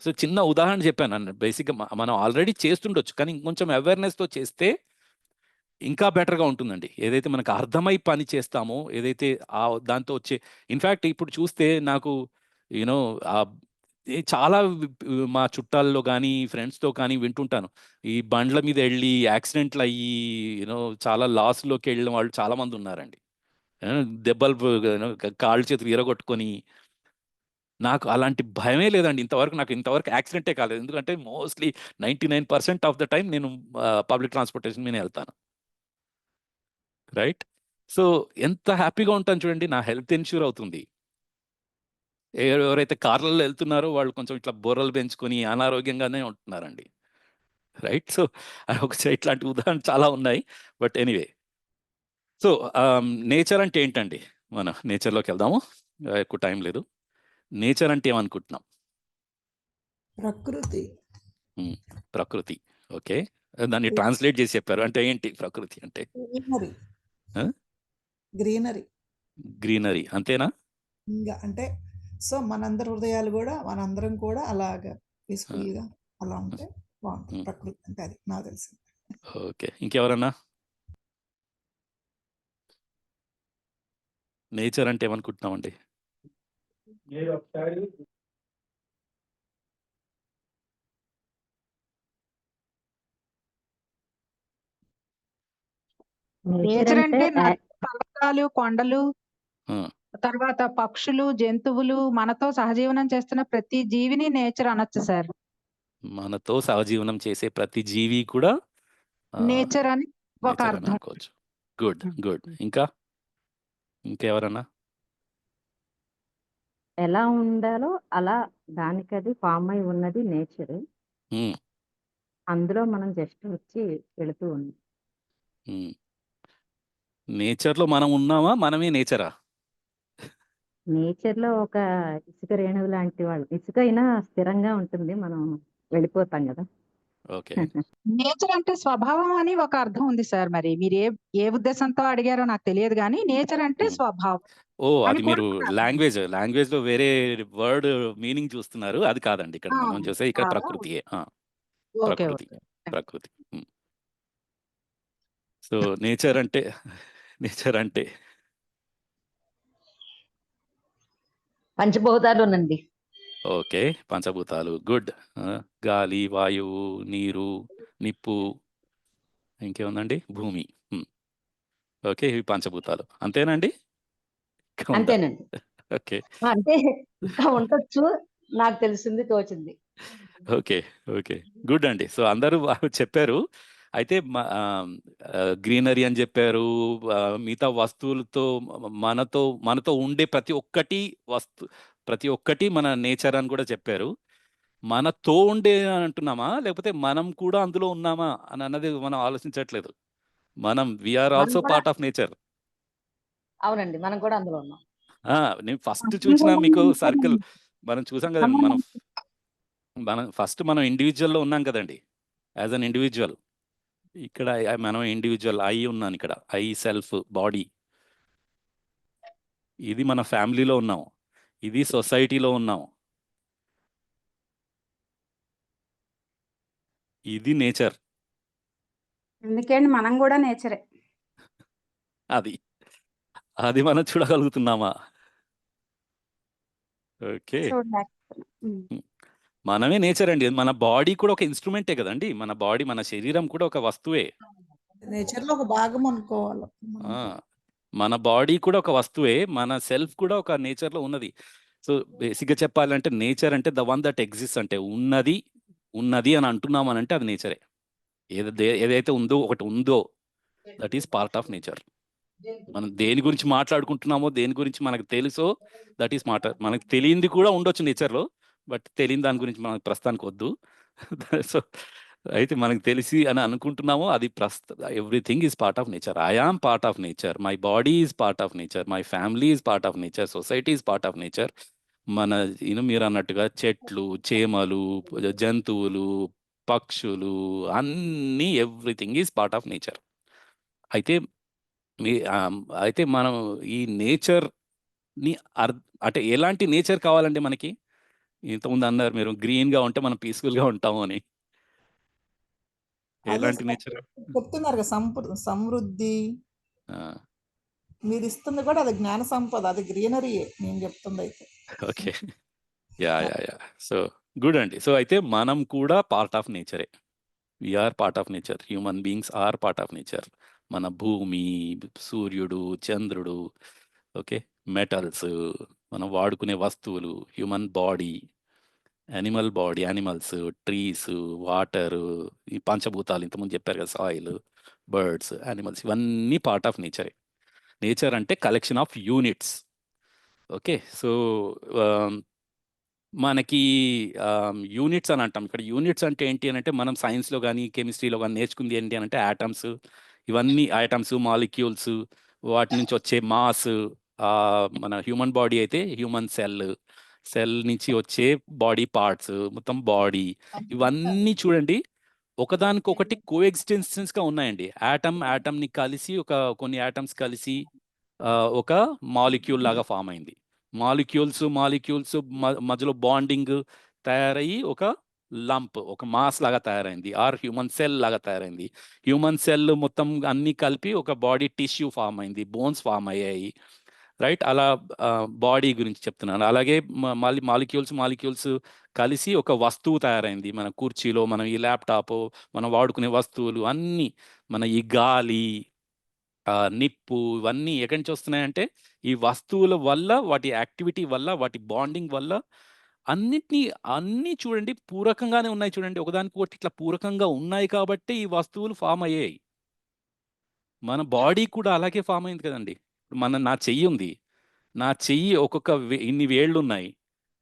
సో చిన్న ఉదాహరణ చెప్పాను అన్న, బేసిక్గా మనం ఆల్రెడీ చేస్తుండొచ్చు, కానీ ఇంకొంచెం అవేర్నెస్తో చేస్తే ఇంకా బెటర్గా ఉంటుందండి. ఏదైతే మనకు అర్థమై పని చేస్తామో, ఏదైతే దాంతో వచ్చే, ఇన్ఫ్యాక్ట్ ఇప్పుడు చూస్తే నాకు యూనో చాలా మా చుట్టాల్లో కానీ ఫ్రెండ్స్తో కానీ వింటుంటాను, ఈ బండ్ల మీద వెళ్ళి యాక్సిడెంట్లు అయ్యి చాలా లాస్లోకి వెళ్ళిన వాళ్ళు చాలా మంది ఉన్నారండి. దెబ్బలు, కాళ్ళు చేతులు విరగొట్టుకొని. నాకు అలాంటి భయమే లేదండి ఇంతవరకు. నాకు ఇంతవరకు యాక్సిడెంటే కాలేదు, ఎందుకంటే మోస్ట్లీ 99% ఆఫ్ ద టైం నేను పబ్లిక్ ట్రాన్స్పోర్టేషన్ మీద వెళ్తాను, రైట్. సో ఎంత హ్యాపీగా ఉంటాను చూడండి, నా హెల్త్ ఇన్ష్యూర్ అవుతుంది. ఎవరైతే కార్లలో వెళ్తున్నారో వాళ్ళు కొంచెం ఇట్లా బొర్రలు పెంచుకొని అనారోగ్యంగానే ఉంటున్నారండి, రైట్. సో ఇట్లాంటి ఉదాహరణలు చాలా ఉన్నాయి, బట్ ఎనీవే. సో నేచర్ అంటే ఏంటండి, మనం నేచర్లోకి వెళ్దాము, ఎక్కువ టైం లేదు. నేచర్ అంటే ఏమనుకుంటున్నాం? ప్రకృతి. ప్రకృతి, ఓకే. దాన్ని ట్రాన్స్లేట్ చేసి చెప్పారు, అంటే ఏంటి ప్రకృతి అంటే? గ్రీనరీ. గ్రీనరీ. గ్రీనరీ అంతేనా? ఇంకా అంటే సో మనందరి హృదయాలు కూడా, మనందరం కూడా అలాగా పీస్ఫుల్గా అలా ఉంటే బాగుంటుంది. ప్రకృతి అంటే అది నాకు తెలిసి. ఓకే, ఇంకెవరన్నా? నేచర్ అంటే ఏమనుకుంటున్నామండి? నేచర్ అంటే పర్వతాలు, కొండలు, తర్వాత పక్షులు, జంతువులు, మనతో సహజీవనం చేస్తున్న ప్రతి జీవిని నేచర్ అనొచ్చు సార్. మనతో సహజీవనం చేసే ప్రతి జీవి కూడా నేచర్ అని ఒక అర్థం. అనుకోవచ్చు. Good good. ఇంకెవరన్నా? ఎలా ఉండాలో అలా దానికది ఫామ్ అయి ఉన్నది నేచర్. అందులో మనం జస్ట్ వచ్చి వెళుతూ ఉన్నాం. నేచర్లో మనం ఉన్నామా, మనమే నేచరా? నేచర్లో ఒక ఇసుక రేణువు లాంటి వాళ్ళు. ఇసుక అయినా స్థిరంగా ఉంటుంది, మనం వెళ్ళిపోతాం కదా. ఓకే. నేచర్ అంటే స్వభావం అని ఒక అర్థం ఉంది సార్. మరి మీరు ఏ ఉద్దేశంతో అడిగారో నాకు తెలియదు, కానీ నేచర్ అంటే స్వభావం. ఓ, అది మీరు లాంగ్వేజ్ లో వేరే వర్డ్ మీనింగ్ చూస్తున్నారు, అది కాదండి ఇక్కడ మనం చూసే. ఇక్కడ ప్రకృతియే. ప్రకృతి. సో నేచర్ అంటే పంచభూతాలునండి. ఓకే, పంచభూతాలు గుడ్. గాలి, వాయువు, నీరు, నిప్పు, ఇంకేముందండి, భూమి. ఓకే, ఇవి పంచభూతాలు అంతేనండి? ఇంకా ఉందా? అంతేనండి. ఓకే అంటే ఇంకా ఉండొచ్చు, నాకు తెలిసింది తోచింది. ఓకే ఓకే గుడ్ అండి. సో అందరూ చెప్పారు. అయితే గ్రీనరీ అని చెప్పారు. మిగతా వస్తువులతో మనతో ఉండే ప్రతి ఒక్కటి మన నేచర్ అని కూడా చెప్పారు. మనతో ఉండే అని అంటున్నామా, లేకపోతే మనం కూడా అందులో ఉన్నామా అని అన్నది మనం ఆలోచించట్లేదు. వీఆర్ మనం ఆల్సో కూడా, పార్ట్ ఆఫ్ నేచర్. అవునండి, మనం కూడా అందులో ఉన్నాం. నేను ఫస్ట్ చూసిన మీకు సర్కిల్ మనం చూసాం కదండి. మనం ఇండివిజువల్లో ఉన్నాం కదండి, యాజ్ అన్ ఇండివిజువల్. ఇక్కడ మనం ఇండివిజువల్ ఉన్నాను ఇక్కడ, సెల్ఫ్ బాడీ. ఇది మన ఫ్యామిలీలో ఉన్నాం, ఇది సొసైటీలో ఉన్నాం, ఇది నేచర్. ఎందుకండి మనం కూడా నేచరే. అది అది మనం చూడగలుగుతున్నామా? ఓకే, చూడలేకపోతున్నాం. మనమే నేచర్ అండి. మన బాడీ కూడా ఒక ఇన్స్ట్రుమెంటే కదండి. మన శరీరం కూడా ఒక వస్తువే. నేచర్ లో ఒక భాగం అనుకోవాలి. ఆ, మన బాడీ కూడా ఒక వస్తువే, మన సెల్ఫ్ కూడా ఒక నేచర్ లో ఉన్నది. సో బేసిక్గా చెప్పాలంటే నేచర్ అంటే ద వన్ దట్ ఎగ్జిస్ట్. అంటే ఉన్నది అని అంటున్నామని అంటే అది నేచరే. ఏదైతే ఒకటి ఉందో that is part of nature. మనం దేని గురించి మాట్లాడుకుంటున్నామో, దేని గురించి మనకు తెలుసో దట్ ఈస్ మనకు తెలియంది కూడా ఉండొచ్చు నేచర్లో, బట్ తెలియని దాని గురించి మనకు ప్రస్తుతానికి వద్దు. సో అయితే మనకు తెలిసి అని అనుకుంటున్నామో అది everything is part of nature. I am part of nature, my body is part of nature, my family is part of nature, society is part of nature. మీరు అన్నట్టుగా చెట్లు, చేమలు, జంతువులు, పక్షులు, అన్నీ everything is part of nature. అయితే మనం ఈ నేచర్ని అంటే ఎలాంటి నేచర్ కావాలండి మనకి? ఇంతకుముందు అన్నారు మీరు, గ్రీన్గా ఉంటే మనం పీస్ఫుల్గా ఉంటాము అని. ఎలాంటి నేచర్? చెప్తున్నారు కదా, సమృద్ధి. మీరు ఇస్తుంది కూడా అది జ్ఞాన సంపద, అది గ్రీనరీయే నేను చెప్తుంది అయితే. Okay, ya. సో గుడ్ అండి. సో అయితే మనం కూడా పార్ట్ ఆఫ్ నేచరే. We are part of nature, human beings are part of nature. మన భూమి, సూర్యుడు, చంద్రుడు, ఓకే, మెటల్స్, మనం వాడుకునే వస్తువులు, human body, animals, trees, water, ఈ పంచభూతాలు ఇంతకుముందు చెప్పారు కదా, సాయిల్, బర్డ్స్, యానిమల్స్, ఇవన్నీ పార్ట్ ఆఫ్ నేచరే. నేచర్ అంటే collection of units. Okay, so మనకి యూనిట్స్ అని అంటాం. ఇక్కడ యూనిట్స్ అంటే ఏంటి అని అంటే, మనం సైన్స్లో కానీ కెమిస్ట్రీలో కానీ నేర్చుకుంది ఏంటి అని అంటే ఆటమ్స్. ఇవన్నీ ఆటమ్స్, మాలిక్యూల్స్, వాటి నుంచి వచ్చే మాస్. మన హ్యూమన్ బాడీ అయితే హ్యూమన్ సెల్ నుంచి వచ్చే బాడీ పార్ట్స్, మొత్తం బాడీ. ఇవన్నీ చూడండి ఒకదానికొకటి కోఎగ్జిస్టెన్స్గా ఉన్నాయండి. ఆటమ్ని కలిసి కొన్ని ఆటమ్స్ కలిసి ఒక మాలిక్యూల్ లాగా ఫామ్ అయింది. మాలిక్యూల్స్ మధ్యలో బాండింగ్ తయారయ్యి ఒక లంప్, ఒక మాస్ లాగా తయారైంది, ఆర్ హ్యూమన్ సెల్ లాగా తయారైంది. హ్యూమన్ సెల్ మొత్తం అన్ని కలిపి ఒక బాడీ టిష్యూ ఫామ్ అయింది, బోన్స్ ఫామ్ అయ్యాయి, రైట్? అలా బాడీ గురించి చెప్తున్నాను. అలాగే మాలిక్యూల్స్ కలిసి ఒక వస్తువు తయారైంది. మన కుర్చీలో, మనం ఈ ల్యాప్టాప్, మనం వాడుకునే వస్తువులు అన్నీ, మన ఈ గాలి, నిప్పు, ఇవన్నీ ఎక్కడి నుంచి వస్తున్నాయంటే ఈ వస్తువుల వల్ల, వాటి యాక్టివిటీ వల్ల, వాటి బాండింగ్ వల్ల. అన్నీ చూడండి పూరకంగానే ఉన్నాయి. చూడండి ఒకదానికొకటి ఇట్లా పూరకంగా ఉన్నాయి కాబట్టి ఈ వస్తువులు ఫామ్ అయ్యాయి. మన బాడీ కూడా అలాగే ఫామ్ అయింది కదండి. నా చెయ్యి ఉంది, నా చెయ్యి ఇన్ని వేళ్ళు ఉన్నాయి.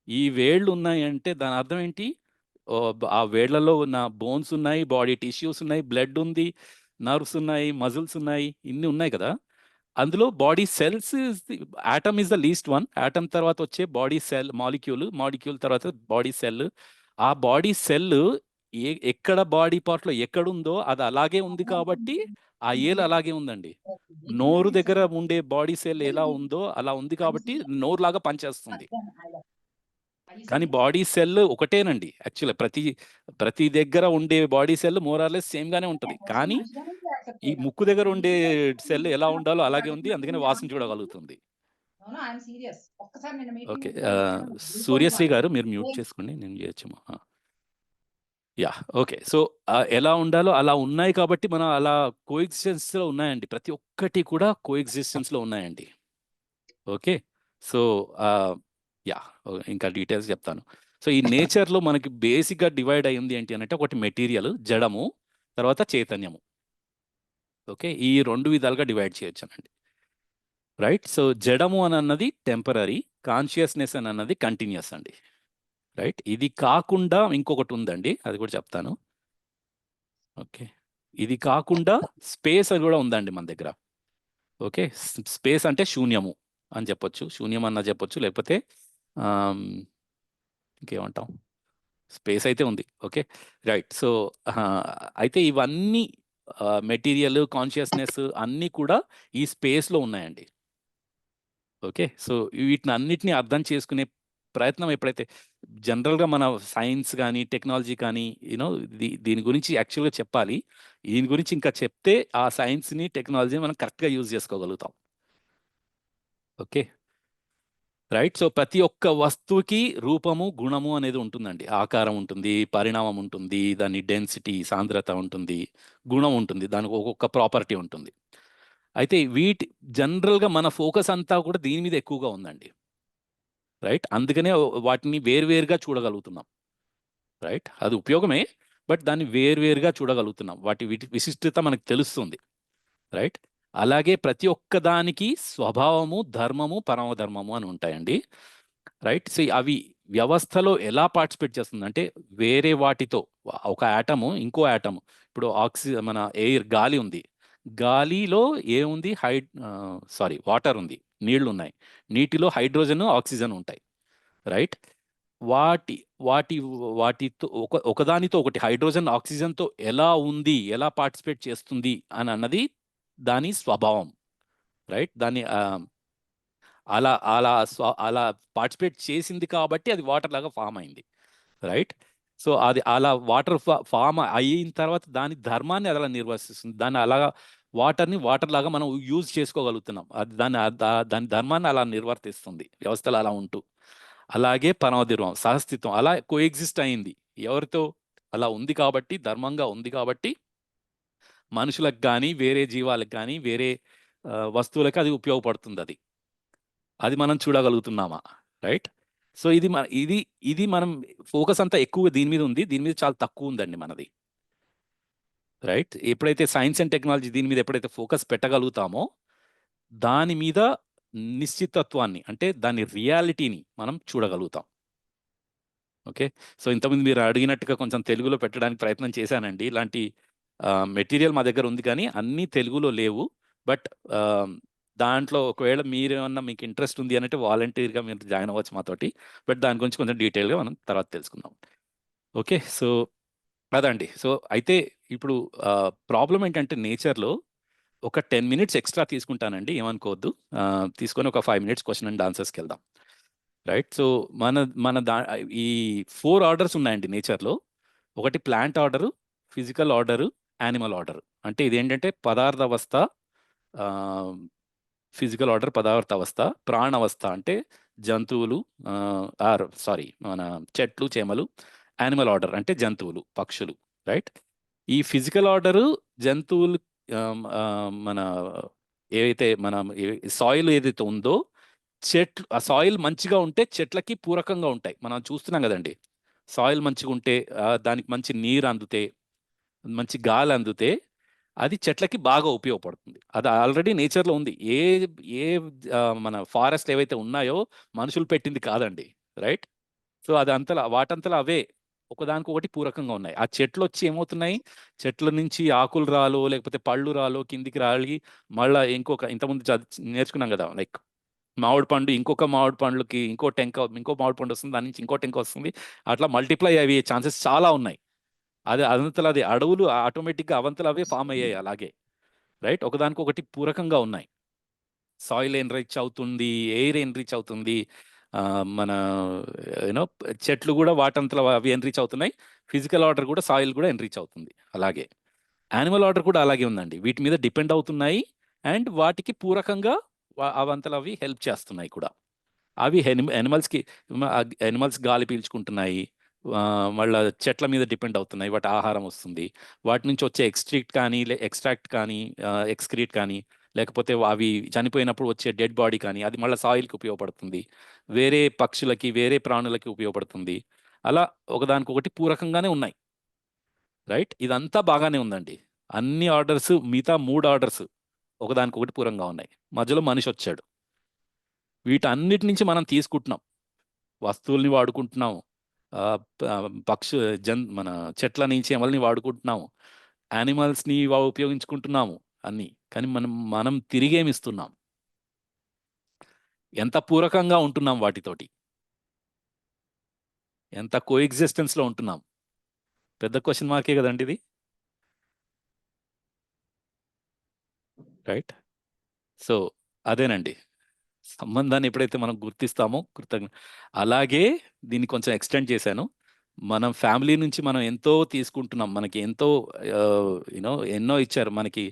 ఈ వేళ్ళు ఉన్నాయి అంటే దాని అర్థం ఏంటి? ఆ వేళ్లలో ఉన్న బోన్స్ ఉన్నాయి, బాడీ టిష్యూస్ ఉన్నాయి, బ్లడ్ ఉంది, నర్వ్స్ ఉన్నాయి, మజిల్స్ ఉన్నాయి, ఇన్ని ఉన్నాయి కదా. అందులో body cells, atom is the least one. Atom తర్వాత వచ్చే బాడీ సెల్, మాలిక్యూల్ తర్వాత బాడీ సెల్. ఆ బాడీ సెల్ ఎక్కడ బాడీ పార్ట్లో ఎక్కడుందో అది అలాగే ఉంది కాబట్టి ఆ ఏలు అలాగే ఉందండి. నోరు దగ్గర ఉండే బాడీ సెల్ ఎలా ఉందో అలా ఉంది కాబట్టి నోరు లాగా పనిచేస్తుంది. కానీ బాడీ సెల్ ఒకటేనండి యాక్చువల్లీ. ప్రతి దగ్గర ఉండే బాడీ సెల్ మోరార్లెస్ సేమ్ గానే ఉంటుంది. కానీ ఈ ముక్కు దగ్గర ఉండే సెల్ ఎలా ఉండాలో అలాగే ఉంది, అందుకని వాసన చూడగలుగుతుంది. ఓకే. సూర్యశ్రీ గారు మీరు మ్యూట్ చేసుకోండి, నేను చేయొచ్చేమో. Yeah, okay. సో ఎలా ఉండాలో అలా ఉన్నాయి కాబట్టి మనం అలా కోఎగ్జిస్టెన్స్లో ఉన్నాయండి, ప్రతి ఒక్కటి కూడా కోఎగ్జిస్టెన్స్లో ఉన్నాయండి. ఓకే. సో యా, ఇంకా డీటెయిల్స్ చెప్తాను. సో ఈ నేచర్లో మనకి బేసిక్గా డివైడ్ అయ్యింది ఏంటి అంటే, ఒకటి మెటీరియల్ జడము, తర్వాత చైతన్యము. ఓకే, ఈ 2 విధాలుగా డివైడ్ చేయొచ్చానండి. రైట్. సో జడము అని అన్నది టెంపరీ, కాన్షియస్నెస్ అని అన్నది కంటిన్యూస్ అండి. రైట్. ఇది కాకుండా ఇంకొకటి ఉందండి, అది కూడా చెప్తాను. ఓకే, ఇది కాకుండా స్పేస్ అది కూడా ఉందండి మన దగ్గర. ఓకే, స్పేస్ అంటే శూన్యము అని చెప్పొచ్చు, శూన్యం అన్న చెప్పొచ్చు, లేకపోతే ఇంకేమంటాం, స్పేస్ అయితే ఉంది. Okay, right. సో అయితే ఇవన్నీ మెటీరియల్, కాన్షియస్నెస్ అన్నీ కూడా ఈ స్పేస్లో ఉన్నాయండి. ఓకే, సో వీటిని అన్నిటిని అర్థం చేసుకునే ప్రయత్నం ఎప్పుడైతే జనరల్గా మన సైన్స్ కానీ టెక్నాలజీ కానీ దీని గురించి యాక్చువల్గా చెప్పాలి, దీని గురించి ఇంకా చెప్తే ఆ సైన్స్ని టెక్నాలజీని మనం కరెక్ట్గా యూజ్ చేసుకోగలుగుతాం. Okay, right. సో ప్రతి ఒక్క వస్తువుకి రూపము, గుణము అనేది ఉంటుందండి. ఆకారం ఉంటుంది, పరిణామం ఉంటుంది, దాని డెన్సిటీ, సాంద్రత ఉంటుంది, గుణం ఉంటుంది, దానికి ఒక్కొక్క ప్రాపర్టీ ఉంటుంది. అయితే జనరల్గా మన ఫోకస్ అంతా కూడా దీని మీద ఎక్కువగా ఉందండి. రైట్, అందుకనే వాటిని వేరువేరుగా చూడగలుగుతున్నాం. రైట్, అది ఉపయోగమే, బట్ దాన్ని వేరువేరుగా చూడగలుగుతున్నాం, వీటి విశిష్టత మనకు తెలుస్తుంది. రైట్, అలాగే ప్రతి ఒక్క దానికి స్వభావము, ధర్మము, పరమధర్మము అని ఉంటాయండి. రైట్. సో అవి వ్యవస్థలో ఎలా పార్టిసిపేట్ చేస్తుంది అంటే, వేరే వాటితో ఒక యాటము ఇంకో యాటము, ఇప్పుడు మన ఎయిర్, గాలి ఉంది, గాలిలో ఏముంది, వాటర్ ఉంది, నీళ్లు ఉన్నాయి, నీటిలో హైడ్రోజన్, ఆక్సిజన్ ఉంటాయి. రైట్, వాటి వాటి వాటితో ఒకదానితో ఒకటి హైడ్రోజన్, ఆక్సిజన్తో ఎలా ఉంది, ఎలా పార్టిసిపేట్ చేస్తుంది అని అన్నది దాని స్వభావం. రైట్, దాన్ని అలా అలా అలా పార్టిసిపేట్ చేసింది కాబట్టి అది వాటర్ లాగా ఫామ్ అయింది. రైట్, సో అది అలా వాటర్ ఫామ్ అయిన తర్వాత దాని ధర్మాన్ని అలా నిర్వర్తిస్తుంది, దాన్ని అలాగా వాటర్ని వాటర్ లాగా మనం యూజ్ చేసుకోగలుగుతున్నాం, అది దాని ధర్మాన్ని అలా నిర్వర్తిస్తుంది వ్యవస్థలు అలా ఉంటూ. అలాగే పరమధర్మం, సహస్థిత్వం అలా కోఎగ్జిస్ట్ అయింది ఎవరితో, అలా ఉంది కాబట్టి, ధర్మంగా ఉంది కాబట్టి మనుషులకు కానీ, వేరే జీవాలకు కానీ, వేరే వస్తువులకు అది ఉపయోగపడుతుంది. అది మనం చూడగలుగుతున్నామా? రైట్. సో ఇది మనం ఫోకస్ అంతా ఎక్కువ దీని మీద ఉంది, దీని మీద చాలా తక్కువ ఉందండి మనది. రైట్, ఎప్పుడైతే సైన్స్ అండ్ టెక్నాలజీ దీని మీద ఎప్పుడైతే ఫోకస్ పెట్టగలుగుతామో, దాని మీద నిశ్చితత్వాన్ని, అంటే దాని రియాలిటీని మనం చూడగలుగుతాం. ఓకే, సో ఇంతకుముందు మీరు అడిగినట్టుగా కొంచెం తెలుగులో పెట్టడానికి ప్రయత్నం చేశానండి. ఇలాంటి మెటీరియల్ మా దగ్గర ఉంది, కానీ అన్నీ తెలుగులో లేవు. బట్ దాంట్లో ఒకవేళ మీరేమన్నా మీకు ఇంట్రెస్ట్ ఉంది అంటే వాలంటీర్గా మీరు జాయిన్ అవ్వచ్చు మాతోటి, బట్ దాని గురించి కొంచెం డీటెయిల్గా మనం తర్వాత తెలుసుకుందాం. ఓకే, సో అదండి. సో అయితే ఇప్పుడు ప్రాబ్లం ఏంటంటే, నేచర్లో ఒక 10 minutes ఎక్స్ట్రా తీసుకుంటానండి, ఏమనుకోవద్దు. తీసుకొని ఒక 5 minutes క్వశ్చన్ అండ్ ఆన్సర్స్కి వెళ్దాం. రైట్, సో ఈ 4 ఆర్డర్స్ ఉన్నాయండి నేచర్లో. ఒకటి plant order, physical order, animal order. అంటే ఇదేంటంటే పదార్థావస్థ, ఫిజికల్ ఆర్డర్ పదార్థావస్థ, ప్రాణావస్థ అంటే జంతువులు, మన చెట్లు, చేమలు, యానిమల్ ఆర్డర్ అంటే జంతువులు, పక్షులు. రైట్, ఈ ఫిజికల్ ఆర్డరు జంతువులు, మన ఏవైతే మన సాయిల్ ఏదైతే ఉందో, చెట్లు, ఆ సాయిల్ మంచిగా ఉంటే చెట్లకి పూరకంగా ఉంటాయి. మనం చూస్తున్నాం కదండి, సాయిల్ మంచిగా ఉంటే, దానికి మంచి నీరు అందితే, మంచి గాలి అందితే అది చెట్లకి బాగా ఉపయోగపడుతుంది. అది ఆల్రెడీ నేచర్లో ఉంది. ఏ మన ఫారెస్ట్ ఏవైతే ఉన్నాయో మనుషులు పెట్టింది కాదండి. రైట్, సో అది వాటంతలా అవే ఒకదానికొకటి పూరకంగా ఉన్నాయి. ఆ చెట్లు వచ్చి ఏమవుతున్నాయి, చెట్ల నుంచి ఆకులు రాలో లేకపోతే పళ్ళు రాలో కిందికి రాలి, మళ్ళీ ఇంతకుముందు నేర్చుకున్నాం కదా, లైక్ మామిడి పండు ఇంకొక మామిడి పండ్లకి ఇంకో మామిడి పండు వస్తుంది, దాని నుంచి ఇంకో టెంక వస్తుంది, అట్లా మల్టిప్లై అయ్యే ఛాన్సెస్ చాలా ఉన్నాయి. అది అడవులు ఆటోమేటిక్గా అవంతలు అవే ఫామ్ అయ్యాయి అలాగే. రైట్, ఒకదానికొకటి పూరకంగా ఉన్నాయి. సాయిల్ ఎన్రిచ్ అవుతుంది, ఎయిర్ ఎన్రిచ్ అవుతుంది, మన చెట్లు కూడా వాటంతలో అవి ఎన్రిచ్ అవుతున్నాయి. ఫిజికల్ ఆర్డర్ కూడా, సాయిల్ కూడా ఎన్రిచ్ అవుతుంది. అలాగే యానిమల్ ఆర్డర్ కూడా అలాగే ఉందండి, వీటి మీద డిపెండ్ అవుతున్నాయి అండ్ వాటికి పూరకంగా అవంతలు అవి హెల్ప్ చేస్తున్నాయి కూడా. అవి ఎనిమల్స్ గాలి పీల్చుకుంటున్నాయి, మళ్ళీ చెట్ల మీద డిపెండ్ అవుతున్నాయి, వాటి ఆహారం వస్తుంది, వాటి నుంచి వచ్చే ఎక్స్ట్రాక్ట్ కానీ ఎక్స్క్రీట్ కానీ, లేకపోతే అవి చనిపోయినప్పుడు వచ్చే డెడ్ బాడీ కానీ అది మళ్ళీ సాయిల్కి ఉపయోగపడుతుంది, వేరే పక్షులకి వేరే ప్రాణులకి ఉపయోగపడుతుంది. అలా ఒకదానికొకటి పూరకంగానే ఉన్నాయి. రైట్, ఇదంతా బాగానే ఉందండి. అన్ని ఆర్డర్స్, మిగతా 3 ఆర్డర్స్ ఒకదానికొకటి పూరంగా ఉన్నాయి. మధ్యలో మనిషి వచ్చాడు. వీటన్నిటి నుంచి మనం తీసుకుంటున్నాం, వస్తువుల్ని వాడుకుంటున్నాం, మన చెట్ల నుంచి ఎమల్ని వాడుకుంటున్నాము, యానిమల్స్ని ఉపయోగించుకుంటున్నాము అన్నీ. కానీ మనం తిరిగేమిస్తున్నాం, ఎంత పూరకంగా ఉంటున్నాం వాటితోటి, ఎంత కోఎగ్జిస్టెన్స్లో ఉంటున్నాం. పెద్ద క్వశ్చన్ మార్కే కదండి ఇది. రైట్, సో అదేనండి సంబంధాన్ని ఎప్పుడైతే మనం గుర్తిస్తామో అలాగే దీన్ని కొంచెం ఎక్స్టెండ్ చేశాను. మనం ఫ్యామిలీ నుంచి మనం ఎంతో తీసుకుంటున్నాం, మనకి ఎంతో ఎన్నో ఇచ్చారు మనకి.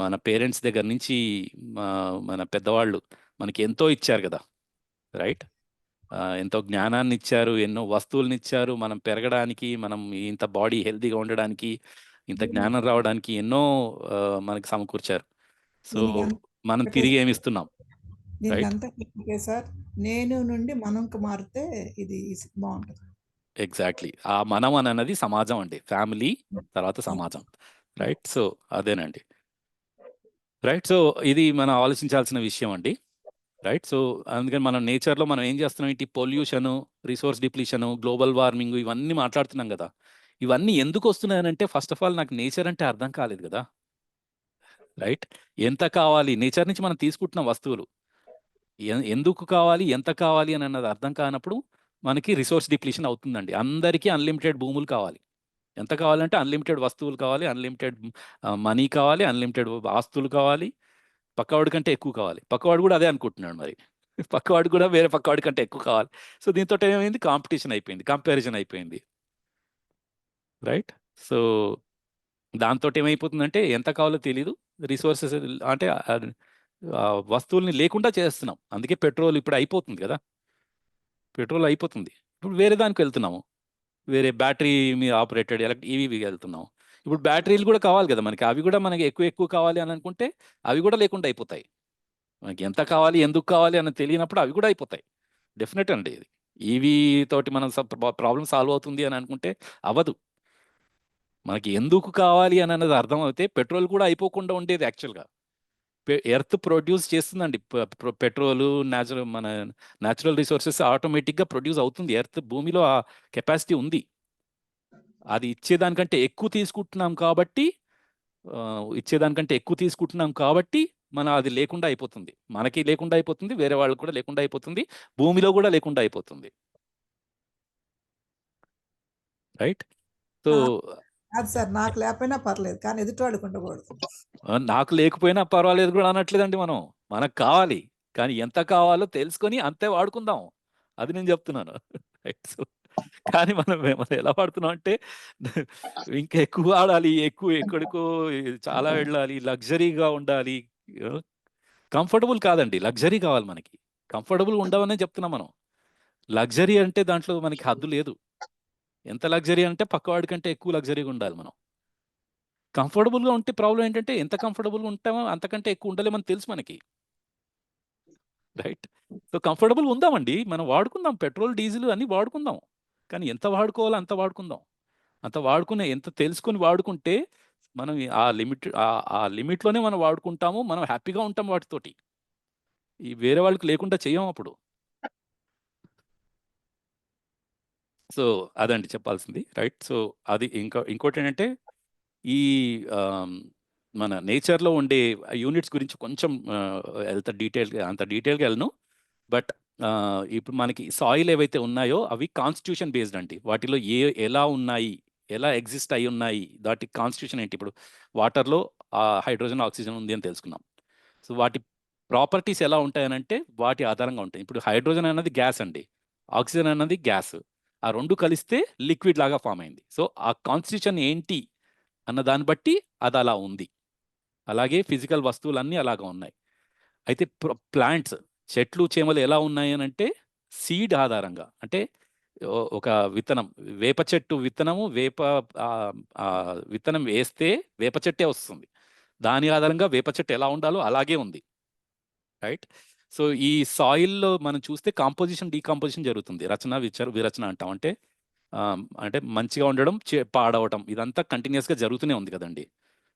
మన పేరెంట్స్ దగ్గర నుంచి మన పెద్దవాళ్ళు మనకి ఎంతో ఇచ్చారు కదా. రైట్, ఎంతో జ్ఞానాన్ని ఇచ్చారు, ఎన్నో వస్తువులను ఇచ్చారు, మనం పెరగడానికి, మనం ఇంత బాడీ హెల్తీగా ఉండడానికి, ఇంత జ్ఞానం రావడానికి ఎన్నో మనకి సమకూర్చారు. సో మనం తిరిగి ఏమి ఇస్తున్నాం? దీనికంతా సార్ నేను నుండి మనంకు మారితే ఇది బాగుంటుంది. ఎగ్జాక్ట్లీ, ఆ మనం అని అన్నది సమాజం అండి, ఫ్యామిలీ తర్వాత సమాజం. రైట్, సో అదేనండి. రైట్, సో ఇది మనం ఆలోచించాల్సిన విషయం అండి. రైట్, సో అందుకని మనం నేచర్లో మనం ఏం చేస్తున్నాం, ఏంటి పొల్యూషను, రిసోర్స్ డిప్లీషను, గ్లోబల్ వార్మింగ్ ఇవన్నీ మాట్లాడుతున్నాం కదా. ఇవన్నీ ఎందుకు వస్తున్నాయనంటే ఫస్ట్ ఆఫ్ ఆల్ నాకు నేచర్ అంటే అర్థం కాలేదు కదా. రైట్, ఎంత కావాలి, నేచర్ నుంచి మనం తీసుకుంటున్న వస్తువులు ఎందుకు కావాలి, ఎంత కావాలి అని అన్నది అర్థం కానప్పుడు మనకి రిసోర్స్ డిప్లీషన్ అవుతుందండి. అందరికీ అన్లిమిటెడ్ భూములు కావాలి, ఎంత కావాలంటే అన్లిమిటెడ్ వస్తువులు కావాలి, అన్లిమిటెడ్ మనీ కావాలి, అన్లిమిటెడ్ ఆస్తులు కావాలి, పక్కవాడి కంటే ఎక్కువ కావాలి. పక్కవాడు కూడా అదే అనుకుంటున్నాడు మరి, పక్కవాడు కూడా వేరే పక్కవాడి కంటే ఎక్కువ కావాలి. సో దీంతో ఏమైంది, కాంపిటీషన్ అయిపోయింది, కంపారిజన్ అయిపోయింది. రైట్, సో దాంతో ఏమైపోతుందంటే ఎంత కావాలో తెలీదు, రిసోర్సెస్ అంటే వస్తువుల్ని లేకుండా చేస్తున్నాం. అందుకే పెట్రోల్ ఇప్పుడు అయిపోతుంది కదా, పెట్రోల్ అయిపోతుంది, ఇప్పుడు వేరే దానికి వెళ్తున్నాము, వేరే బ్యాటరీ మీద ఆపరేటెడ్ ఈవీకి వెళ్తున్నాము. ఇప్పుడు బ్యాటరీలు కూడా కావాలి కదా మనకి, అవి కూడా మనకి ఎక్కువ కావాలి అని అనుకుంటే అవి కూడా లేకుండా అయిపోతాయి. మనకి ఎంత కావాలి, ఎందుకు కావాలి అని తెలియనప్పుడు అవి కూడా అయిపోతాయి. డెఫినెట్ అండి, ఇది ఈవీ తోటి మనం ప్రాబ్లం సాల్వ్ అవుతుంది అని అనుకుంటే అవ్వదు. మనకి ఎందుకు కావాలి అని అన్నది అర్థం అయితే పెట్రోల్ కూడా అయిపోకుండా ఉండేది. యాక్చువల్గా ఎర్త్ ప్రొడ్యూస్ చేస్తుందండి పెట్రోలు, మన న్యాచురల్ రిసోర్సెస్ ఆటోమేటిక్గా ప్రొడ్యూస్ అవుతుంది. ఎర్త్ భూమిలో ఆ కెపాసిటీ ఉంది. అది ఇచ్చేదానికంటే ఎక్కువ తీసుకుంటున్నాం కాబట్టి మనం అది లేకుండా అయిపోతుంది, మనకి లేకుండా అయిపోతుంది, వేరే వాళ్ళకి కూడా లేకుండా అయిపోతుంది, భూమిలో కూడా లేకుండా అయిపోతుంది. రైట్, సో అది సార్ నాకు లేకపోయినా పర్లేదు, కానీ ఎదుటివాడికి ఉండకూడదు. నాకు లేకపోయినా పర్వాలేదు కూడా అనట్లేదండి. మనకు కావాలి, కానీ ఎంత కావాలో తెలుసుకొని అంతే వాడుకుందాం, అది నేను చెప్తున్నాను. రైట్, సో కానీ మనం ఎలా వాడుతున్నాం అంటే ఇంకా ఎక్కువ వాడాలి, ఎక్కడికో చాలా వెళ్ళాలి, లగ్జరీగా ఉండాలి. కంఫర్టబుల్ కాదండి, లగ్జరీ కావాలి మనకి. కంఫర్టబుల్ ఉండవనే చెప్తున్నాం మనం. లగ్జరీ అంటే దాంట్లో మనకి హద్దు లేదు. ఎంత లగ్జరీ అంటే పక్కవాడి కంటే ఎక్కువ లగ్జరీగా ఉండాలి మనం. కంఫర్టబుల్గా ఉంటే ప్రాబ్లం ఏంటంటే ఎంత కంఫర్టబుల్గా ఉంటామో అంతకంటే ఎక్కువ ఉండలేమని తెలుసు మనకి. రైట్, సో కంఫర్టబుల్ ఉందామండి, మనం వాడుకుందాం, పెట్రోల్ డీజిల్ అన్నీ వాడుకుందాం, కానీ ఎంత వాడుకోవాలో అంత వాడుకుందాం. అంత ఎంత తెలుసుకొని వాడుకుంటే మనం ఆ లిమిట్లోనే మనం వాడుకుంటాము, మనం హ్యాపీగా ఉంటాం వాటితోటి. ఈ వేరే వాళ్ళకి లేకుండా చేయం అప్పుడు. సో అదండి చెప్పాల్సింది. రైట్, సో అది ఇంకోటి ఏంటంటే ఈ మన నేచర్లో ఉండే యూనిట్స్ గురించి కొంచెం అంత డీటెయిల్గా వెళ్ళను. బట్ ఇప్పుడు మనకి సాయిల్ ఏవైతే ఉన్నాయో అవి కాన్స్టిట్యూషన్ బేస్డ్ అండి. వాటిలో ఎలా ఉన్నాయి, ఎలా ఎగ్జిస్ట్ అయి ఉన్నాయి, వాటి కాన్స్టిట్యూషన్ ఏంటి. ఇప్పుడు వాటర్లో హైడ్రోజన్, ఆక్సిజన్ ఉంది అని తెలుసుకున్నాం. సో వాటి ప్రాపర్టీస్ ఎలా ఉంటాయనంటే వాటి ఆధారంగా ఉంటాయి. ఇప్పుడు హైడ్రోజన్ అన్నది గ్యాస్ అండి, ఆక్సిజన్ అన్నది గ్యాస్, ఆ రెండు కలిస్తే లిక్విడ్ లాగా ఫామ్ అయింది. సో ఆ కాన్స్టిట్యూషన్ ఏంటి అన్న దాన్ని బట్టి అది అలా ఉంది. అలాగే ఫిజికల్ వస్తువులన్నీ అలాగా ఉన్నాయి. అయితే ప్లాంట్స్, చెట్లు చేమలు ఎలా ఉన్నాయి అని అంటే సీడ్ ఆధారంగా, అంటే ఒక విత్తనం, వేప చెట్టు విత్తనము, విత్తనం వేస్తే వేప చెట్టే వస్తుంది. దాని ఆధారంగా వేప చెట్టు ఎలా ఉండాలో అలాగే ఉంది, రైట్? సో ఈ సాయిల్లో మనం చూస్తే కాంపోజిషన్ డీకాంపోజిషన్ జరుగుతుంది, రచన విరచన అంటాం. అంటే మంచిగా ఉండడం, పాడవటం, ఇదంతా కంటిన్యూస్గా జరుగుతూనే ఉంది కదండి.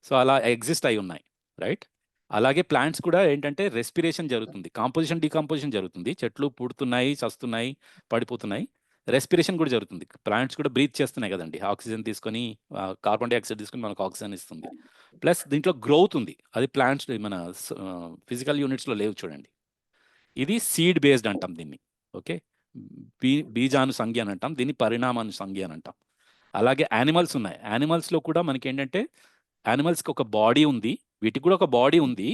సో అలా ఎగ్జిస్ట్ అయి ఉన్నాయి, రైట్? అలాగే ప్లాంట్స్ కూడా ఏంటంటే రెస్పిరేషన్ జరుగుతుంది, కాంపోజిషన్ డీకాంపోజిషన్ జరుగుతుంది. చెట్లు పుడుతున్నాయి, చస్తున్నాయి, పడిపోతున్నాయి. రెస్పిరేషన్ కూడా జరుగుతుంది. ప్లాంట్స్ కూడా బ్రీత్ చేస్తున్నాయి కదండి, ఆక్సిజన్ తీసుకొని, కార్బన్ డైఆక్సైడ్ తీసుకొని మనకు ఆక్సిజన్ ఇస్తుంది. ప్లస్ దీంట్లో గ్రోత్ ఉంది, అది ప్లాంట్స్ మన ఫిజికల్ యూనిట్స్లో లేవు చూడండి. ఇది సీడ్ బేస్డ్ అంటాం దీన్ని, ఓకే? బీజానుసంజ్ఞ అని అంటాం దీన్ని, పరిణామానుసంజ్ఞ అని అంటాం. అలాగే యానిమల్స్ ఉన్నాయి. యానిమల్స్లో కూడా మనకి ఏంటంటే యానిమల్స్కి ఒక బాడీ ఉంది, వీటికి కూడా ఒక బాడీ ఉంది,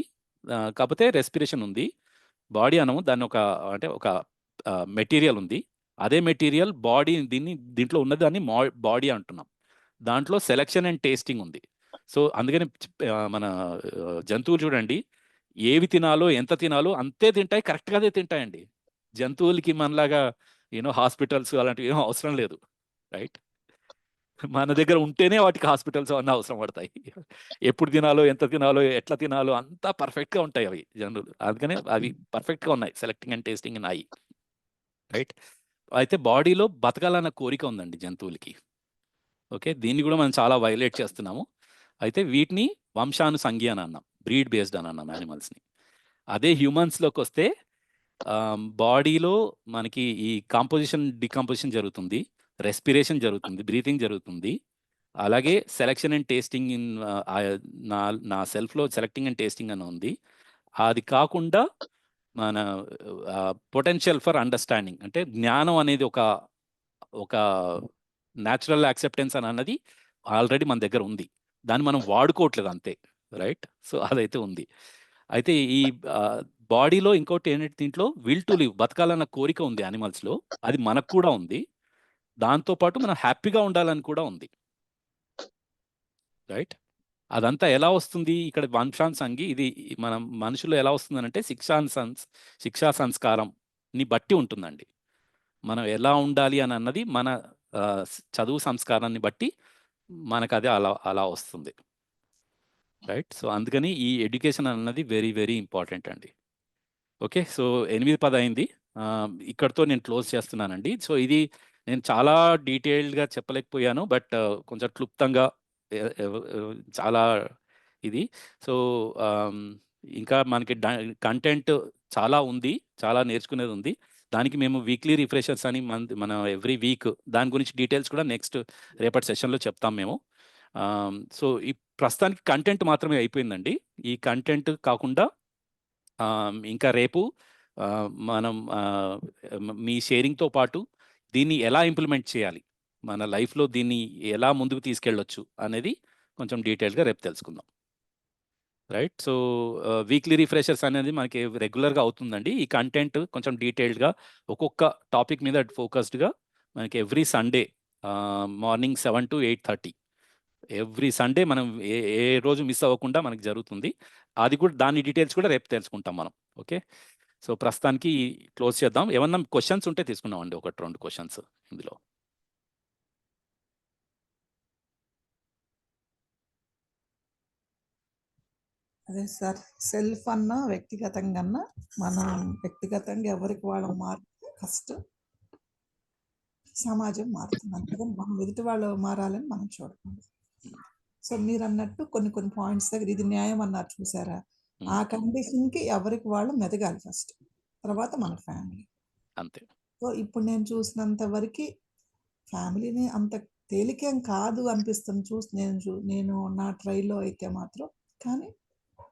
కాకపోతే రెస్పిరేషన్ ఉంది. బాడీ అనము దాన్ని ఒక మెటీరియల్ ఉంది. అదే మెటీరియల్ బాడీ, దీంట్లో ఉన్నది దాన్ని బాడీ అంటున్నాం. దాంట్లో సెలెక్షన్ అండ్ టేస్టింగ్ ఉంది. సో అందుకని మన జంతువులు చూడండి, ఏవి తినాలో ఎంత తినాలో అంతే తింటాయి, కరెక్ట్గా అదే తింటాయండి. జంతువులకి మనలాగా హాస్పిటల్స్ అలాంటివి ఏమో అవసరం లేదు, రైట్? మన దగ్గర ఉంటేనే వాటికి హాస్పిటల్స్ అన్నీ అవసరం పడతాయి. ఎప్పుడు తినాలో, ఎంత తినాలో, ఎట్లా తినాలో అంతా పర్ఫెక్ట్గా ఉంటాయి అవి జనరల్. అందుకనే అవి పర్ఫెక్ట్గా ఉన్నాయి, selecting and tasting in I, right? అయితే బాడీలో బతకాలన్న కోరిక ఉందండి జంతువులకి, ఓకే? దీన్ని కూడా మనం చాలా వైలేట్ చేస్తున్నాము. అయితే వీటిని వంశానుసంజ్ఞ అని అన్నాం, బ్రీడ్ బేస్డ్ అని అన్నాం యానిమల్స్ని. అదే హ్యూమన్స్లోకి వస్తే బాడీలో మనకి ఈ కాంపోజిషన్ డికాంపోజిషన్ జరుగుతుంది, రెస్పిరేషన్ జరుగుతుంది, బ్రీతింగ్ జరుగుతుంది. అలాగే సెలెక్షన్ అండ్ టేస్టింగ్ ఇన్ నా సెల్ఫ్లో సెలెక్టింగ్ అండ్ టేస్టింగ్ అని ఉంది. అది కాకుండా మన పొటెన్షియల్ ఫర్ అండర్స్టాండింగ్, అంటే జ్ఞానం అనేది ఒక న్యాచురల్ యాక్సెప్టెన్స్ అని అన్నది ఆల్రెడీ మన దగ్గర ఉంది, దాన్ని మనం వాడుకోవట్లేదు అంతే, రైట్? సో అదైతే ఉంది. అయితే ఈ బాడీలో ఇంకోటి ఏంటంటే దీంట్లో విల్ టు లివ్, బతకాలన్న కోరిక ఉంది యానిమల్స్లో, అది మనకు కూడా ఉంది. దాంతోపాటు మనం హ్యాపీగా ఉండాలని కూడా ఉంది, రైట్? అదంతా ఎలా వస్తుంది ఇక్కడ వంశానుసంగి, ఇది మనం మనుషుల్లో ఎలా వస్తుందనంటే శిక్షా సంస్కారంని బట్టి ఉంటుందండి. మనం ఎలా ఉండాలి అని అన్నది మన చదువు సంస్కారాన్ని బట్టి మనకు అది అలా అలా వస్తుంది, రైట్? సో అందుకని ఈ ఎడ్యుకేషన్ అన్నది వెరీ వెరీ ఇంపార్టెంట్ అండి. ఓకే, సో 8:10 అయింది, ఇక్కడితో నేను క్లోజ్ చేస్తున్నానండి. సో ఇది నేను చాలా డీటెయిల్డ్గా చెప్పలేకపోయాను, బట్ కొంచెం క్లుప్తంగా చాలా ఇది. సో ఇంకా మనకి కంటెంట్ చాలా ఉంది, చాలా నేర్చుకునేది ఉంది. దానికి మేము వీక్లీ రిఫ్రెషర్స్ అని మన ఎవ్రీ వీక్ దాని గురించి డీటెయిల్స్ కూడా నెక్స్ట్ రేపటి సెషన్లో చెప్తాం మేము. సో ఈ ప్రస్తుతానికి కంటెంట్ మాత్రమే అయిపోయిందండి. ఈ కంటెంట్ కాకుండా ఇంకా రేపు మనం మీ షేరింగ్తో పాటు దీన్ని ఎలా ఇంప్లిమెంట్ చేయాలి, మన లైఫ్లో దీన్ని ఎలా ముందుకు తీసుకెళ్ళొచ్చు అనేది కొంచెం డీటెయిల్గా రేపు తెలుసుకుందాం, రైట్? సో వీక్లీ రిఫ్రెషర్స్ అనేది మనకి రెగ్యులర్గా అవుతుందండి. ఈ కంటెంట్ కొంచెం డీటెయిల్డ్గా ఒక్కొక్క టాపిక్ మీద ఫోకస్డ్గా మనకి every Sunday morning 7 to 8:30 every Sunday మనం ఏ రోజు మిస్ అవ్వకుండా మనకి జరుగుతుంది. అది కూడా దాని డీటెయిల్స్ కూడా రేపు తెలుసుకుంటాం మనం, ఓకే? సో ప్రస్తుతానికి క్లోజ్ చేద్దాం. ఏమన్నా క్వశ్చన్స్ ఉంటే తీసుకున్నామండి, 1-2 క్వశ్చన్స్ ఇందులో. అదే సార్, సెల్ఫ్ అన్నా వ్యక్తిగతంగా అన్నా మనం వ్యక్తిగతంగా ఎవరికి వాళ్ళ మార్పు ఫస్ట్, సమాజం మారుతుంది. అందుకని మనం ఎదుటి వాళ్ళు మారాలని మనం చూడకూడదు. సో మీరు అన్నట్టు కొన్ని పాయింట్స్ దగ్గర ఇది న్యాయం అన్నారు చూసారా, ఆ కండిషన్కి ఎవరికి వాళ్ళు మెదగాలి ఫస్ట్, తర్వాత మన ఫ్యామిలీ, అంతే. సో ఇప్పుడు నేను చూసినంత వరకు ఫ్యామిలీని అంత తేలికేం కాదు అనిపిస్తుంది. నేను నా ట్రైల్లో అయితే మాత్రం, కానీ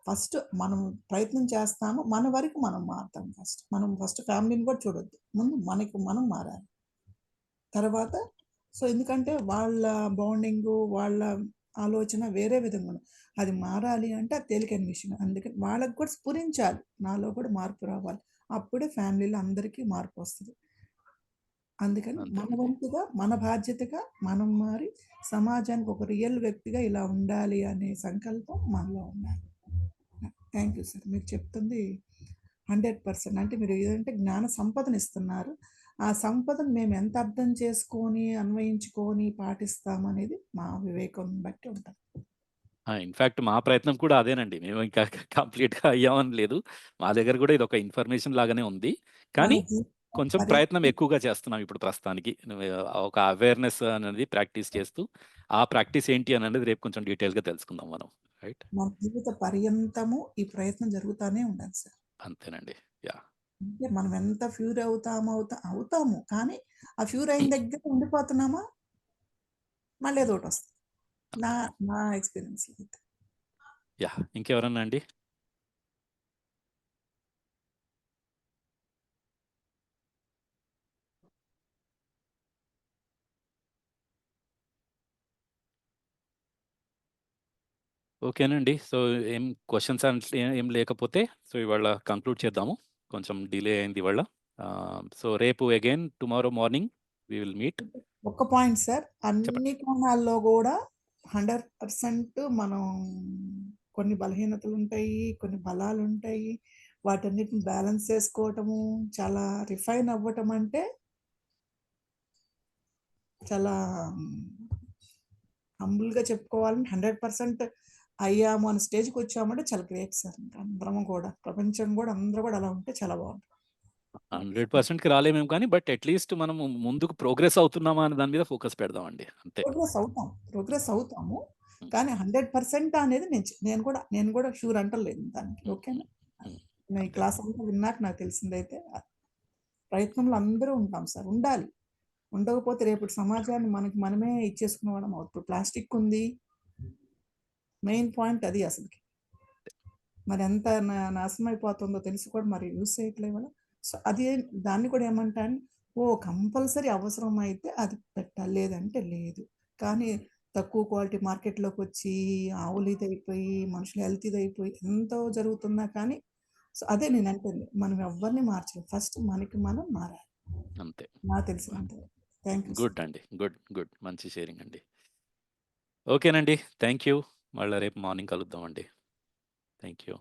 ఫస్ట్ మనం ప్రయత్నం చేస్తాము, మన వరకు మనం మారుతాం. మనం ఫస్ట్ ఫ్యామిలీని కూడా చూడొద్దు, ముందు మనకి మనం మారాలి. తర్వాత సో ఎందుకంటే వాళ్ళ బాండింగ్, వాళ్ళ ఆలోచన వేరే విధంగా అది మారాలి అంటే అది తేలికైన విషయం. అందుకని వాళ్ళకి కూడా స్ఫురించాలి, నాలో కూడా మార్పు రావాలి, అప్పుడే ఫ్యామిలీలో అందరికీ మార్పు వస్తుంది. అందుకని మన వంతుగా, మన బాధ్యతగా మనం మారి సమాజానికి ఒక రియల్ వ్యక్తిగా ఇలా ఉండాలి అనే సంకల్పం మనలో ఉండాలి. Thank you sir. మీరు చెప్తుంది 100%. అంటే మీరు ఏదంటే జ్ఞాన సంపదనిస్తున్నారు. ఆ సంపదను మేము ఎంత అర్థం చేసుకొని, అన్వయించుకొని పాటిస్తామనేది మా వివేకం బట్టి ఉంటది. ఇన్‌ఫాక్ట్ మా ప్రయత్నం కూడా అదేనండి. మేము ఇంకా కంప్లీట్‌గా అయ్యామని లేదు. మా దగ్గర కూడా ఇదొక ఇన్ఫర్మేషన్ లాగానే ఉంది. మన కానీ జీవితం కొంచెం ప్రయత్నం ఎక్కువగా చేస్తున్నాం ఇప్పుడు ప్రస్తుతానికి. ఒక అవేర్‌నెస్ అనేది ప్రాక్టీస్ చేస్తూ, ఆ ప్రాక్టీస్ ఏంటి అనేది రేపు కొంచెం డీటెయిల్‌గా తెలుసుకుందాం మనం. రైట్? మన జీవిత పర్యంతము ఈ ప్రయత్నం జరుగుతానే ఉండాలి సార్. అంతేనండి. యాహ్! అంటే మనం ఎంత ఫ్యూర్ అవుతాము. కానీ ఆ ఫ్యూర్ అయిన దగ్గర ఉండిపోతున్నామా? మళ్ళీ ఏదోకటొస్తది. నా అంతే. నా ఎక్స్‌పీరియన్స్‌లో అయితే. యాహ్! ఇంకెవరన్నా అండి? ఓకేనండి. సో, ఏం క్వెషన్స్ ఏం లేకపోతే సో, ఇవాళ కంక్లూడ్ చేద్దాము. కొంచెం డిలే అయింది ఇవాళ. సో, రేపు again tomorrow morning we will meet. ఒక్క పాయింట్ సార్. చెప్పండి. అన్ని కోణాల్లో గూడా 100% మనం కొన్ని బలహీనతలుంటాయి, కొన్ని బలాలుంటాయి. వాటన్నిటిని బ్యాలెన్స్ చేసుకోవటము, చాలా రిఫైన్ అవ్వటం అంటే చాలా హంబుల్‌గా చెప్పుకోవాలంటే 100% అయ్యాము అనే స్టేజ్‌కొచ్చామంటే చాలా గ్రేట్ సార్. ఇంకా అందరము గూడా, ప్రపంచం గూడా అందరూ గూడా అలా ఉంటే చాలా బావుంటది. 100%కి రాలేమేమో కానీ, బట్ అట్‌లీస్ట్ మనము ముందుకు ప్రోగ్రెస్ అవుతున్నామా అనే దాని మీద ఫోకస్ పెడదామండి. అంతే. ప్రోగ్రెస్ అవుతాము. హ్మ్. కానీ 100% అనేది నేను కూడా ష్యూర్ అంటలేదు దానికి. హ్మ్. ఓకేనా? హ్మ్. నేను ఈ అంతే. క్లాస్ అంతా విన్నాక నాకు తెలిసిందైతే ప్రయత్నంలో అందరూ ఉంటాం సార్. ఉండాలి. ఉండకపోతే రేపటి సమాజాన్ని మనకి మనమే ఇచ్చేసుకున్న వాళ్ళం అవుతాం. ఇప్పుడు ప్లాస్టిక్ ఉంది. మెయిన్ పాయింట్ అది అసలకి. మరి ఎంత నాశనం అయిపోతుందో తెలిసి కూడా మరి యూజ్ చేయట్లేదు కదా! సో, అది దాన్ని కూడా ఏమంటాను, కంపల్సరీ అవసరమైతే అది పెట్టాలి. లేదంటే లేదు. కానీ తక్కువ క్వాలిటీ మార్కెట్‌లోకొచ్చి ఆవులు ఇదైపోయి, మనుషులు హెల్త్ ఇదైపోయి ఎంతో జరుగుతున్నా కానీ సో, అదే నేనంటుంది. మనం ఎవ్వరిని మార్చలేం. ఫస్ట్ మనకి మనం మారాలి. అంతే. నాకు తెలిసినంత వరకు. Thank you sir. గుడ్ అండి. గుడ్. మంచి షేరింగ్ అండి. ఓకేనండి. Thank you. మళ్ళా రేపు మార్నింగ్ కలుద్దామండి. Thank you.